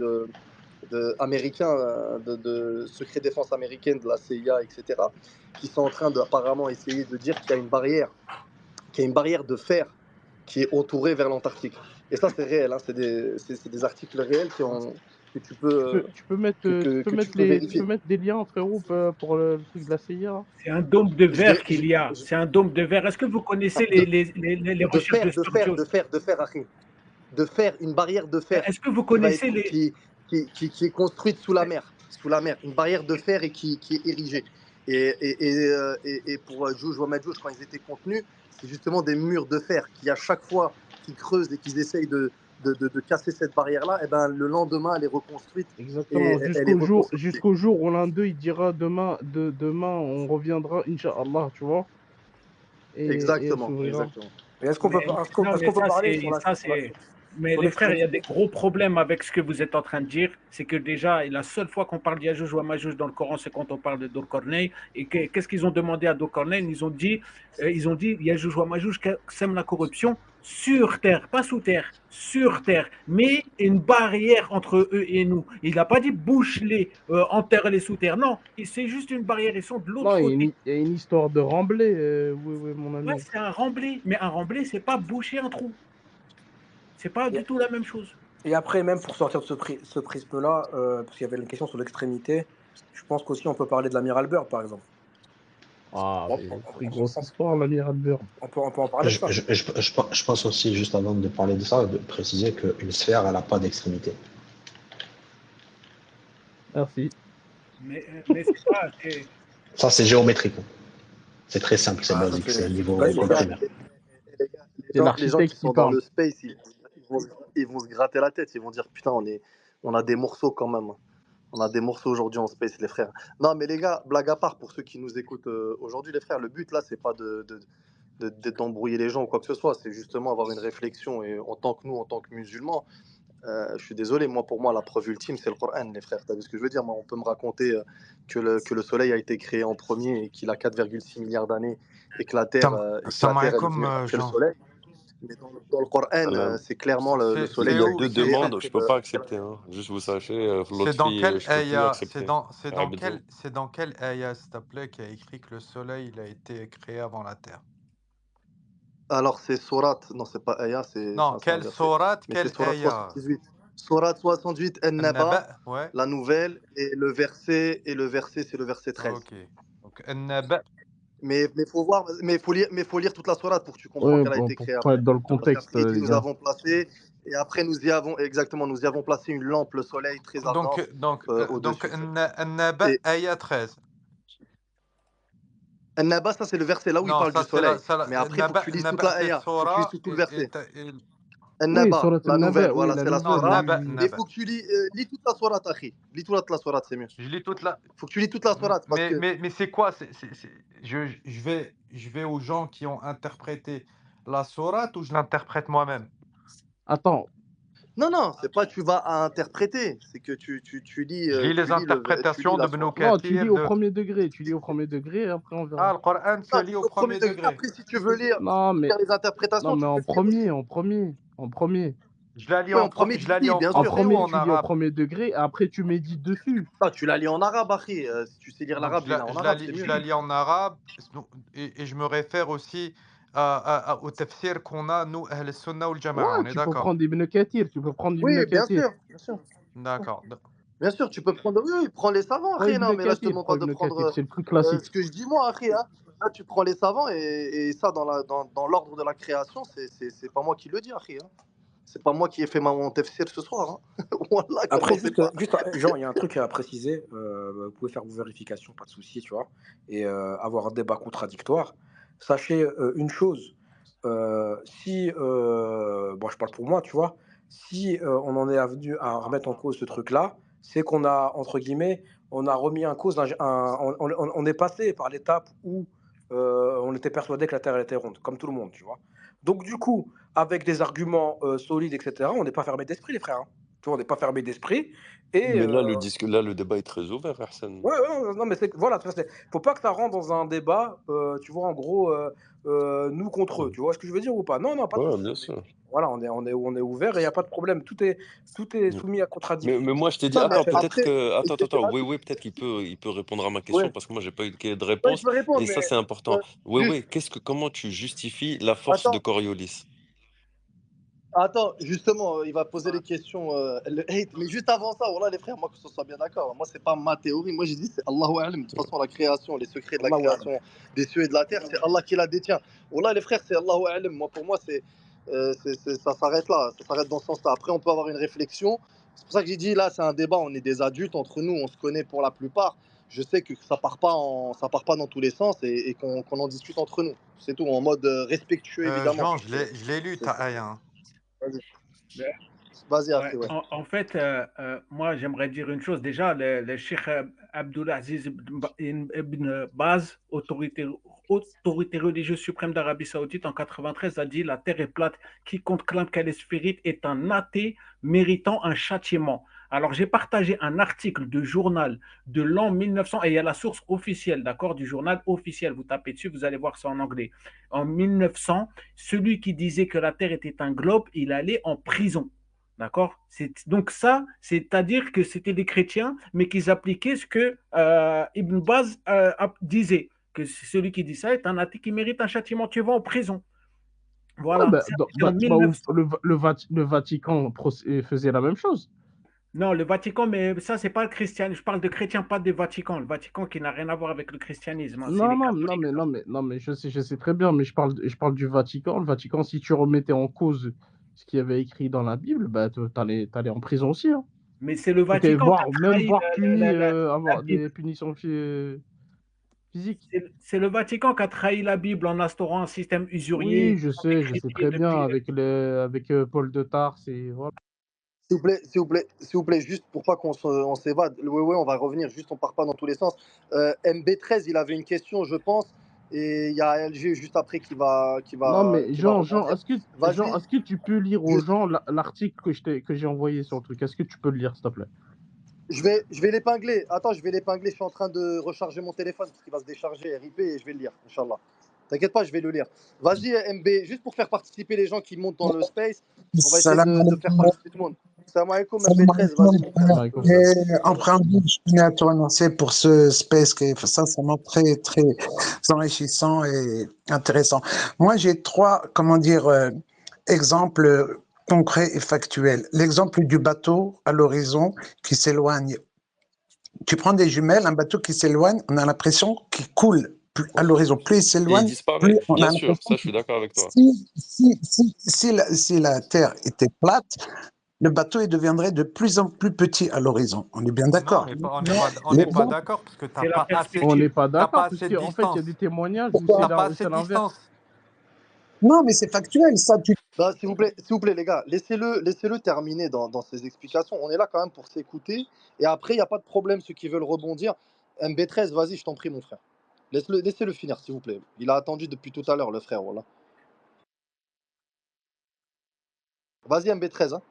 américains, de secret défense américaine, de la CIA, etc., qui sont en train d'apparemment essayer de dire qu'il y a une barrière de fer qui est entourée vers l'Antarctique. Et ça, c'est réel, hein, c'est des articles réels que tu peux, Tu peux mettre, que tu peux vérifier. des liens, frérot, pour le truc de la CIA. C'est un dôme de Je verre vais, qu'il y a. C'est un dôme de verre. Est-ce que vous connaissez les de recherches de Sturgeon? Achim. De fer, une barrière de fer Est-ce que vous qui va connaissez être, qui est construite sous la mer, une barrière de fer et qui est érigée. Et pour Jouj ou Madjouj, quand ils étaient contenus, c'est justement des murs de fer qui, à chaque fois qu'ils creusent et qu'ils essayent de casser cette barrière-là, et ben, le lendemain, elle est reconstruite. Exactement, jusqu'au jour où l'un d'eux il dira demain on reviendra, Inch'Allah, tu vois. Exactement. Mais est-ce qu'on peut parler sur la. Mais sur les frères, il y a des l'extrémité. gros problèmes avec ce que vous êtes en train de dire. C'est que déjà, la seule fois qu'on parle d'Yajouj ou Amajouj dans le Coran, c'est quand on parle de Dul-Qarnayn. Et qu'est-ce qu'ils ont demandé à Dul-Qarnayn? Ils ont dit Yajouj ou Amajouj sèment la corruption sur terre, pas sous terre, sur terre. Mais une barrière entre eux et nous. Il n'a pas dit bouche-les, enterre-les sous terre. Non, c'est juste une barrière. Ils sont de Non, l'autre côté. il y a une histoire de remblai, oui, mon Ouais, ami. c'est un remblai. Mais un remblai, c'est pas boucher un trou. C'est pas du tout la même chose. Et après, même pour sortir de ce prisme-là, parce qu'il y avait une question sur l'extrémité, je pense qu'aussi on peut parler de l'amiral Byrd, par exemple. Ah, mais grosse histoire, l'amiral Byrd. On peut en parler de ça. Je pense aussi, juste avant de parler de ça, de préciser qu'une sphère, elle n'a pas d'extrémité. Merci. Mais c'est pas. Ça, c'est géométrique. C'est très simple, c'est Ah, ça, basique, c'est c'est niveau basique. Les gars, primaire. C'est les gens l'architecte qui qui sont dans parle. le space, ils vont se gratter la tête. Ils vont dire putain, on a des morceaux quand même. On a des morceaux aujourd'hui en space, les frères. Non, mais les gars, blague à part, pour ceux qui nous écoutent aujourd'hui, les frères, le but là, c'est pas d'embrouiller les gens ou quoi que ce soit. C'est justement avoir une réflexion. Et en tant que nous, en tant que musulmans, je suis désolé, pour moi, la preuve ultime, c'est le Coran, les frères. T'as vu ce que je veux dire? Moi, on peut me raconter que le Soleil a été créé en premier et qu'il a 4,6 milliards d'années et que la Terre, السلام elle est عليكم venue après le Jean. Soleil. Mais dans le Coran, Salam. c'est clairement le C'est Soleil Il qui y a a où été deux créé demandes, après je peux pas après accepter. Hein. Juste vous sachez, c'est dans l'autre quelle je peux plus aya accepter. Abedou. c'est dans quelle aya s'il te plaît qui a écrit que le soleil il a été créé avant la terre? Alors, c'est Surat, non, c'est pas Aya, Non, c'est un quelle verset. sourate, Mais c'est quelle Surat aya? 78. Surat 68, An-Naba, An-Naba, ouais. la nouvelle, et le verset, c'est le verset 13. Ok. Donc An-Naba. Mais faut lire toute la Surat pour que tu comprends Ouais, qu'elle a été pour créée pas après. être dans le Parce contexte, qu'après, il dit, les nous gars. avons placé, et après, nous y avons placé une lampe, le soleil très ardente, Donc au-dessus. An-Naba, Et aya 13. An-Naba, ça, c'est le verset là où il Non, parle du ça c'est la, soleil. Mais après, il faut que tu lises toute Naba la c'est Aya. Il faut que tu lises Sora tout le verset. et- Oui, An-Naba, Surat la An-Naba, nouvelle, oui, voilà, la c'est la non, nouvelle, Surah. oui, oui. Et il Naba. faut que tu lis toute la Sourate, Akhi. Lis toute la Sourate, c'est mieux. Je lis toute la. Il faut que tu lis toute la Sourate parce que. Mais c'est quoi? Je vais aux gens qui ont interprété la sourate ou je l'interprète moi-même? Attends, Non, c'est pas tu vas à interpréter, c'est que tu lis, Je lis les tu lis interprétations de la Ibn Sourate. non, tu lis Kathir, au de... premier degré. Tu lis au premier degré et après on Ah, verra. le Coran se Non, lit tu au lis au premier premier degré. degré. Après, si tu veux lire, Non, mais, faire les interprétations, tu en peux le lire aussi. premier. Je la lis Oui, en, en premier, je tu la lis lis, en bien En sûr. français ou premier, en tu lis au arabe? premier degré et après tu médites dessus. Non, tu la lis en arabe, Akhi. Si tu sais lire Donc l'arabe, lis-la en arabe, c'est je mieux. la lis en arabe et je me réfère aussi au tafsir qu'on a, nous, Ahl Sunnah ou le Jama'a, on Ouais, est tu peux d'accord? prendre Ibn Kathir, tu peux prendre Oui, Ibn Kathir. bien sûr. D'accord. Bien sûr, tu peux prendre. Oui, prends les savants, Prends Akhi. Non, Ibn mais là, je te Kathir, demande prends pas de Ibn Kathir, prendre c'est le plus classique. ce que je dis moi, Akhi. Hein. Là, tu prends les savants et ça, dans l'ordre de la création, c'est pas moi qui le dis, Akhi. Hein. C'est pas moi qui ai fait mon tafsir ce soir. Hein. Wallah, Après, commencez pas. Jean, il y a un truc à préciser. Vous pouvez faire vos vérifications, pas de souci, tu vois, et avoir un débat contradictoire. Sachez une chose. Si, bon, je parle pour moi, tu vois, si on en est venu à remettre en cause ce truc-là, c'est qu'on a, entre guillemets, on a remis en cause, on est passé par l'étape où on était persuadé que la Terre elle était ronde, comme tout le monde, tu vois. Donc, du coup, avec des arguments solides, etc., on n'est pas fermé d'esprit, les frères. Hein. Tu vois, on n'est pas fermé d'esprit. Et Mais là, le débat est très ouvert, Arsène. ouais, non, mais voilà, faut pas que ça rentre dans un débat, tu vois, en gros, nous contre eux. Tu vois ce que je veux dire ou pas? Non, pas de Ouais, souci. bien sûr. Voilà, on est ouvert et il n'y a pas de problème. Tout est soumis à contradiction. Mais moi, je t'ai dit, Non, mais attends, peut-être après, que. Attends, je t'ai oui, raté. peut-être qu'il peut répondre à ma question Ouais, parce que moi, j'ai pas eu de ouais, je réponse. veux répondre, Et ça, mais c'est important. juste, Comment tu justifies la force de attends. Coriolis? Attends, justement, il va poser les questions, le hate, mais juste avant ça, voilà les frères, moi que ce soit bien d'accord, moi c'est pas ma théorie, moi j'ai dit c'est Allahu A'lam, de toute façon la création, les secrets de la Allahu a'lam. création des cieux et de la terre, c'est Allah qui la détient. Voilà les frères, c'est Allahu A'lam, moi pour moi ça s'arrête là, ça s'arrête dans ce sens-là. Après on peut avoir une réflexion, c'est pour ça que j'ai dit là c'est un débat, on est des adultes entre nous, on se connaît pour la plupart, je sais que ça part pas dans tous les sens et qu'on en discute entre nous, c'est tout, en mode respectueux évidemment. Jean, Parce que je l'ai lu, ta aya. Hein. Vas-y. Ben, Vas-y, ouais. après, ouais. En fait, moi, j'aimerais dire une chose. Déjà, le Cheikh Abdulaziz Ibn Baz, autorité autorité religieuse suprême d'Arabie Saoudite, en 93, a dit la terre est plate. Quiconque clame qu'elle est sphérique est un athée méritant un châtiment. Alors, j'ai partagé un article de journal de l'an 1900, et il y a la source officielle, d'accord, du journal officiel. Vous tapez dessus, vous allez voir ça en anglais. En 1900, celui qui disait que la terre était un globe, il allait en prison. D'accord. Donc ça, c'est-à-dire que c'était des chrétiens, mais qu'ils appliquaient ce que Ibn Baz disait, que celui qui dit ça est un athée qui mérite un châtiment, tu vas en prison. Voilà. Ouais, C'était en 1900. le Vatican faisait la même chose. Non, le Vatican, mais ça, c'est pas le christianisme. Je parle de chrétiens, pas de Vatican. Le Vatican qui n'a rien à voir avec le christianisme, hein, c'est Non, les non, catholiques. non, mais je sais très bien, mais je parle du Vatican. Le Vatican, si tu remettais en cause ce qu'il y avait écrit dans la Bible, bah, t'allais en prison aussi, hein. Mais c'est le T'étais Vatican qui a même trahi voir puni, la avoir Bible. des punitions physiques. C'est le Vatican qui a trahi la Bible en instaurant un système usurier. Oui, je sais très bien, avec Paul de Tarse et voilà. S'il vous plaît, juste pour pas on s'évade. Ouais, on va revenir, juste on part pas dans tous les sens. MB13, il avait une question, je pense, et il y a LG juste après Non, mais qui va Jean, rebondir. Vas-y. est-ce que tu peux lire aux gens l'article que j'ai envoyé sur le truc? Est-ce que tu peux le lire, s'il te plaît? Je vais l'épingler. Attends, je vais l'épingler. Je suis en train de recharger mon téléphone parce qu'il va se décharger RIP et je vais le lire, Inch'Allah. T'inquiète pas, je vais le lire. Vas-y, MB, juste pour faire participer les gens qui montent dans le space, on va essayer Salam de faire alaikum. participer tout le monde. Salam alaikum, Salam MB13, vas-y, alaikum. mon frère. Waalaikum En préambule, je tenais à te remercier pour ce space qui est sincèrement très, très enrichissant et intéressant. Moi, j'ai trois, exemples concrets et factuels. L'exemple du bateau à l'horizon qui s'éloigne. Tu prends des jumelles, un bateau qui s'éloigne, on a l'impression qu'il coule à l'horizon. Plus il Et il s'éloigne, plus disparaît. on a Bien sûr, l'impression ça, je que suis d'accord avec toi. si la Terre était plate, le bateau il deviendrait de plus en plus petit à l'horizon. On est bien Non, d'accord. on n'est pas d'accord parce que tu n'as pas assez, On n'est pas t'as d'accord, pas parce assez de qu'en fait, il y a distance. des témoignages où Pourquoi T'as pas assez c'est de l'inverse. distance. Non, mais c'est factuel, ça. Bah, s'il vous plaît, les gars, laissez-le terminer dans ses explications. On est là quand même pour s'écouter. Et après, il n'y a pas de problème, ceux qui veulent rebondir. MB13, vas-y, je t'en prie, mon frère. Laissez-le finir, s'il vous plaît. Il a attendu depuis tout à l'heure, le frère, voilà. Vas-y, MB13. Hein.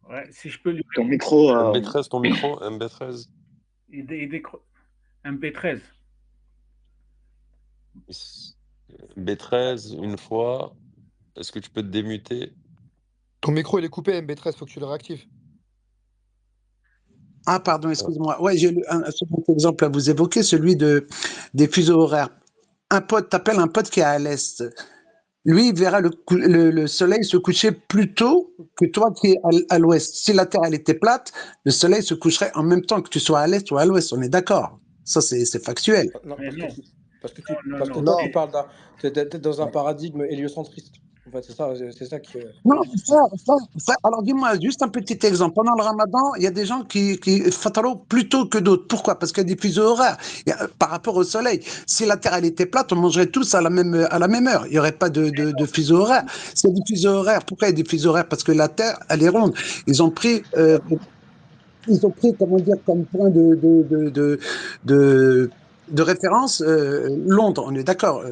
Ouais, si je peux lui Ton micro. MB13, ton micro, MB13. MB13. MB13, une fois. Est-ce que tu peux te démuter? Ton micro, il est coupé, MB13, faut que tu le réactives. Ah, pardon, excuse-moi. Ouais, j'ai un second exemple à vous évoquer, celui des fuseaux horaires. T'appelles un pote qui est à l'Est. Lui, il verra le soleil se coucher plus tôt que toi qui es à l'Ouest. Si la Terre, elle était plate, le soleil se coucherait en même temps que tu sois à l'Est ou à l'Ouest. On est d'accord. Ça, c'est factuel. Non, parce que non. toi, tu parles d'être dans un paradigme héliocentriste. En fait, c'est ça qui. Non, ça, alors dis-moi juste un petit exemple. Pendant le ramadan, il y a des gens qui fatalo plus tôt que d'autres. Pourquoi? Parce qu'il y a des fuseaux horaires par rapport au soleil. Si la Terre elle était plate, on mangerait tous à la même heure. Il n'y aurait pas de fuseaux horaires. S'il y a des fuseaux horaires, pourquoi il y a des fuseaux horaires? Parce que la Terre, elle est ronde. Ils ont pris, comment dire, comme point de référence Londres. On est d'accord.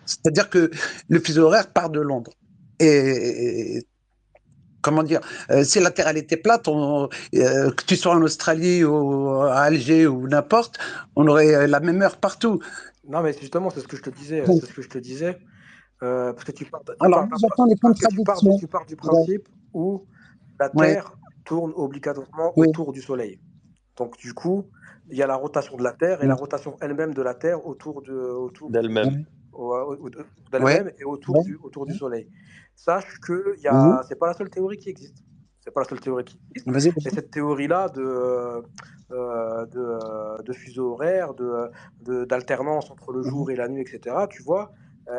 C'est-à-dire que le fuseau horaire part de Londres. Et comment dire, si la Terre elle était plate, que tu sois en Australie ou à Alger ou n'importe, on aurait la même heure partout. Non, mais justement, c'est ce que je te disais. Donc, C'est ce que je te disais. Parce que tu pars du principe où la Terre tourne obligatoirement autour du Soleil. Donc, du coup, il y a la rotation de la Terre et la rotation elle-même de la Terre autour d'elle-même. Et autour du Soleil. Sache que c'est pas la seule théorie qui existe. C'est pas la seule théorie qui existe. Et cette théorie-là de fuseau horaire, d'alternance entre le jour et la nuit, etc., tu vois,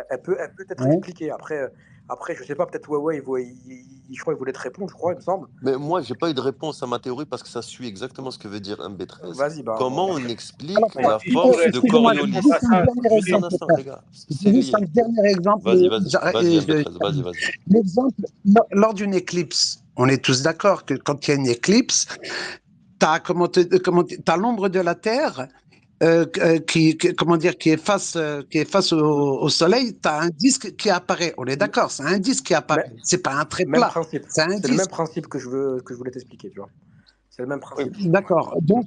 elle peut être expliquée. Après, je sais pas, peut-être Huawei, je crois qu'il voulait te répondre, je crois, il me semble. Mais moi, j'ai pas eu de réponse à ma théorie parce que ça suit exactement ce que veut dire MB13. Vas-y, Comment on explique la force de Coriolis? Juste un instant, les gars. C'est lié. Un dernier exemple. Vas-y, MB13, vas-y. L'exemple, lors d'une éclipse, on est tous d'accord que quand il y a une éclipse, t'as l'ombre de la Terre qui est face au soleil, tu as un disque qui apparaît. On est d'accord, c'est un disque qui apparaît. Mais, C'est pas un trait même plat, principe. c'est un C'est le même disque. principe que je voulais t'expliquer, tu vois. C'est le même Oui. principe. D'accord. Donc,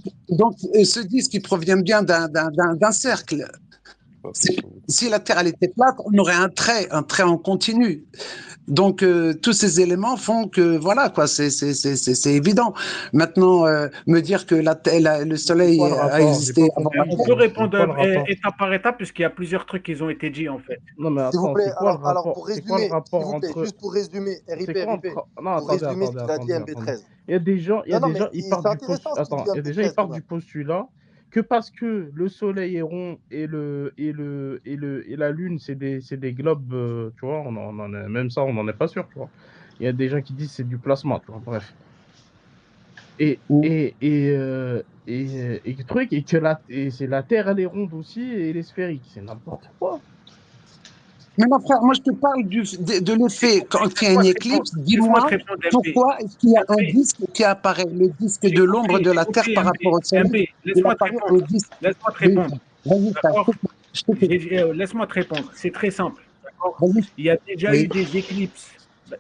ce disque, il provient bien d'un cercle. Si la Terre elle était plate, on aurait un trait en continu. Donc, tous ces éléments font que, voilà, quoi, c'est évident. Maintenant, me dire que le C'est Soleil quoi le a rapport? J'ai existé pas avant compris. la On Terre. peut C'est répondre quoi le rapport? étape par étape, puisqu'il y a plusieurs trucs qui ont été dit, en fait. Non, mais S'il vous attends, plaît, c'est quoi le alors rapport? pour C'est quoi le résumer, s'il rapport vous plaît, entre. juste pour résumer, C'est RIP, quoi RIP, Non, pour attendez, résumer ce qu'il a dit attendez. MB13. Il y a des gens, Non, mais ils c'est partent du intéressant ce qu'il Attends, dit il y a des gens, ils MB13 quand partent du même. postulat que parce que le soleil est rond et la lune, c'est des globes, tu vois, on en est, même ça, on n'en est pas sûr, tu vois. Il y a des gens qui disent que c'est du plasma, tu vois, bref. Et le truc est que c'est la Terre, elle est ronde aussi et elle est sphérique. C'est n'importe quoi. Mais mon frère, moi je te parle de l'effet quand il y a une éclipse. Laisse-moi Dis-moi te répondre, MB. pourquoi est-ce qu'il y a un disque qui apparaît, le disque de l'ombre de la Terre par rapport au Soleil, MB, il laisse-moi te apparaît répondre. un disque. Laisse-moi te Oui, répondre. vas-y, frère, D'accord? je t'écoute. Laisse-moi te répondre. C'est très simple. D'accord? Vas-y. Il y a déjà Oui. eu des éclipses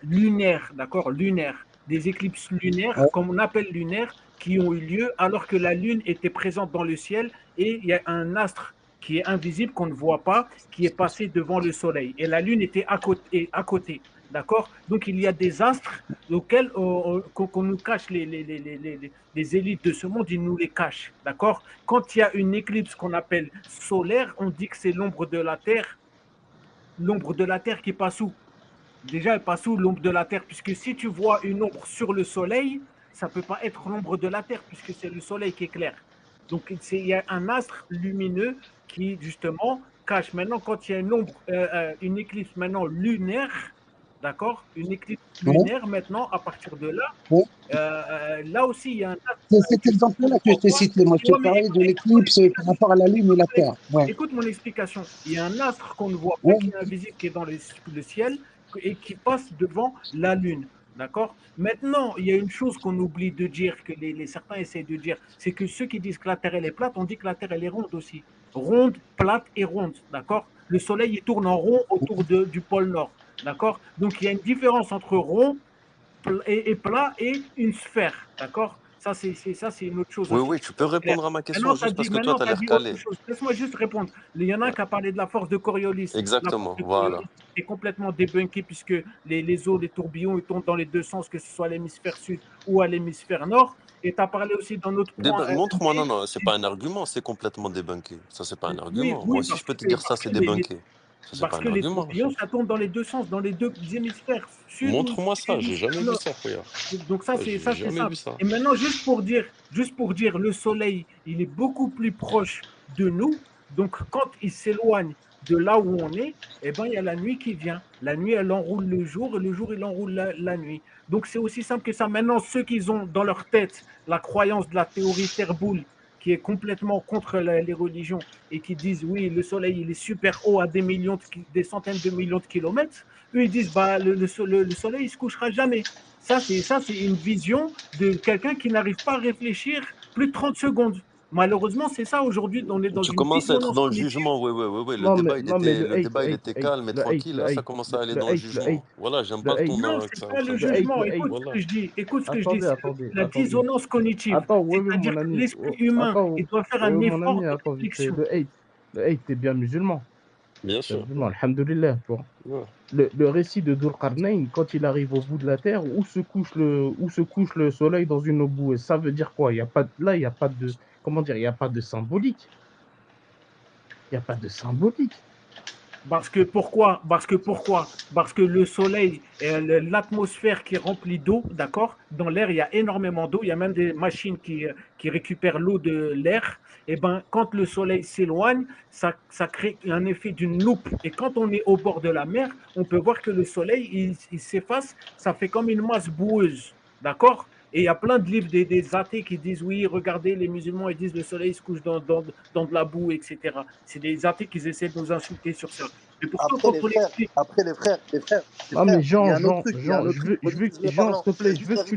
lunaires, d'accord? Lunaires. Des éclipses lunaires, Ouais. comme on appelle lunaires, qui ont eu lieu alors que la Lune était présente dans le ciel et il y a un astre qui est invisible, qu'on ne voit pas, qui est passé devant le Soleil. Et la Lune était à côté. D'accord? Donc il y a des astres auxquels qu'on nous cache, les élites de ce monde, ils nous les cachent. D'accord? Quand il y a une éclipse qu'on appelle solaire, on dit que c'est l'ombre de la Terre. L'ombre de la Terre qui passe où? Déjà, elle passe où l'ombre de la Terre? Puisque si tu vois une ombre sur le Soleil, ça ne peut pas être l'ombre de la Terre, puisque c'est le Soleil qui est clair. Donc, il y a un astre lumineux qui, justement, cache. Maintenant, quand il y a une éclipse maintenant lunaire, d'accord? Une éclipse lunaire, maintenant, à partir de là, Ouais. là aussi, il y a un astre. C'est cet exemple-là que je t'ai cité. Moi, je te parlais de l'éclipse par rapport à la Lune et la Terre. Ouais. Écoute mon explication. Il y a un astre qu'on ne voit pas, Ouais. qui est invisible, qui est dans le ciel et qui passe devant la Lune. D'accord? Maintenant, il y a une chose qu'on oublie de dire, que certains essaient de dire, c'est que ceux qui disent que la Terre elle est plate, on dit que la Terre elle est ronde aussi. Ronde, plate et ronde. D'accord? Le Soleil il tourne en rond autour du pôle Nord. D'accord? Donc il y a une différence entre rond et plat et une sphère. D'accord? Ça, c'est une autre chose Oui, aussi. oui, tu peux répondre à ma question juste parce que toi, tu as l'air Dit calé. autre chose. Laisse-moi juste répondre. Il y en a qui a parlé de la force de Coriolis. La force Exactement, de voilà. Coriolis est complètement débunkée puisque les eaux, les tourbillons, ils tombent dans les deux sens, que ce soit à l'hémisphère sud ou à l'hémisphère nord. Et tu as parlé aussi d'un autre point. Montre-moi, non, c'est pas un argument, c'est complètement débunké. Ça, c'est pas un argument. Moi Oui, aussi, je peux te dire ça, c'est débunké. Ça, c'est pas parce un que les argument, tourbillons, wesh. ça tombe dans les deux sens, dans les deux hémisphères, sud ou Montre-moi ça, j'ai hémisphère jamais vu nord. ça, frère. Donc ça, J'ai c'est jamais vu simple. ça. Et maintenant, juste pour dire, le Soleil, il est beaucoup plus proche de nous. Donc, quand il s'éloigne de là où on est, eh ben, il y a la nuit qui vient. La nuit, elle enroule le jour et le jour, il enroule la nuit. Donc, c'est aussi simple que ça. Maintenant, ceux qui ont dans leur tête la croyance de la théorie Terre-Boule, qui est complètement contre les religions et qui disent oui, le Soleil, il est super haut à des centaines de millions de kilomètres, eux, ils disent bah, le Soleil, il ne se couchera jamais. Ça, c'est une vision de quelqu'un qui n'arrive pas à réfléchir plus de 30 secondes. Malheureusement, c'est ça aujourd'hui. On est dans Tu une commences à être dissonance dans le cognitive. jugement, ouais. Le Non, débat, mais le débat, il était calme et tranquille. Là, ça commence à aller dans le le hate, jugement. Voilà, j'aime le pas le hate, ton Non, que c'est c'est en pas train le de le hate, jugement. le hate. Écoute ce Voilà. que je dis. Écoute ce que je dis. Attendez. La dissonance cognitive. Attends, oui, C'est-à-dire mon que ami. l'esprit humain, il doit faire un Oui, mon effort ami, de attends vite fait. réflexion. Le hate, t'es bien musulman. Bien T'es sûr. musulman, alhamdoulilah, tu vois. Ouais. Le récit de Dhul Qarnayn, quand il arrive au bout de la terre, où se couche le soleil dans une eau boueuse, ça veut dire quoi? Il n'y a pas de, comment dire, il n'y a pas de symbolique. Il n'y a pas de symbolique. Parce que pourquoi? Parce que le soleil, l'atmosphère qui est remplie d'eau, d'accord? Dans l'air, il y a énormément d'eau. Il y a même des machines qui récupèrent l'eau de l'air. Et ben, quand le soleil s'éloigne, ça crée un effet d'une loupe. Et quand on est au bord de la mer, on peut voir que le soleil, il s'efface. Ça fait comme une masse boueuse, d'accord? Et il y a plein de livres des athées qui disent oui, regardez, les musulmans, ils disent le soleil se couche dans de la boue, etc. C'est des athées qui essaient de nous insulter sur ça. Et pourtant, Après, quand les on frères, l'explique, Ah, mais il y a Jean, un autre Jean, truc, il y a un Jean, autre truc, je veux, modélisme Jean, parlant. s'il te plaît, je Juste veux que tu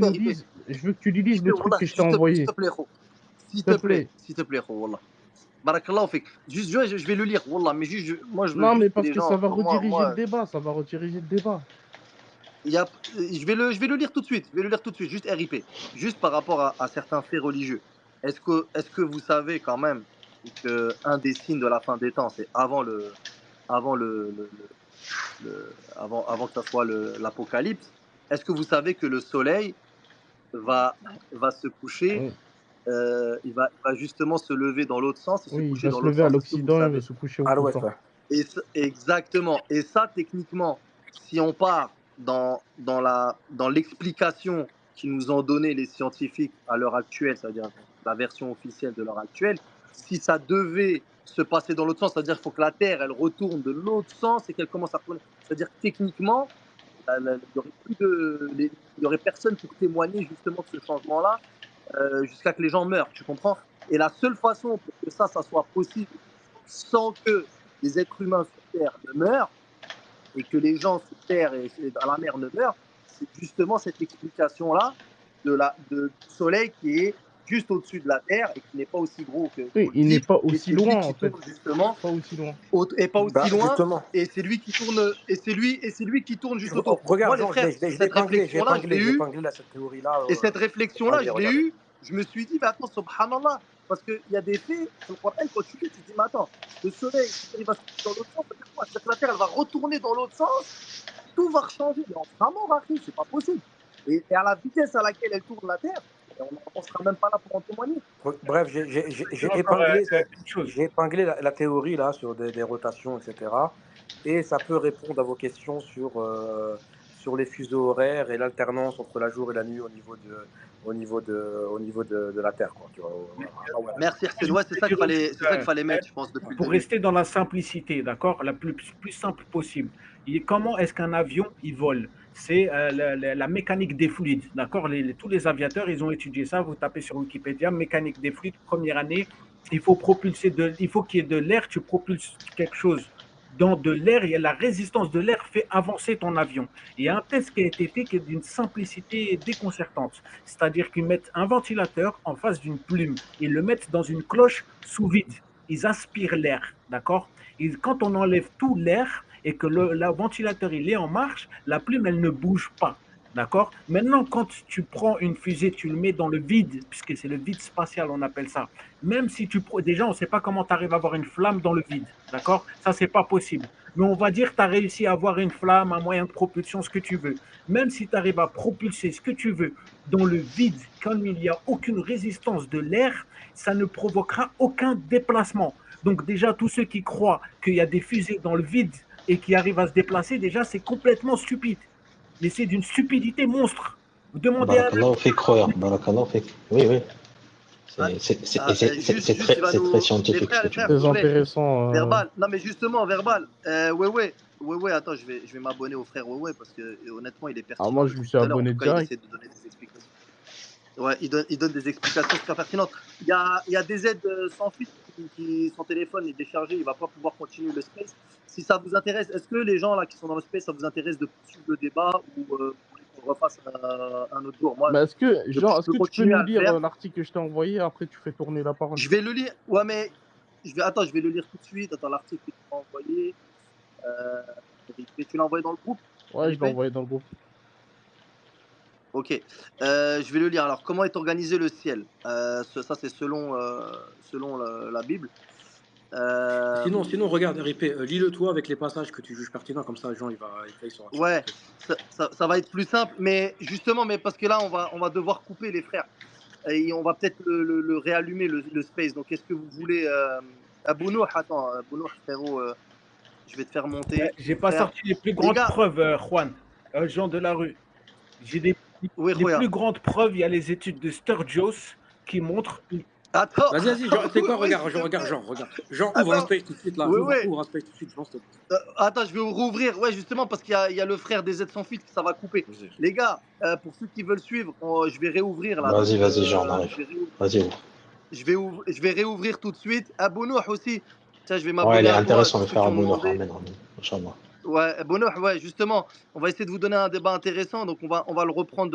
nous dises, le truc que je t'ai envoyé. s'il S'il te te plaît. plaît, Wallah. Barakallah fik. Juste, je vais le lire, Wallah, mais juste, moi, je veux Non, mais juste que parce les que ça gens, va rediriger le moi, débat, ça va rediriger le débat. je vais le lire tout de suite, juste RIP, juste par rapport à certains faits religieux. Est-ce que vous savez quand même que un des signes de la fin des temps, c'est avant avant que ça soit l'apocalypse. Est-ce que vous savez que le soleil va se coucher, Oui, il va justement se lever dans l'autre sens et se oui, il coucher va dans se l'autre lever à sens? Est-ce que vous le l'Occident et il va savez? se coucher au à l'ouest, Couchant. ouais. Exactement. Et ça, techniquement, si on part dans l'explication qu'ils nous ont donnée les scientifiques à l'heure actuelle, c'est-à-dire la version officielle de l'heure actuelle, si ça devait se passer dans l'autre sens, c'est-à-dire qu'il faut que la Terre, elle retourne de l'autre sens et qu'elle commence à tourner. C'est-à-dire que techniquement, il y aurait personne pour témoigner justement de ce changement-là jusqu'à que les gens meurent, tu comprends? Et la seule façon pour que ça soit possible sans que les êtres humains sur Terre ne meurent et que les gens sur Terre et dans la mer ne meurent, c'est justement cette explication-là du Soleil qui est juste au-dessus de la Terre et qui n'est pas aussi gros Oui, qu'on le il n'est dit, pas et aussi c'est lui loin, qui en fait. tourne justement Pas aussi loin. et pas Bah, aussi loin, justement. et c'est lui qui tourne qui tourne juste autour. Regarde, Moi, les Jean, frères, je l'ai épinglé, j'ai épinglé là, cette théorie-là. et cette réflexion-là, Épinglé, je l'ai regarde. eue. Je me suis dit, mais attends, subhanallah, parce qu'il y a des faits, sur le Coran, quand tu lis, tu te dis, mais attends, le soleil, il va se coucher dans l'autre sens, ça veut dire quoi? C'est-à-dire que la Terre, elle va retourner dans l'autre sens, tout va changer. Mais on sera mort, Achille, c'est pas possible. Et à la vitesse à laquelle elle tourne la Terre, on sera même pas là pour en témoigner. Bref, J'ai encore quelque chose. j'ai épinglé la théorie là sur des rotations, etc. Et ça peut répondre à vos questions sur les fuseaux horaires et l'alternance entre la jour et la nuit au niveau de la Terre, quoi. Tu vois, voilà. Merci, Hussein. Ouais, c'est ça qu'il fallait mettre, je pense, depuis le Pour début. rester dans la simplicité, d'accord, la plus simple possible. Comment est-ce qu'un avion il vole? C'est la mécanique des fluides, d'accord. Tous les aviateurs, ils ont étudié ça. Vous tapez sur Wikipédia, mécanique des fluides, première année. Il faut qu'il y ait de l'air. Tu propulses quelque chose dans de l'air. Et la résistance de l'air fait avancer ton avion. Il y a un test qui a été fait qui est d'une simplicité déconcertante. C'est-à-dire qu'ils mettent un ventilateur en face d'une plume. Ils le mettent dans une cloche sous vide. Ils aspirent l'air, d'accord? Et quand on enlève tout l'air et que le ventilateur il est en marche, la plume elle ne bouge pas, d'accord? Maintenant, quand tu prends une fusée, tu le mets dans le vide, puisque c'est le vide spatial, on appelle ça. Même si déjà, on ne sait pas comment tu arrives à avoir une flamme dans le vide, d'accord? Ça, c'est pas possible. Mais on va dire que tu as réussi à avoir une flamme, un moyen de propulsion, ce que tu veux. Même si tu arrives à propulser ce que tu veux dans le vide, quand il n'y a aucune résistance de l'air, ça ne provoquera aucun déplacement. Donc déjà, tous ceux qui croient qu'il y a des fusées dans le vide et qui arrivent à se déplacer, déjà, c'est complètement stupide. Mais c'est d'une stupidité monstre. Vous demandez à... Barakallahu fik, khoya. Barakallahu fik. Oui, oui. C'est très scientifique ce que tu dis. Très intéressant. Verbal. Non, mais justement, verbal. Ouais, attends, je vais m'abonner au frère Ouais, parce que honnêtement, il est pertinent. Ah, moi, je me suis abonné direct. Il essaie de donner des explications. Ouais, il donne des explications très pertinentes. Il y a des aides sans fil qui son téléphone est déchargé, il va pas pouvoir continuer le space. Si ça vous intéresse, est-ce que les gens là qui sont dans le space, ça vous intéresse de poursuivre le débat ou qu'on refasse un autre jour? Moi, est-ce que tu peux nous lire faire. l'article que je t'ai envoyé, après tu fais tourner la parole? Je vais le lire. Ouais, mais je vais le lire tout de suite. Attends, l'article que tu m'as envoyé. Tu l'as envoyé dans le groupe? Ouais, je l'ai envoyé dans le groupe. Ok, je vais le lire. Alors, comment est organisé le ciel? Ça, c'est selon la Bible. Sinon, regarde, RIP, lis-le toi avec les passages que tu juges pertinents, comme ça, Jean, il saura. Ouais, ça va être plus simple, mais justement, parce que là, on va devoir couper les frères. Et on va peut-être le réallumer, le space. Donc, est-ce que vous voulez... Abounou, attends, Abounou, frérot, je vais te faire monter. J'ai pas sorti les plus grandes preuves, Juan, Jean de la rue. J'ai les plus grandes preuves, il y a les études de Sturgios qui montrent... Attends. Vas-y, Jean, c'est quoi, regarde. Jean, ouvre un space tout de suite, là. Ouvre un space tout de suite, Jean. Attends, je vais rouvrir. Ouais, justement, parce qu'il y a le frère des aides sans fil, ça va couper. Les gars, pour ceux qui veulent suivre, je vais réouvrir là. Vas-y, Jean, on arrive. Vas-y, ouvre. Je vais réouvrir tout de suite. Abounou aussi. Tiens, je vais m'abonner. Ouais, il est intéressant de faire Abounou. Inch'Allah. Ouais, Bonheur, ouais, justement, on va essayer de vous donner un débat intéressant. Donc, on va le reprendre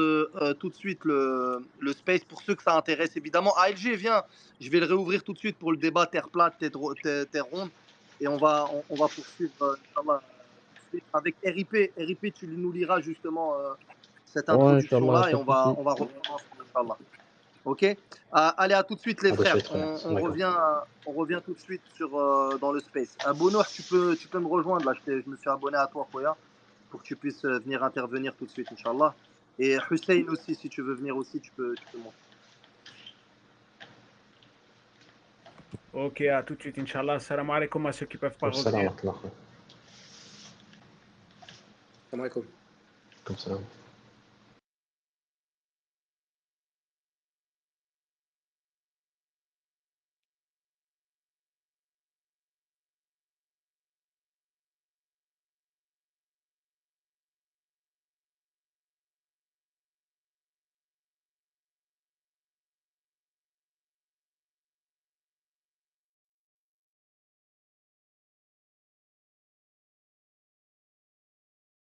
tout de suite, le space, pour ceux que ça intéresse, évidemment. ALG, viens, je vais le réouvrir tout de suite pour le débat terre plate, terre ronde. Et on va poursuivre, Inch'Allah, tout de suite avec RIP. RIP, tu nous liras justement cette Ouais, introduction-là et Inch'Allah, pas de souci. on va reprendre ensemble, Inch'Allah. Ok. Allez, à tout de suite, les À de frères. suite, frère. On Salam alaikum. revient tout de suite dans le space. Bonheur, tu peux me rejoindre là. Je me suis abonné à toi, Khoya, pour que tu puisses venir intervenir tout de suite, Inch'Allah. Et Hussein aussi, si tu veux venir aussi, tu peux monter. Ok, à tout de suite, Inch'Allah. Salam alaikum à ceux qui ne peuvent pas Salam revenir. alaikum. Salam alaikum. Comme ça.